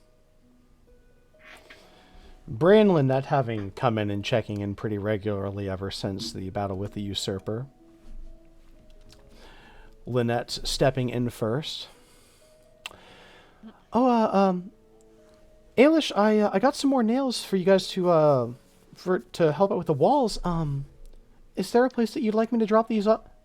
Bray and Lynette having come in and checking in pretty regularly ever since the battle with the usurper. Lynette stepping in first. Oh, Ailish, I got some more nails for you guys to help out with the walls. Is there a place that you'd like me to drop these up?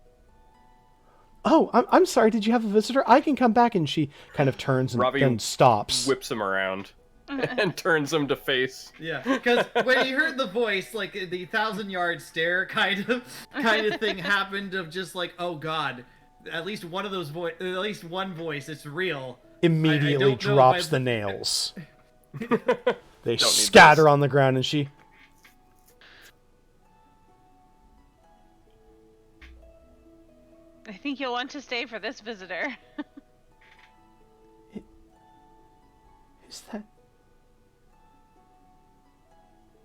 Oh, I'm sorry. Did you have a visitor? I can come back. And she kind of turns and Robbie then stops. Whips him around and turns him to face. Yeah, because when he heard the voice, like the 1,000-yard stare kind of thing happened of just like, oh god, at least one of those at least one voice, it's real. Immediately I drops the nails. They Don't need scatter this. on the ground, and she. I think you'll want to stay for this visitor. Is that?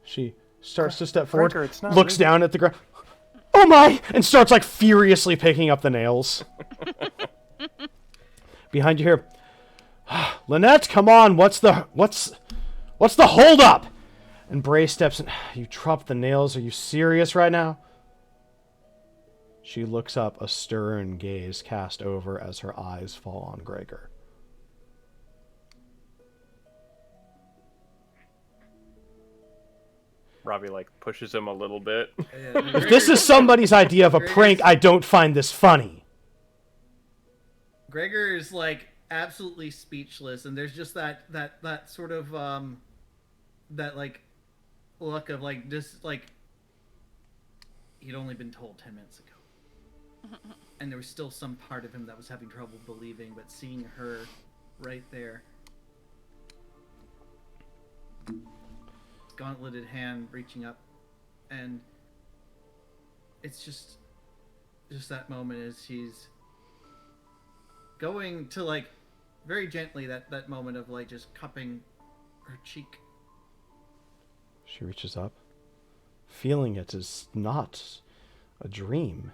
She starts to step forward, Gregor, it's not looks really- down at the ground. Oh my! And starts like furiously picking up the nails. Behind you here, Lynette, come on! What's the hold up? And Bray steps in. You dropped the nails. Are you serious right now? She looks up, a stern gaze cast over as her eyes fall on Gregor. Robbie like pushes him a little bit. If this is somebody's idea of a prank, I don't find this funny. Gregor is like absolutely speechless, and there's just that sort of that like look of like just like he'd only been told 10 minutes ago. And there was still some part of him that was having trouble believing, but seeing her right there, gauntleted hand reaching up, and it's just that moment as he's going to like very gently that moment of like just cupping her cheek. She reaches up, feeling it is not a dream.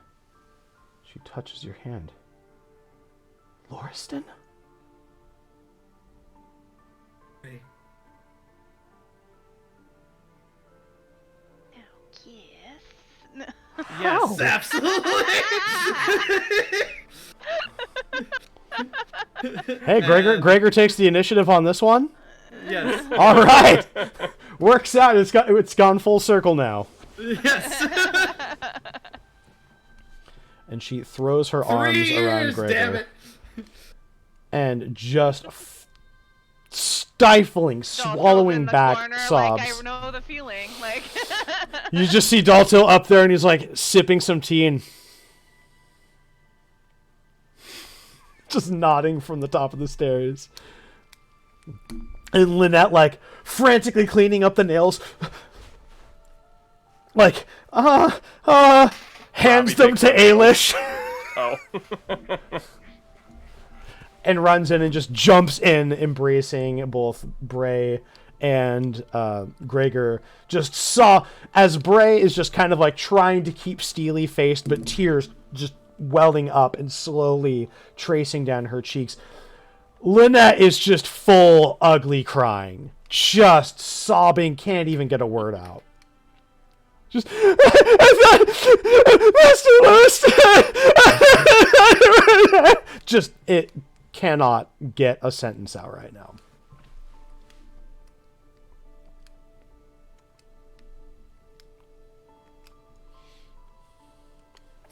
She touches your hand. Lauriston? Hey. Yes. Yes, absolutely. Hey, Gregor takes the initiative on this one. Yes. All right, works out. It's gone full circle now. Yes. And she throws her 3 arms years, around Gregor damn it. and just stifling, swallowing in the back corner, sobs. Like, I know the feeling. Like. You just see Daltil up there, and he's like sipping some tea and just nodding from the top of the stairs. And Lynette like frantically cleaning up the nails, like hands them takes to the nails. Ailish. Oh. And runs in and just jumps in, embracing both Bray and Gregor. Just saw as Bray is just kind of like trying to keep steely faced, but tears just welling up and slowly tracing down her cheeks. Lynette is just full ugly crying, just sobbing, can't even get a word out. Just, that's the worst. Just, it cannot get a sentence out right now.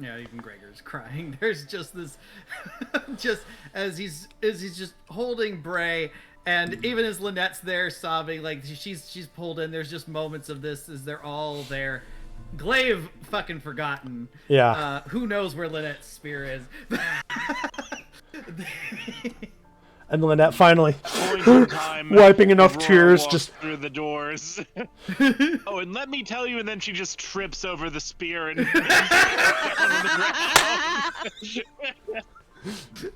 Yeah, even Gregor's crying. There's just this, just as he's just holding Bray, and even as Lynette's there sobbing, like she's pulled in. There's just moments of this as they're all there. Glaive fucking forgotten. Yeah. Who knows where Lynette's spear is? And Lynette finally Point in time, wiping enough Aurora tears, walks just through the doors. Oh, and let me tell you, and then she just trips over the spear and down on the ground.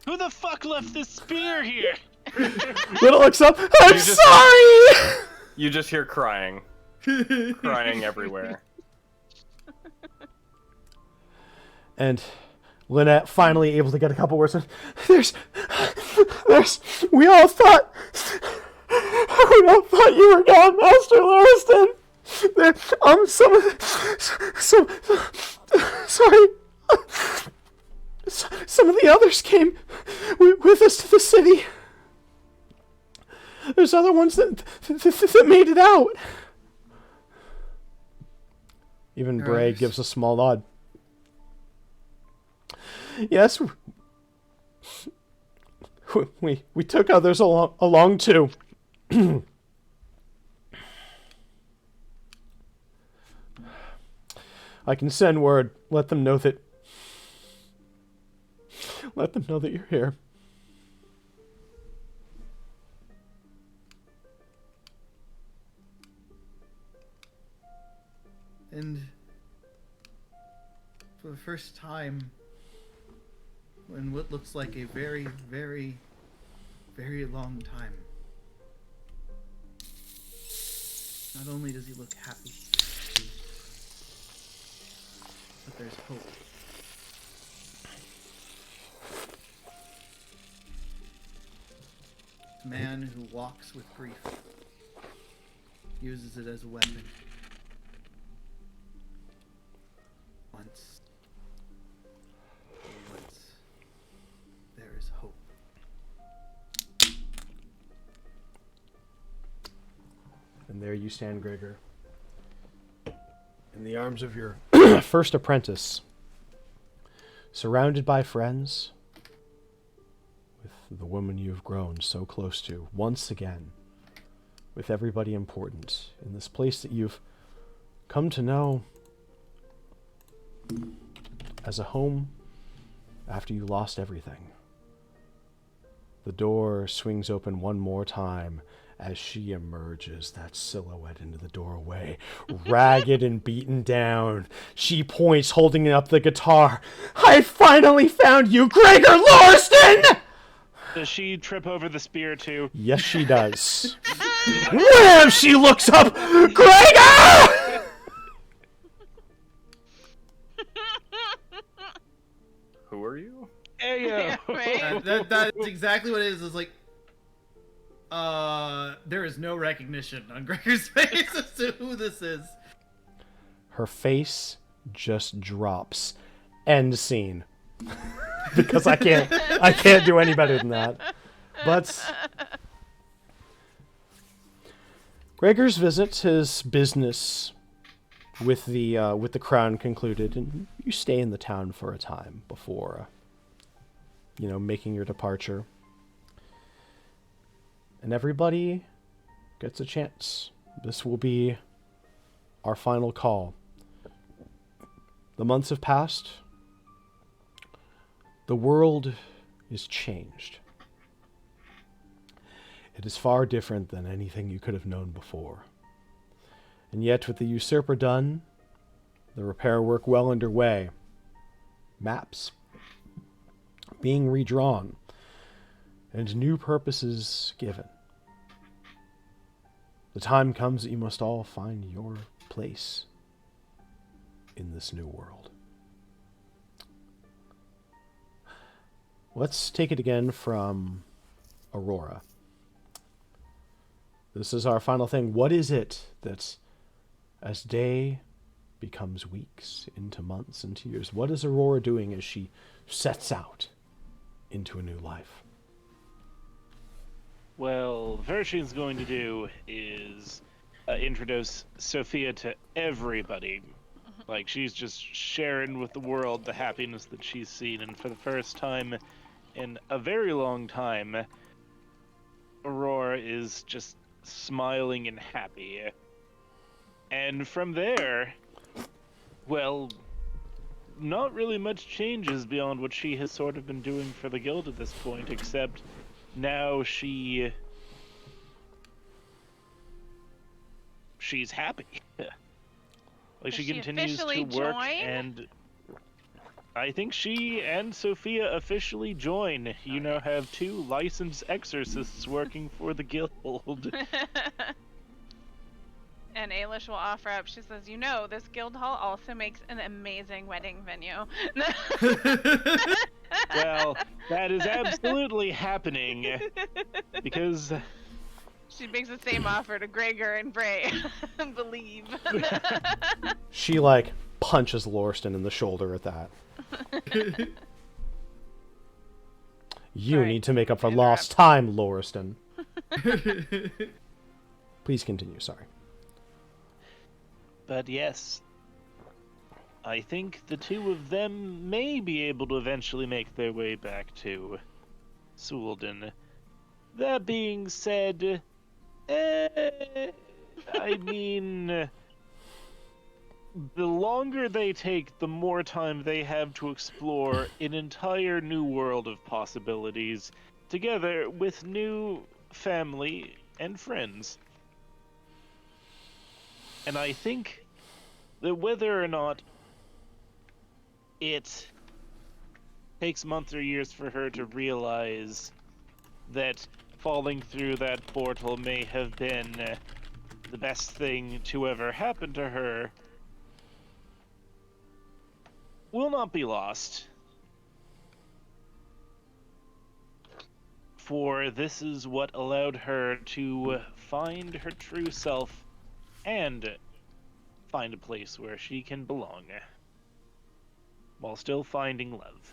Who the fuck left this spear here? Luna looks up. I'm You just- sorry. You just hear crying. Crying everywhere. And Lynette finally able to get a couple words in. There's, we all thought you were gone, Master Lauriston. There, sorry. Some of the others came with us to the city. There's other ones that made it out. Even Bray Others? gives a small nod. Yes, we took others along too. I can send word. Let them know that you're here. And for the first time, in what looks like a very, very, very long time, not only does he look happy, but there's hope. A man who walks with grief, uses it as a weapon. Once there is hope. And there you stand, Gregor, in the arms of your first apprentice, surrounded by friends, with the woman you've grown so close to, once again, with everybody important, in this place that you've come to know as a home after you lost everything. The door swings open one more time as she emerges, that silhouette into the doorway, ragged and beaten down. She points, holding up the guitar. I finally found you, Gregor Lauriston! Does she trip over the spear too? Yes, she does. Wham! She looks up. Gregor! Who are you? Ayo! Right? That's exactly what it is. It's like, there is no recognition on Gregor's face as to who this is. Her face just drops. End scene. Because I can't do any better than that. But Gregor's visit, his business with the crown concluded, and you stay in the town for a time before, making your departure. And everybody gets a chance. This will be our final call. The months have passed. The world is changed. It is far different than anything you could have known before. And yet, with the usurper done, the repair work well underway, maps being redrawn, and new purposes given, the time comes that you must all find your place in this new world. Let's take it again from Aurora. This is our final thing. What is it that, as day becomes weeks, into months, into years, what is Aurora doing as she sets out into a new life? Well, the first she's going to do is introduce Sophia to everybody. Like, she's just sharing with the world the happiness that she's seen, and for the first time in a very long time, Aurora is just smiling and happy. And from there, well, not really much changes beyond what she has sort of been doing for the guild at this point, except now she's happy. Like, Does she she continues officially to work join? and I think she and Sophia officially join. You now have 2 licensed exorcists working for the guild. And Ailish will offer up. She says, "You know, this guild hall also makes an amazing wedding venue." Well, that is absolutely happening because She makes the same offer to Gregor and Bray. Believe. She, like, punches Lorston in the shoulder at that. You Sorry, need to make up for interrupt. lost time, Loriston. Please continue, sorry. But yes, I think the 2 of them may be able to eventually make their way back to Sulden. That being said, I mean, the longer they take, the more time they have to explore an entire new world of possibilities, together with new family and friends. And I think that whether or not it takes months or years for her to realize that falling through that portal may have been the best thing to ever happen to her, will not be lost. For this is what allowed her to find her true self and find a place where she can belong, while still finding love.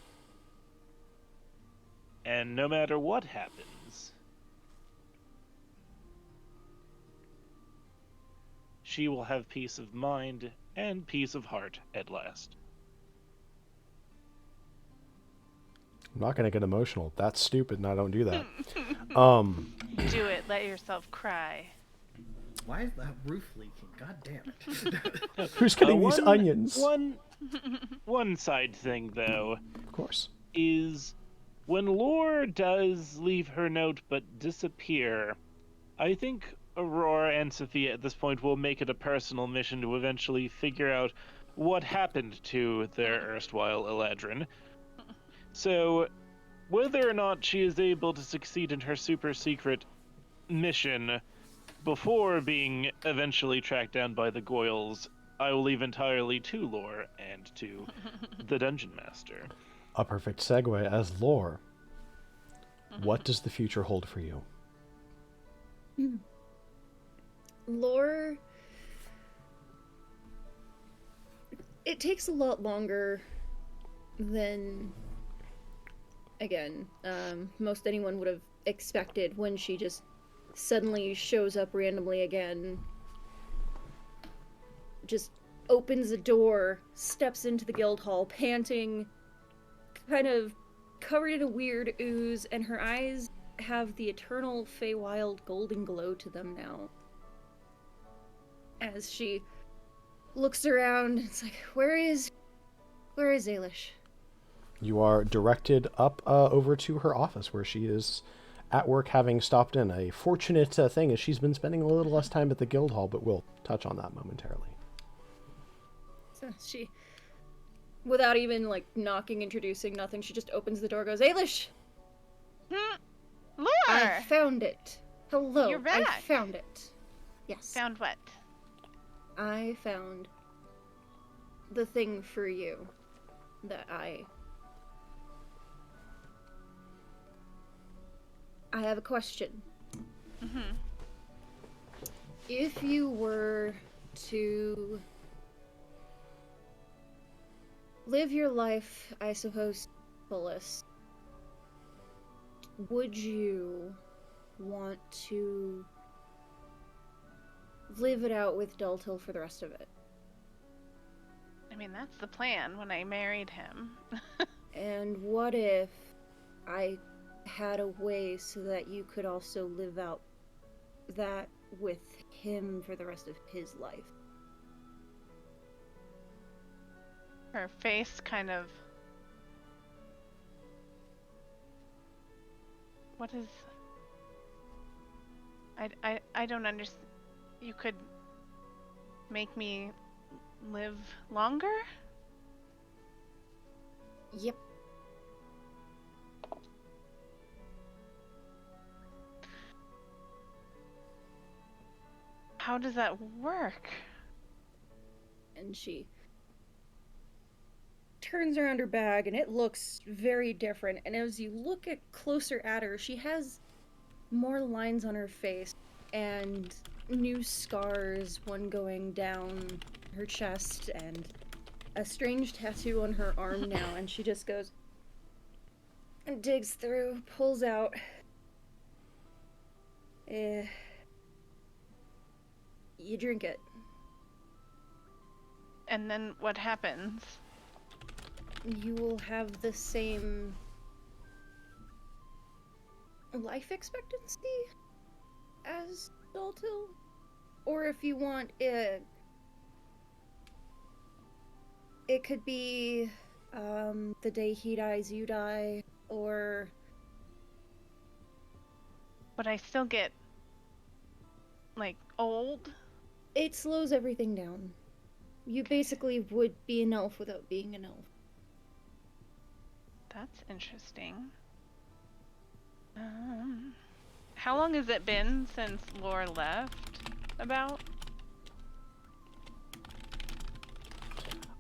And no matter what happens, she will have peace of mind and peace of heart at last. I'm not gonna get emotional. That's stupid, and I don't do that. Do it. Let yourself cry. Why is that roof leaking? God damn it. Who's getting these onions? One side thing, though, Of course. is when Lore does leave her note but disappear, I think Aurora and Sophia at this point will make it a personal mission to eventually figure out what happened to their erstwhile Eladrin. So, whether or not she is able to succeed in her super secret mission before being eventually tracked down by the Goyles, I will leave entirely to Lore and to the Dungeon Master. A perfect segue as lore. What does the future hold for you? Lore. It takes a lot longer than, again, most anyone would have expected when she just suddenly shows up randomly again. Just opens a door, steps into the guild hall, panting, kind of covered in a weird ooze, and her eyes have the eternal Feywild golden glow to them now. As she looks around, it's like, where is Ailish? You are directed up over to her office where she is at work, having stopped in. A fortunate thing is she's been spending a little less time at the guild hall, but we'll touch on that momentarily. So she, without even like knocking, introducing, nothing, she just opens the door, goes, Ailish! Lore! I found it. Hello. You're back. I found it. Yes. Found what? I found the thing for you that I have a question. Mm-hmm. If you were to live your life, I suppose, fullest, would you want to live it out with Daltil for the rest of it? I mean, that's the plan when I married him. And what if I had a way so that you could also live out that with him for the rest of his life? Her face kind of... What is... I don't understand. You could make me live longer? Yep. How does that work? And she turns around her bag, and it looks very different. And as you look closer at her, she has more lines on her face and new scars, one going down her chest and a strange tattoo on her arm now. And she just goes and digs through, pulls out. You drink it. And then what happens? You will have the same life expectancy as Daltil. Or if you want it could be the day he dies, you die, or... But I still get, like, old? It slows everything down. You basically would be an elf without being an elf. That's interesting. How long has it been since Laura left? About?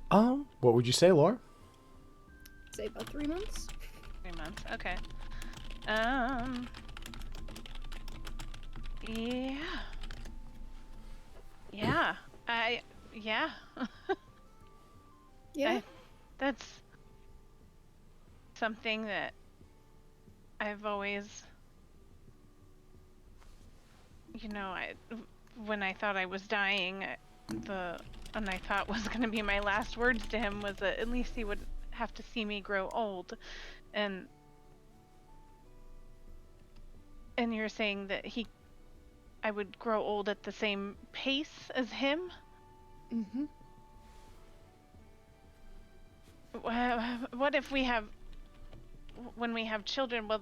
What would you say, Laura? Say about 3 months? 3 months. Okay. Yeah. Yeah. Yeah. Yeah. That's something that I've always, when I thought I was dying, and I thought was going to be my last words to him was that at least he would have to see me grow old. And you're saying that I would grow old at the same pace as him? Mm-hmm. What if when we have children, well,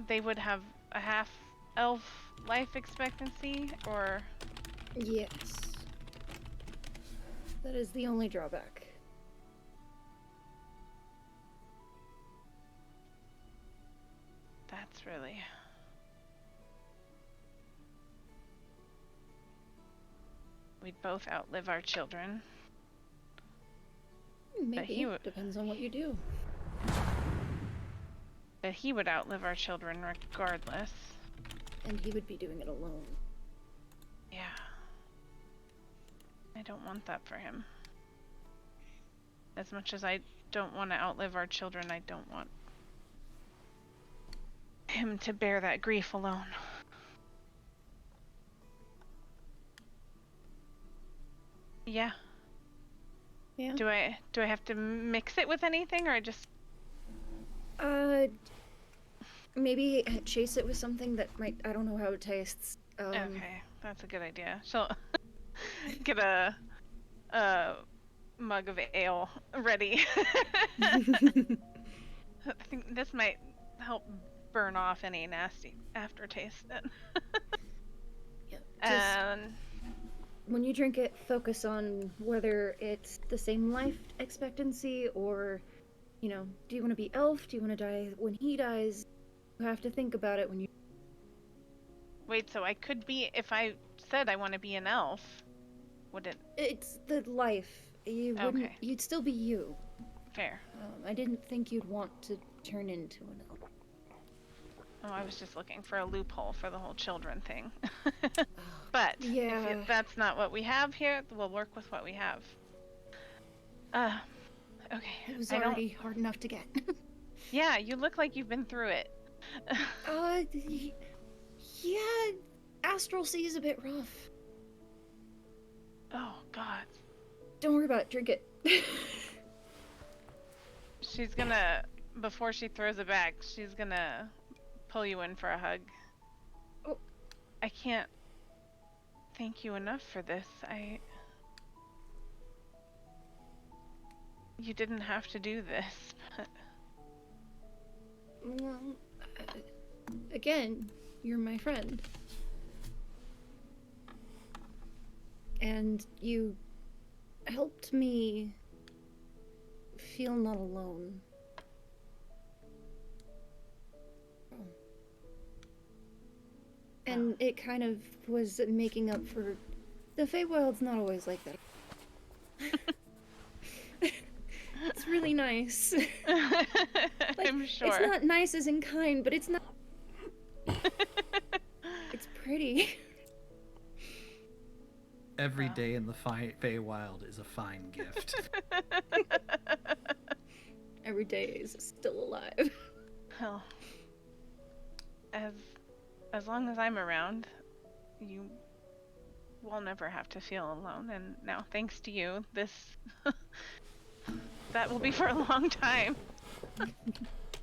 they would have a half elf life expectancy, or? Yes. That is the only drawback. That's really... We'd both outlive our children. Maybe. Depends on what you do. But he would outlive our children regardless. And he would be doing it alone. Yeah. I don't want that for him. As much as I don't want to outlive our children, I don't want him to bear that grief alone. Yeah. Yeah. Do I have to mix it with anything, or I just... Maybe chase it with something that might... I don't know how it tastes. Okay, that's a good idea. She'll get a mug of ale ready. I think this might help burn off any nasty aftertaste then. Yeah, And when you drink it, focus on whether it's the same life expectancy or, do you want to be elf? Do you want to die when he dies? You have to think about it when you... wait, so I could be, if I said I want to be an elf, would it? It's the life. You wouldn't... Okay. You'd still be you. Fair. I didn't think you'd want to turn into an elf. Oh, I was just looking for a loophole for the whole children thing. But Yeah. if that's not what we have here, we'll work with what we have. Okay. It was already hard enough to get. Yeah, you look like you've been through it. Yeah, Astral Sea is a bit rough. Oh, God. Don't worry about it, drink it. She's gonna, before she throws it back, she's gonna pull you in for a hug. Oh. I can't thank you enough for this. You didn't have to do this, but... Well, again, you're my friend. And you helped me feel not alone And it kind of was making up for... The Feywild's not always like that. It's really nice. I'm sure. It's not nice as in kind, but it's not... It's pretty. Every day in the Feywild is a fine gift. Every day is still alive. Well, as long as I'm around, you will never have to feel alone. And now, thanks to you, this that will be for a long time.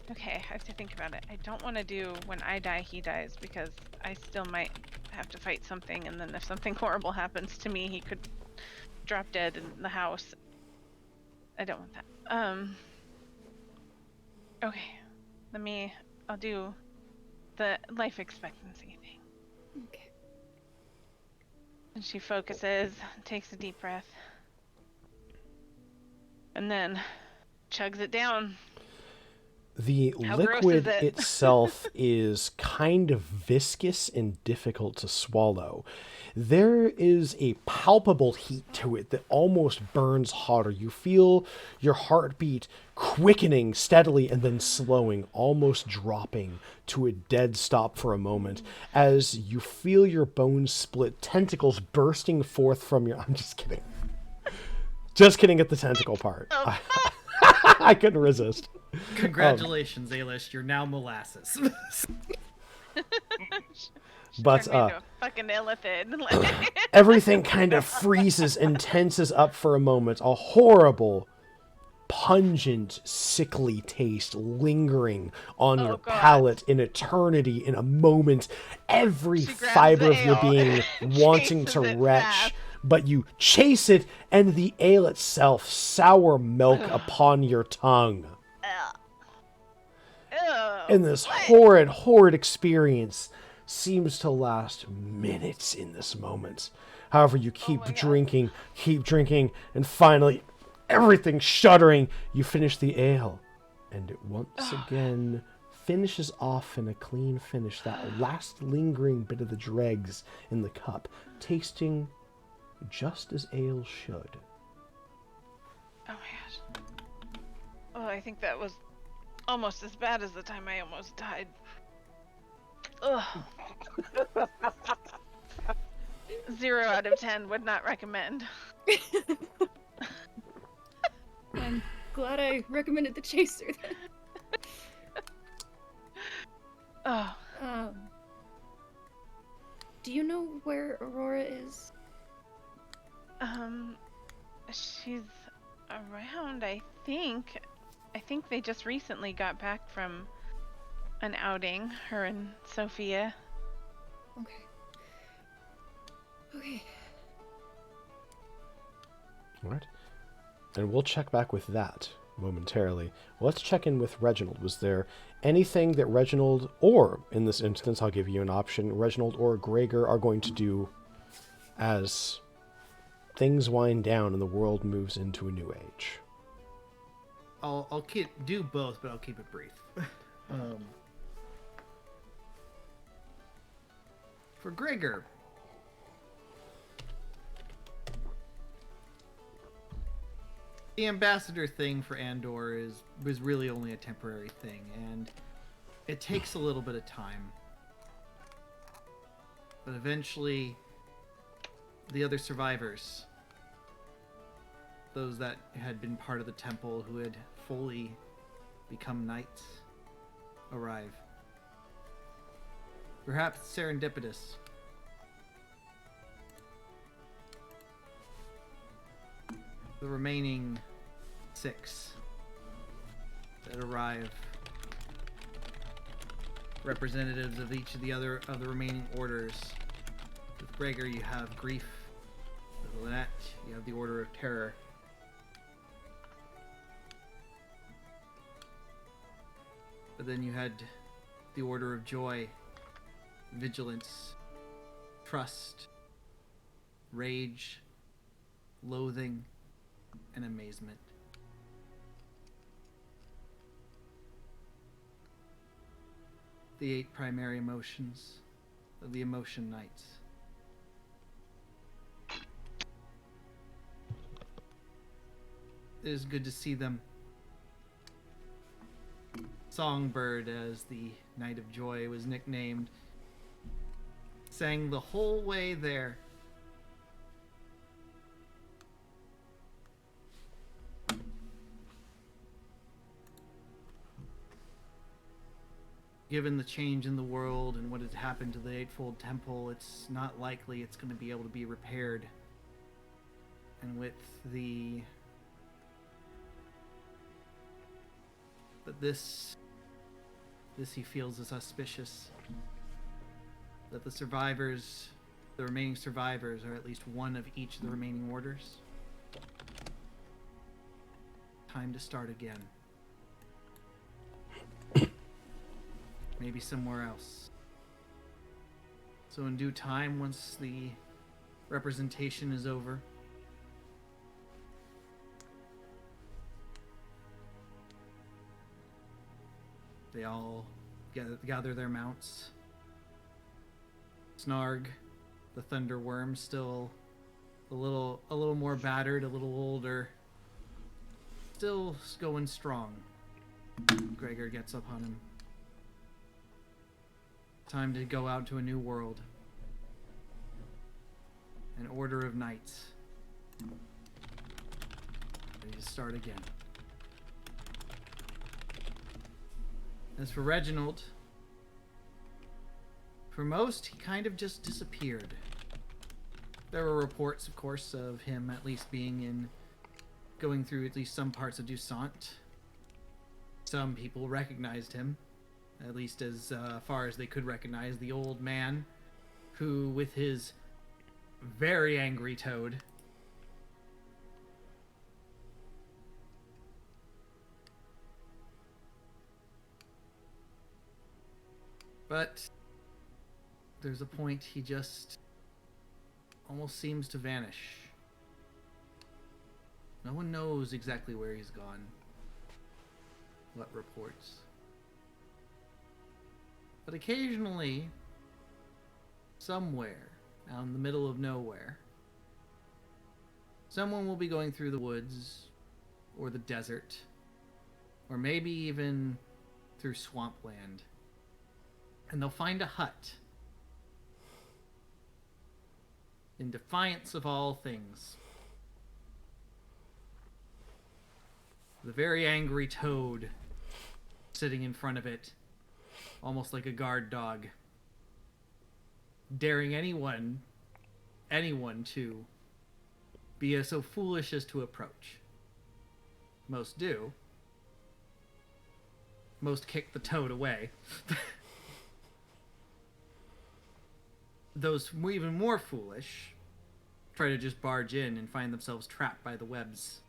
Okay, I have to think about it. I don't want to do when I die, he dies, because I still might have to fight something, and then if something horrible happens to me, he could drop dead in the house. I don't want that. Okay, I'll do the life expectancy thing. Okay. And she focuses, takes a deep breath, and then chugs it down. The How gross liquid is it? itself is kind of viscous and difficult to swallow. There is a palpable heat to it that almost burns hotter. You feel your heartbeat quickening steadily and then slowing, almost dropping to a dead stop for a moment as you feel your bones split, tentacles bursting forth from your... I'm just kidding. Just kidding at the tentacle part. I couldn't resist. Congratulations, Ailish. You're now molasses. But Turned me into a fucking illithid. everything kind of freezes and tenses up for a moment. A horrible, pungent, sickly taste lingering on your God. palate in eternity, in a moment. Every She grabs fiber the of your ale being and wanting to chases it retch. fast. But you chase it, and the ale itself, sour milk upon your tongue. Ew. And this horrid experience seems to last minutes in this moment. However, you keep drinking, and finally, everything shuddering, you finish the ale. And it once again finishes off in a clean finish, that last lingering bit of the dregs in the cup, tasting just as ale should. Oh my gosh. Oh, I think that was almost as bad as the time I almost died. Ugh. 0 out of 10 would not recommend. I'm glad I recommended the chaser then. Oh, Do you know where Aurora is? she's around, I think. I think they just recently got back from an outing, her and Sophia. Okay. Okay. All right. And we'll check back with that momentarily. Let's check in with Reginald. Was there anything that Reginald, or in this instance, I'll give you an option, Reginald or Gregor are going to do as things wind down and the world moves into a new age? I'll do both, but I'll keep it brief. For Gregor, the ambassador thing for Andor was really only a temporary thing, and it takes a little bit of time. But eventually, the other survivors, those that had been part of the temple who had fully become knights, arrive. Perhaps serendipitous. The remaining 6 that arrive, representatives of each of the remaining orders. With Gregor, you have Grief. With Lynette, you have the Order of Terror. But then you had the Order of Joy, Vigilance, Trust, Rage, Loathing, and Amazement. The 8 primary emotions of the Emotion Knights. It is good to see them. Songbird, as the Knight of Joy was nicknamed, sang the whole way there. Given the change in the world and what has happened to the Eightfold Temple, it's not likely it's going to be able to be repaired. And with the... But this he feels is suspicious. That the survivors, the remaining survivors, are at least one of each of the remaining orders. Time to start again. Maybe somewhere else. So in due time, once the representation is over, they all gather their mounts. Snarg, the Thunder Worm, still a little more battered, a little older, still going strong. Gregor gets up on him. Time to go out to a new world. An order of knights. Ready to start again. As for Reginald, for most, he kind of just disappeared. There were reports, of course, of him at least going through at least some parts of Dusant. Some people recognized him, at least as far as they could recognize the old man, who, with his very angry toad, but there's a point he just almost seems to vanish. No one knows exactly where he's gone. What reports? But occasionally, somewhere out in the middle of nowhere, someone will be going through the woods or the desert, or maybe even through swampland, and they'll find a hut. In defiance of all things, the very angry toad sitting in front of it, almost like a guard dog, daring anyone to be so foolish as to approach. Most do. Most kick the toad away. Those even more foolish try to just barge in and find themselves trapped by the webs.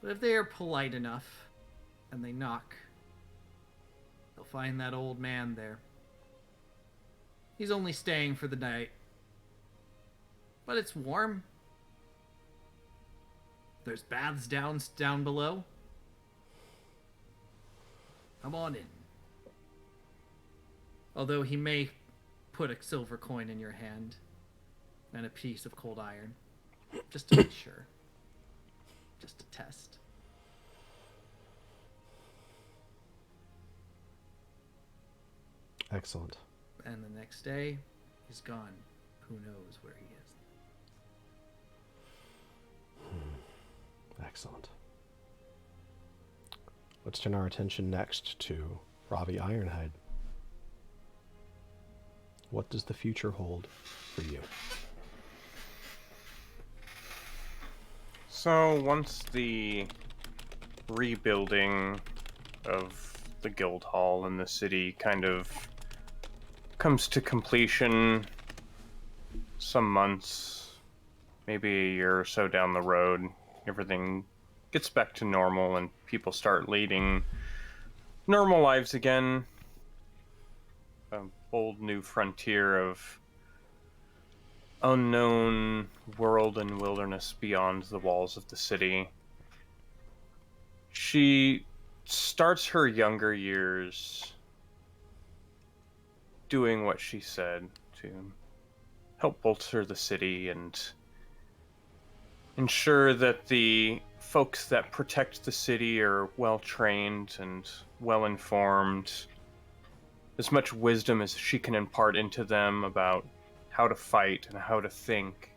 But if they are polite enough and they knock, they'll find that old man there. He's only staying for the night, but it's warm. There's baths down below. Come on in. Although he may put a silver coin in your hand and a piece of cold iron, just to make sure. Just to test. Excellent. And the next day, he's gone. Who knows where he is. Excellent. Let's turn our attention next to Ravi Ironhide. What does the future hold for you? So once the rebuilding of the guild hall in the city kind of comes to completion, some months, maybe a year or so down the road, everything gets back to normal and people start leading normal lives again. A bold new frontier of unknown world and wilderness beyond the walls of the city. She starts her younger years doing what she said to help bolster the city and ensure that the folks that protect the city are well trained and well informed. As much wisdom as she can impart into them about how to fight and how to think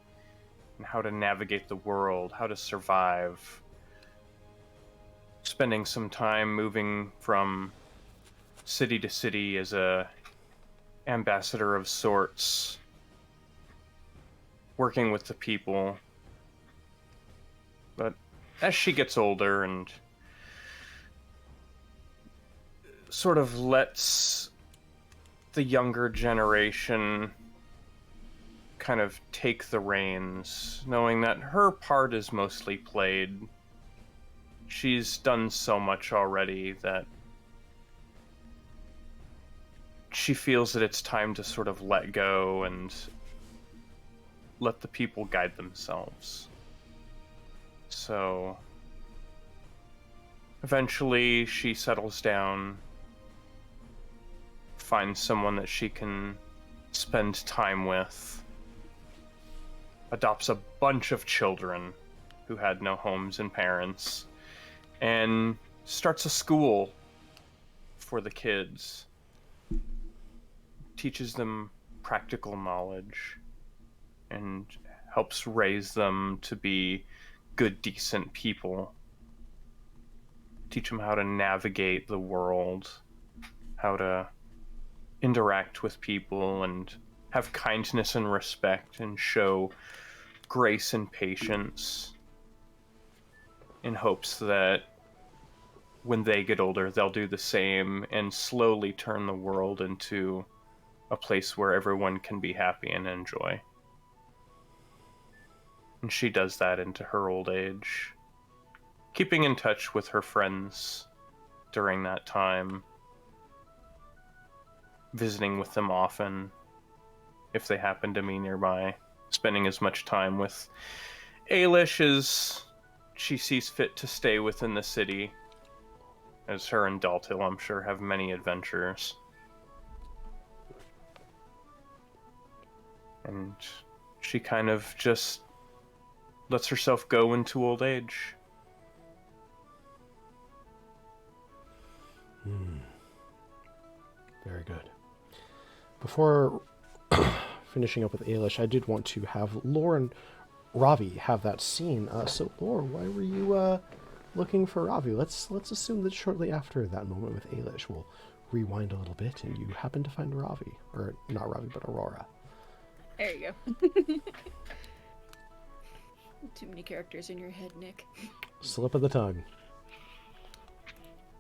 and how to navigate the world, how to survive. Spending some time moving from city to city as a ambassador of sorts, working with the people. But as she gets older and sort of lets the younger generation kind of take the reins, knowing that her part is mostly played. She's done so much already that she feels that it's time to sort of let go and let the people guide themselves. So eventually she settles down, finds someone that she can spend time with, adopts a bunch of children who had no homes and parents, and starts a school for the kids. Teaches them practical knowledge and helps raise them to be good, decent people. Teach them how to navigate the world, how to interact with people and have kindness and respect and show grace and patience, in hopes that when they get older they'll do the same and slowly turn the world into a place where everyone can be happy and enjoy. And she does that into her old age, keeping in touch with her friends during that time, visiting with them often if they happen to be nearby, spending as much time with Ailish as she sees fit to stay within the city, as her and Daltil, I'm sure, have many adventures. And she kind of just lets herself go into old age. Very good. Before finishing up with Ailish, I did want to have Lore and Ravi have that scene. So, Lore, why were you looking for Ravi? Let's assume that shortly after that moment with Ailish, we'll rewind a little bit, and you happen to find Ravi, or not Ravi, but Aurora. There you go. Too many characters in your head, Nick. Slip of the tongue.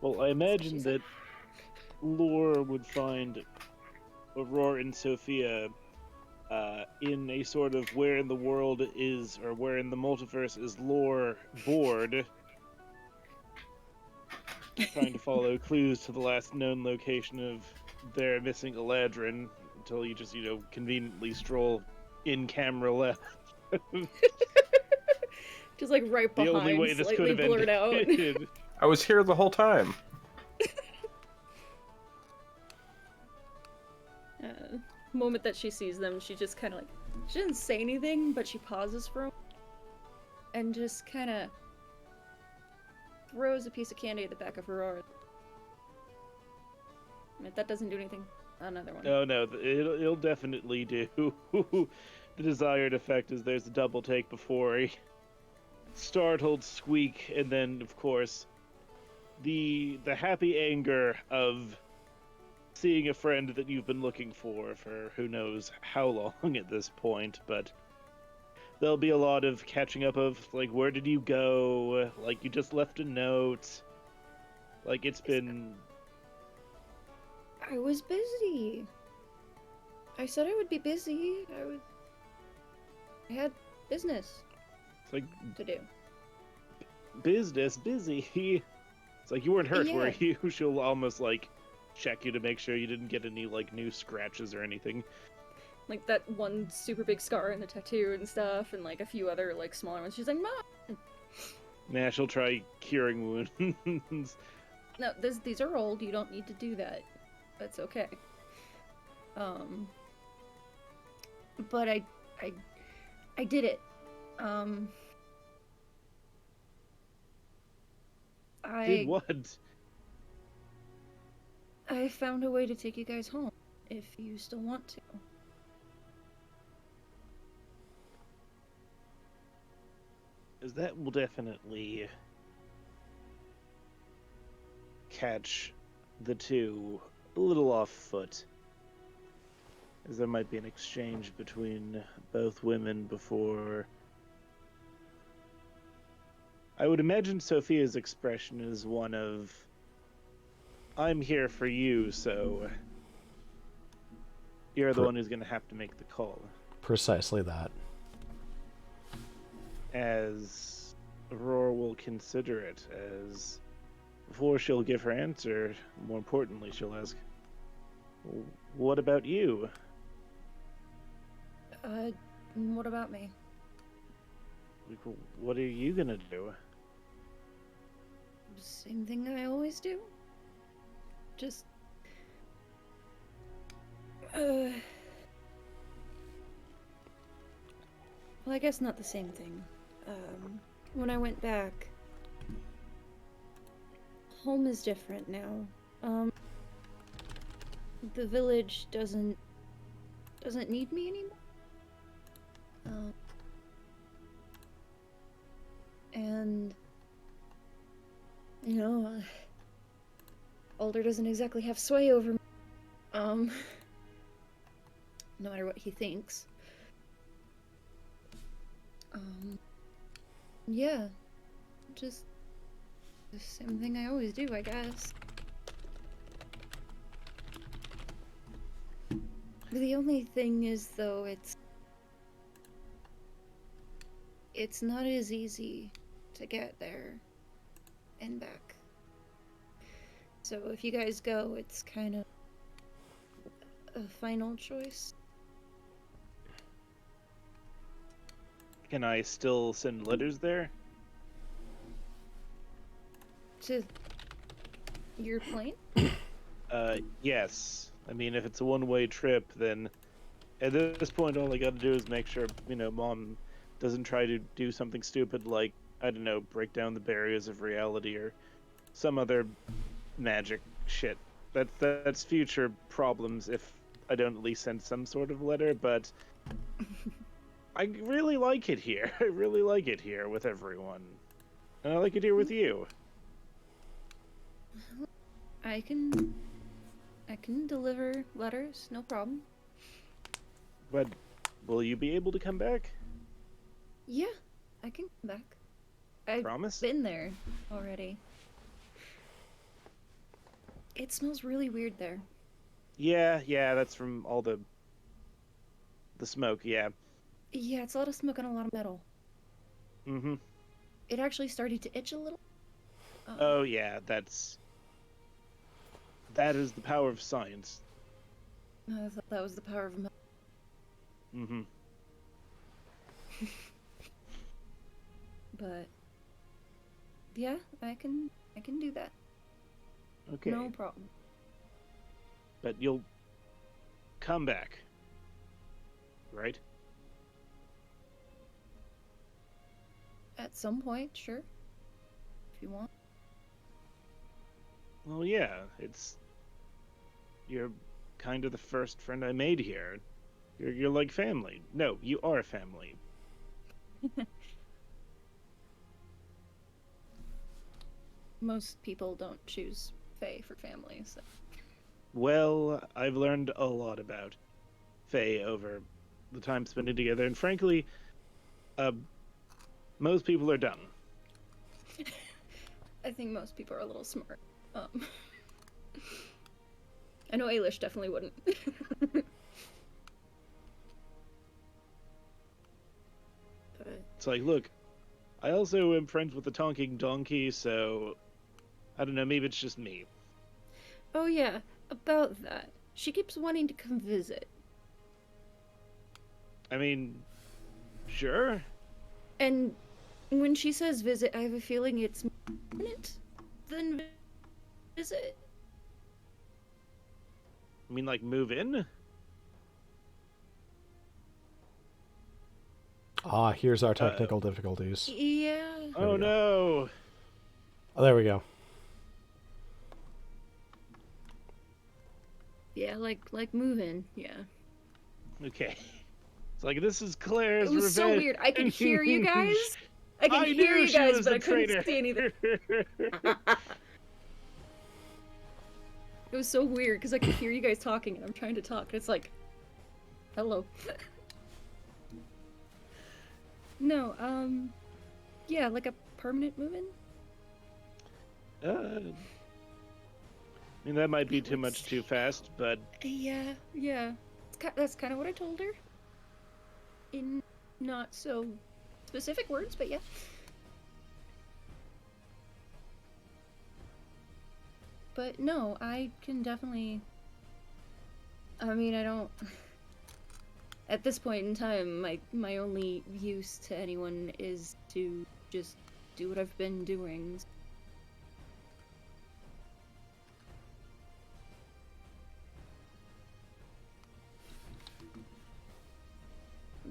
Well, I imagine that Lore would find Aurora and Sophia in a sort of where in the world is, or where in the multiverse is Lore board, trying to follow clues to the last known location of their missing Eladrin until you just, conveniently stroll in camera left. Just like right The behind, only way this could slightly have blurred out. ended. I was here the whole time. Moment that she sees them, she just kind of like, she doesn't say anything, but she pauses for a moment and just kind of throws a piece of candy at the back of her arm. If that doesn't do anything, another one. Oh no, it'll definitely do. The desired effect is there's a double take before a startled squeak, and then of course the happy anger of seeing a friend that you've been looking for who knows how long at this point. But there'll be a lot of catching up of, like, where did you go? Like, you just left a note. Like, it's been... I was busy. I said I would be busy. I had business It's like, to do. busy. It's like, you weren't hurt, Yeah. were you? She'll almost, like, check you to make sure you didn't get any, like, new scratches or anything. Like that one super big scar and the tattoo and stuff, and like a few other like smaller ones. She's like, Mom! Nah, she'll try curing wounds. No, these are old. You don't need to do that. That's okay. But I did it. Did what? I found a way to take you guys home, if you still want to. Because that will definitely catch the two a little off foot. As there might be an exchange between both women before. I would imagine Sophia's expression is one of, I'm here for you, so you're the one who's going to have to make the call. Precisely that. As Aurora will consider it, as before she'll give her answer, more importantly, she'll ask, what about you? What about me? Like, what are you gonna do? Same thing I always do. Just... Well, I guess not the same thing. When I went back... Home is different now. The village doesn't need me anymore. And you know, Alder doesn't exactly have sway over me. No matter what he thinks. Yeah, just the same thing I always do, I guess. The only thing is, though, it's not as easy to get there and back. So if you guys go, it's kind of a final choice. Can I still send letters there? To your plane? Yes. I mean, if it's a one-way trip, then at this point, all I gotta do is make sure, Mom doesn't try to do something stupid like, I don't know, break down the barriers of reality or some other magic shit. That's future problems if I don't at least send some sort of letter, but I really like it here. I really like it here with everyone. And I like it here with you. I can deliver letters, no problem. But will you be able to come back? Yeah, I can come back. I've Promise? been there already. It smells really weird there. Yeah, that's from all the smoke, yeah. Yeah, it's a lot of smoke and a lot of metal. Mm-hmm. It actually started to itch a little. Oh, yeah, that is the power of science. I thought that was the power of metal. Mm-hmm. But yeah, I can do that. Okay. No problem. But you'll come back, right? At some point, sure. If you want. Well, yeah, you're kind of the first friend I made here. You're like family. No, you are family. Most people don't choose Fae for family, so. Well, I've learned a lot about Faye over the time spending together, and frankly, most people are dumb. I think most people are a little smart. I know Ailish definitely wouldn't. But It's like, look, I also am friends with the talking donkey, so I don't know, maybe it's just me. oh yeah, about that. She keeps wanting to come visit. I mean, sure. And when she says visit, I have a feeling it's more permanent than visit. I mean, like, move in? Ah, here's our technical difficulties. Yeah. Oh no! Oh, there we go. Yeah, like moving. Yeah. Okay. It's like, this is Claire's It was revenge. so weird. I could hear you guys. I could hear knew you she guys, was but a I couldn't traitor. see anything. It was so weird because I could hear you guys talking and I'm trying to talk. And it's like, hello. No, yeah, like a permanent moving? I mean, that might be too much too fast, but Yeah. That's kind of what I told her. In not so specific words, but yeah. But no, I can definitely... I mean, I don't... At this point in time, my only use to anyone is to just do what I've been doing.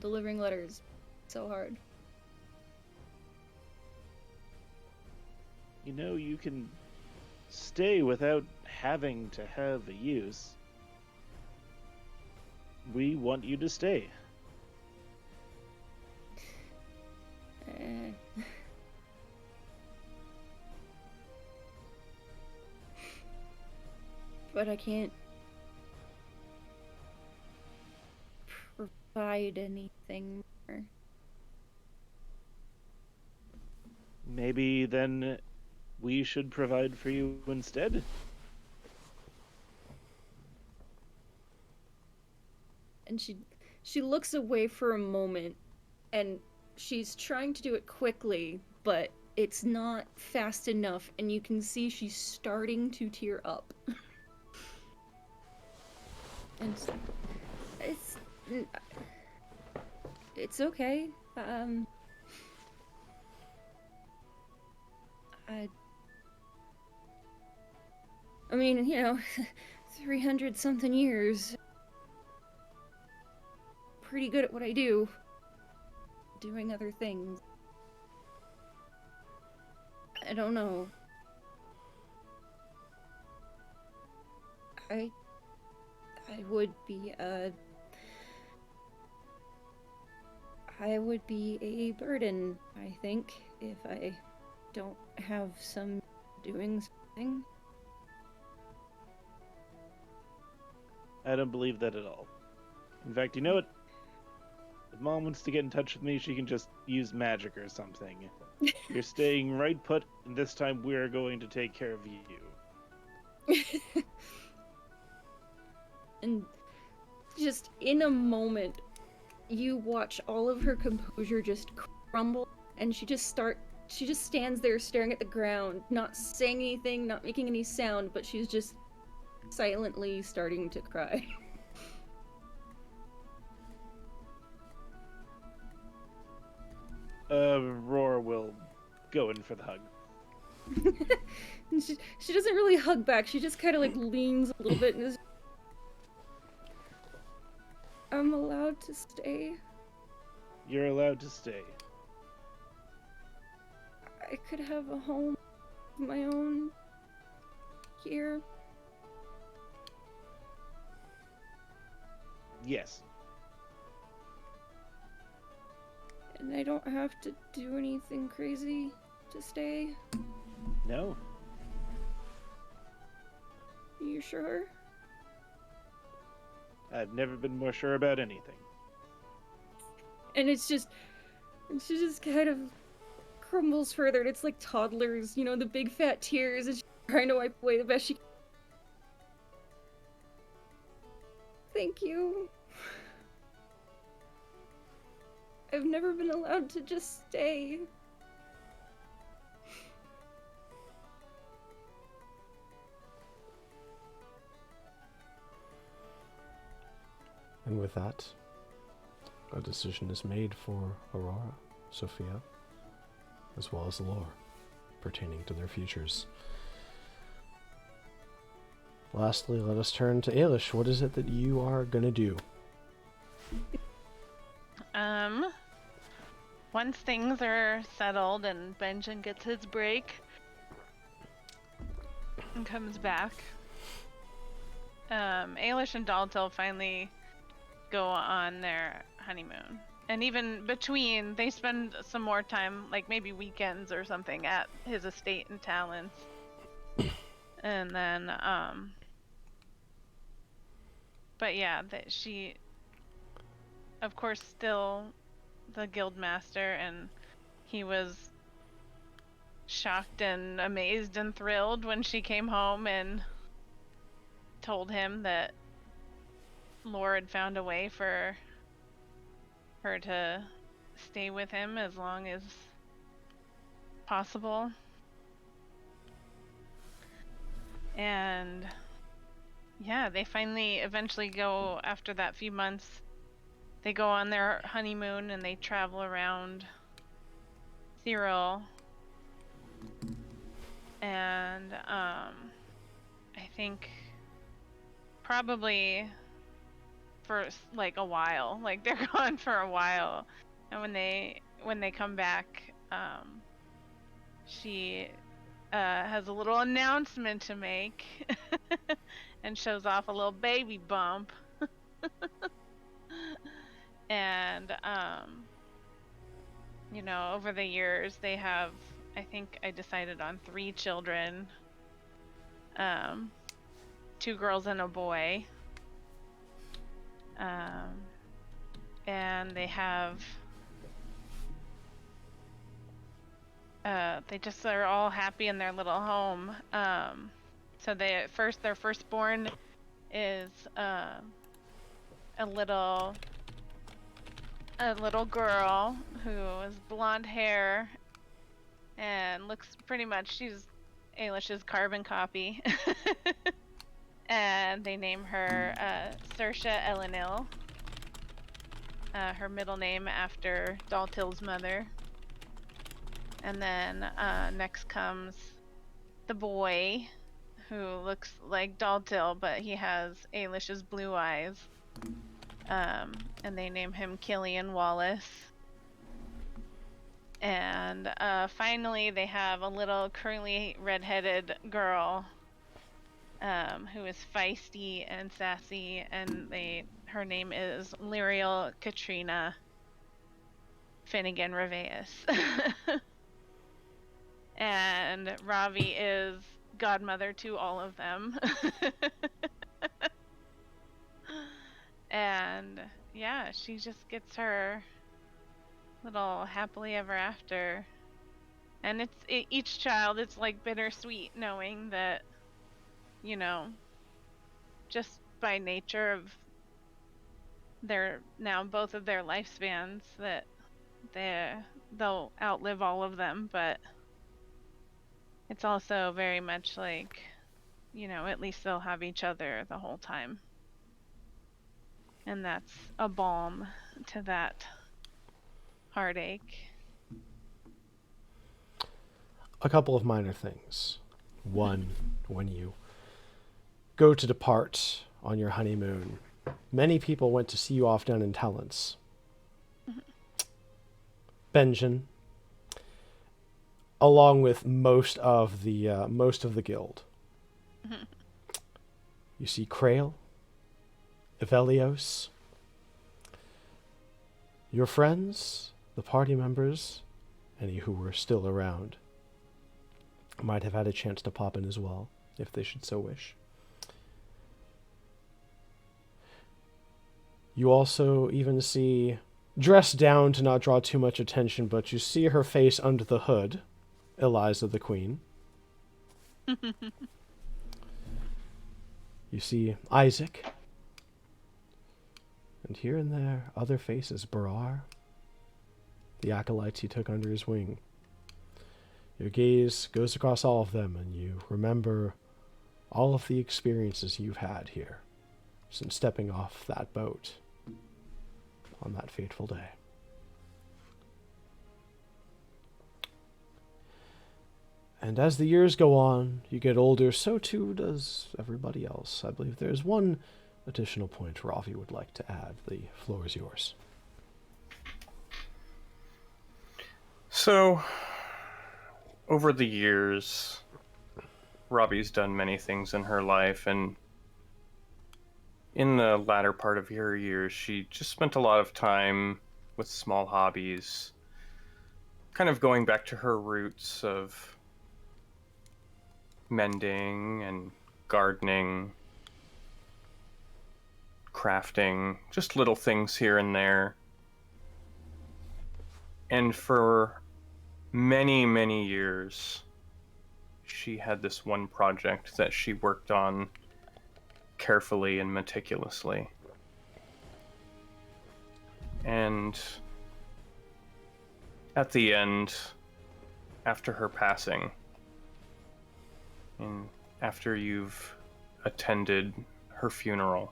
Delivering letters, so hard. you know, you can stay without having to have a use. We want you to stay. But I can't provide anything more. Maybe then we should provide for you instead? And she looks away for a moment, and she's trying to do it quickly, but it's not fast enough, and you can see she's starting to tear up. And it's okay. I mean, you know, 300 something years. Pretty good at what I do. Doing other things. I don't know. I would be a burden, I think, if I don't have some doing something. I don't believe that at all. In fact, you know what? If Mom wants to get in touch with me, she can just use magic or something. You're staying right put, and this time we're going to take care of you. And just in a moment, you watch all of her composure just crumble, and she just stands there staring at the ground, not saying anything, not making any sound, but she's just silently starting to cry. Roar will go in for the hug. And she doesn't really hug back, she just kind of like leans a little bit and is... I'm allowed to stay. You're allowed to stay. I could have a home of my own here. Yes. And I don't have to do anything crazy to stay. No. You sure? I've never been more sure about anything. And she just kind of crumbles further, and it's like toddlers, you know, the big fat tears, and she's trying to wipe away the best she can. Thank you. I've never been allowed to just stay. And with that, a decision is made for Aurora, Sophia, as well as Lore, pertaining to their futures. Lastly, let us turn to Ailish. What is it that you are gonna do? once things are settled and Benjamin gets his break and comes back, Ailish and Daltil finally go on their honeymoon. And even between, they spend some more time, like maybe weekends or something, at his estate in Talents. And then, but yeah, that she, of course, still the guild master, and he was shocked and amazed and thrilled when she came home and told him that Lore had found a way for her to stay with him as long as possible. And yeah, they finally eventually go, after that few months, they go on their honeymoon and they travel around Cyril. And I think probably for like a while, like they're gone for a while, and when they come back, she has a little announcement to make and shows off a little baby bump. And you know, over the years they have, I think I decided on 3 children, 2 girls and a boy. And they have, they just are all happy in their little home. So their firstborn is a little girl who has blonde hair and looks pretty much, she's Ailish's carbon copy. And they name her Saoirse Elenil, her middle name after Daltil's mother. And then next comes the boy, who looks like Daltil, but he has Ailish's blue eyes. And they name him Killian Wallace. And finally they have a little curly red-headed girl, who is feisty and sassy, and her name is Lyriel Katrina Finnegan Reveus. And Ravi is godmother to all of them. And yeah, she just gets her little happily ever after. And each child, it's like bittersweet knowing that, you know, just by nature of both of their lifespans, that they'll outlive all of them, but it's also very much like, you know, at least they'll have each other the whole time. And that's a balm to that heartache. A couple of minor things. One, when you go to depart on your honeymoon, many people went to see you off down in Talents. Benjamin, along with most of the guild. You see Krail, Evelios, your friends, the party members, any who were still around, might have had a chance to pop in as well, if they should so wish. You also even see, dressed down to not draw too much attention, but you see her face under the hood, Eliza the Queen. You see Isaac. And here and there, other faces. Barar, the acolytes he took under his wing. Your gaze goes across all of them, and you remember all of the experiences you've had here since stepping off that boat on that fateful day. And as the years go on, you get older, so too does everybody else. I believe there's one additional point Ravi would like to add. The floor is yours. So, over the years, Robbie's done many things in her life, and in the latter part of her years, she just spent a lot of time with small hobbies, kind of going back to her roots of mending and gardening, crafting, just little things here and there. And for many, many years, she had this one project that she worked on carefully and meticulously. And at the end, after her passing, and after you've attended her funeral,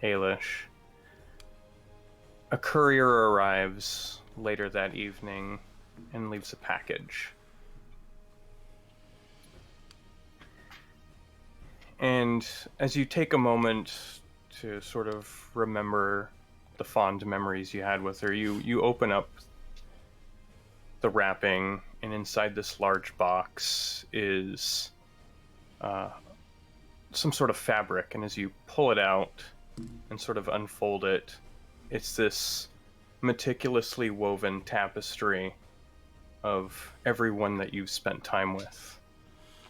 Ailish, a courier arrives later that evening and leaves a package. And as you take a moment to sort of remember the fond memories you had with her, you open up the wrapping, and inside this large box is some sort of fabric. And as you pull it out and sort of unfold it, it's this meticulously woven tapestry of everyone that you've spent time with.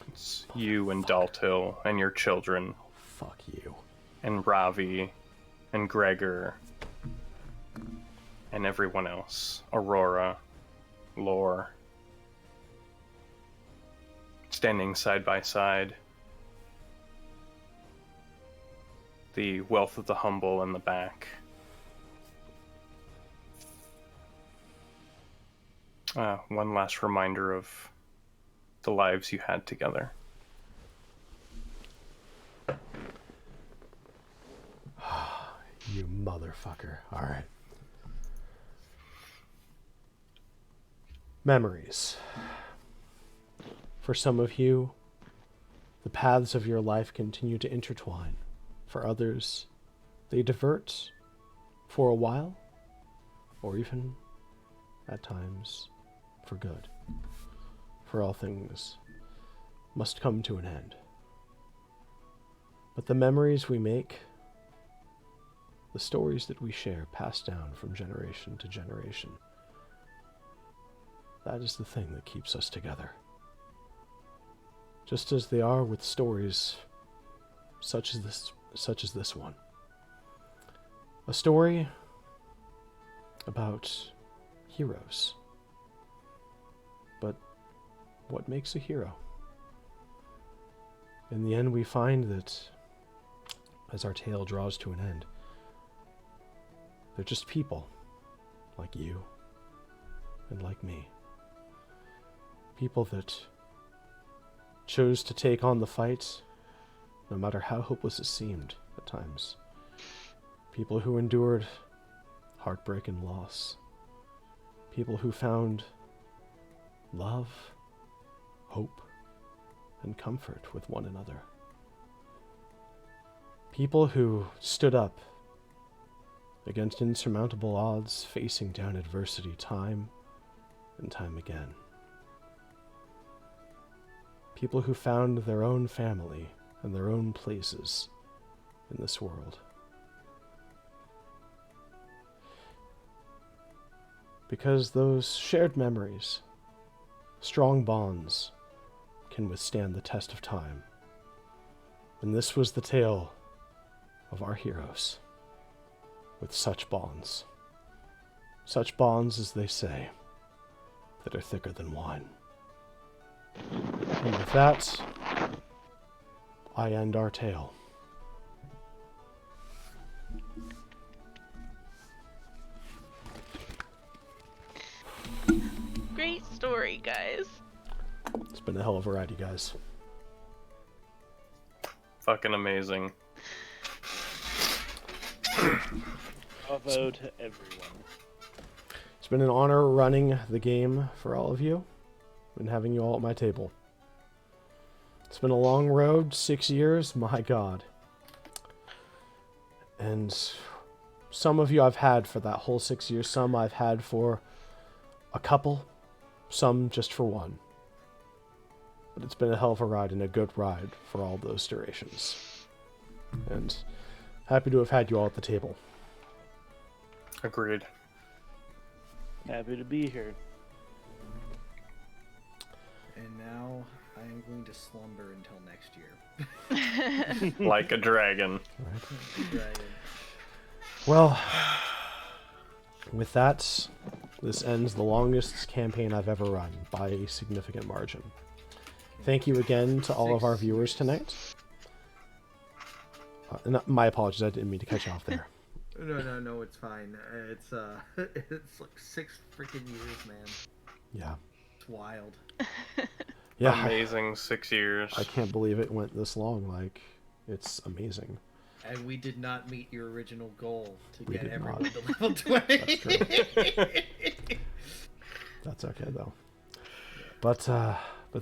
It's you and Daltil and your children. Fuck you. And Ravi and Gregor and everyone else. Aurora, Lore. Standing side by side. The wealth of the humble in the back. One last reminder of the lives you had together. You motherfucker. Alright. Memories. For some of you, the paths of your life continue to intertwine. For others, they divert for a while, or even, at times, for good. For all things must come to an end. But the memories we make, the stories that we share, passed down from generation to generation, that is the thing that keeps us together. Just as they are with stories such as this one. A story about heroes. But what makes a hero? In the end, we find that as our tale draws to an end, they're just people like you and like me. People that chose to take on the fight, no matter how hopeless it seemed at times. People who endured heartbreak and loss. People who found love, hope, and comfort with one another. People who stood up against insurmountable odds, facing down adversity time and time again. People who found their own family and their own places in this world. Because those shared memories, strong bonds, can withstand the test of time. And this was the tale of our heroes, with such bonds. Such bonds, as they say, that are thicker than wine. And with that, I end our tale. Great story, guys. It's been a hell of a ride, you guys. Fucking amazing. Bravo to everyone. It's been an honor running the game for all of you and having you all at my table. It's been a long road, 6 years, my god. And some of you I've had for that whole 6 years, some I've had for a couple, some just for one. But it's been a hell of a ride and a good ride for all those durations. And happy to have had you all at the table. Agreed. Happy to be here. And now I am going to slumber until next year. Like a dragon. Dragon. Well, with that, this ends the longest campaign I've ever run by a significant margin. Thank you again to all of our viewers tonight. My apologies, I didn't mean to cut you off there. No, it's fine. It's it's like 6 freaking years, man. Yeah. It's wild. Yeah. Amazing 6 years. I can't believe it went this long. Like, it's amazing. And we did not meet your original goal to We get did everyone not. to level 20. That's true. That's okay though. But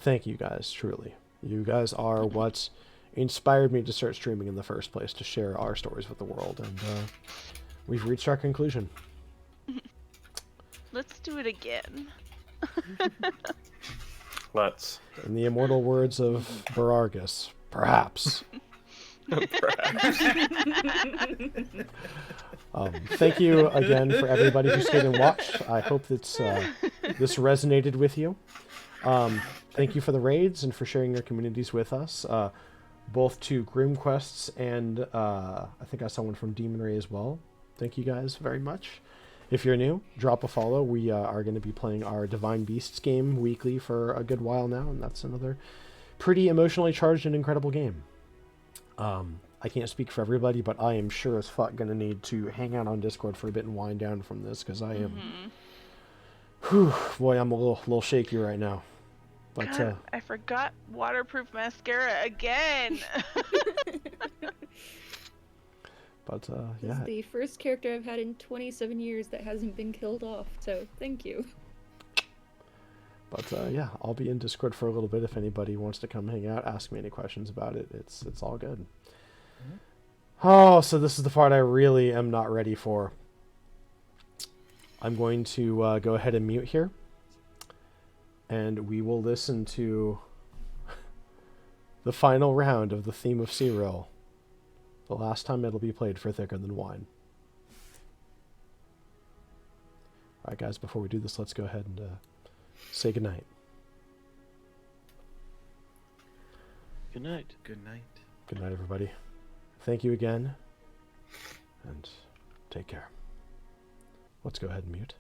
thank you guys, truly. You guys are what inspired me to start streaming in the first place, to share our stories with the world, and we've reached our conclusion. Let's do it again. Let's. In the immortal words of Barargus, perhaps. Perhaps. Thank you again for everybody who stayed and watched. I hope that this resonated with you. Thank you for the raids and for sharing your communities with us, both to Grim Quests and I think I saw one from Demon Ray as well. Thank you guys very much. If you're new, drop a follow. We are going to be playing our Divine Beasts game weekly for a good while now, and that's another pretty emotionally charged and incredible game. I can't speak for everybody, but I am sure as fuck going to need to hang out on Discord for a bit and wind down from this, because I am... Whew, boy, I'm a little shaky right now. But God, I forgot waterproof mascara again. But This yeah, is the first character I've had in 27 years that hasn't been killed off, so thank you. but yeah, I'll be in Discord for a little bit if anybody wants to come hang out, ask me any questions about it. It's all good. Oh, so this is the part I really am not ready for. I'm going to go ahead and mute here, and we will listen to the final round of the theme of Cyril. The last time it'll be played for Thicker Than Wine. Alright guys, before we do this, let's go ahead and say goodnight. Good night. Good night. Good night, everybody. Thank you again, and take care. Let's go ahead and mute.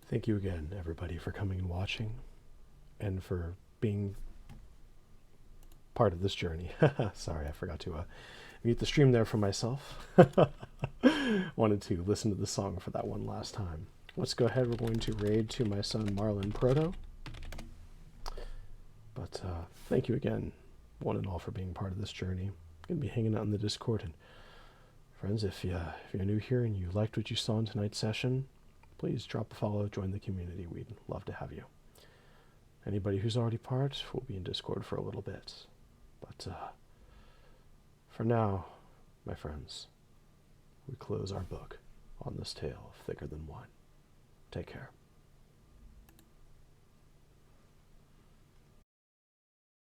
Thank you again, everybody, for coming and watching, and for being part of this journey. Sorry, I forgot to mute the stream there for myself. Wanted to listen to the song for that one last time. Let's go ahead. We're going to raid to my son Marlon Proto. But thank you again, one and all, for being part of this journey. Going to be hanging out in the Discord. And friends, if you're new here and you liked what you saw in tonight's session, please drop a follow, join the community. We'd love to have you. Anybody who's already part will be in Discord for a little bit. But for now, my friends, we close our book on this tale of Thicker Than Wine. Take care.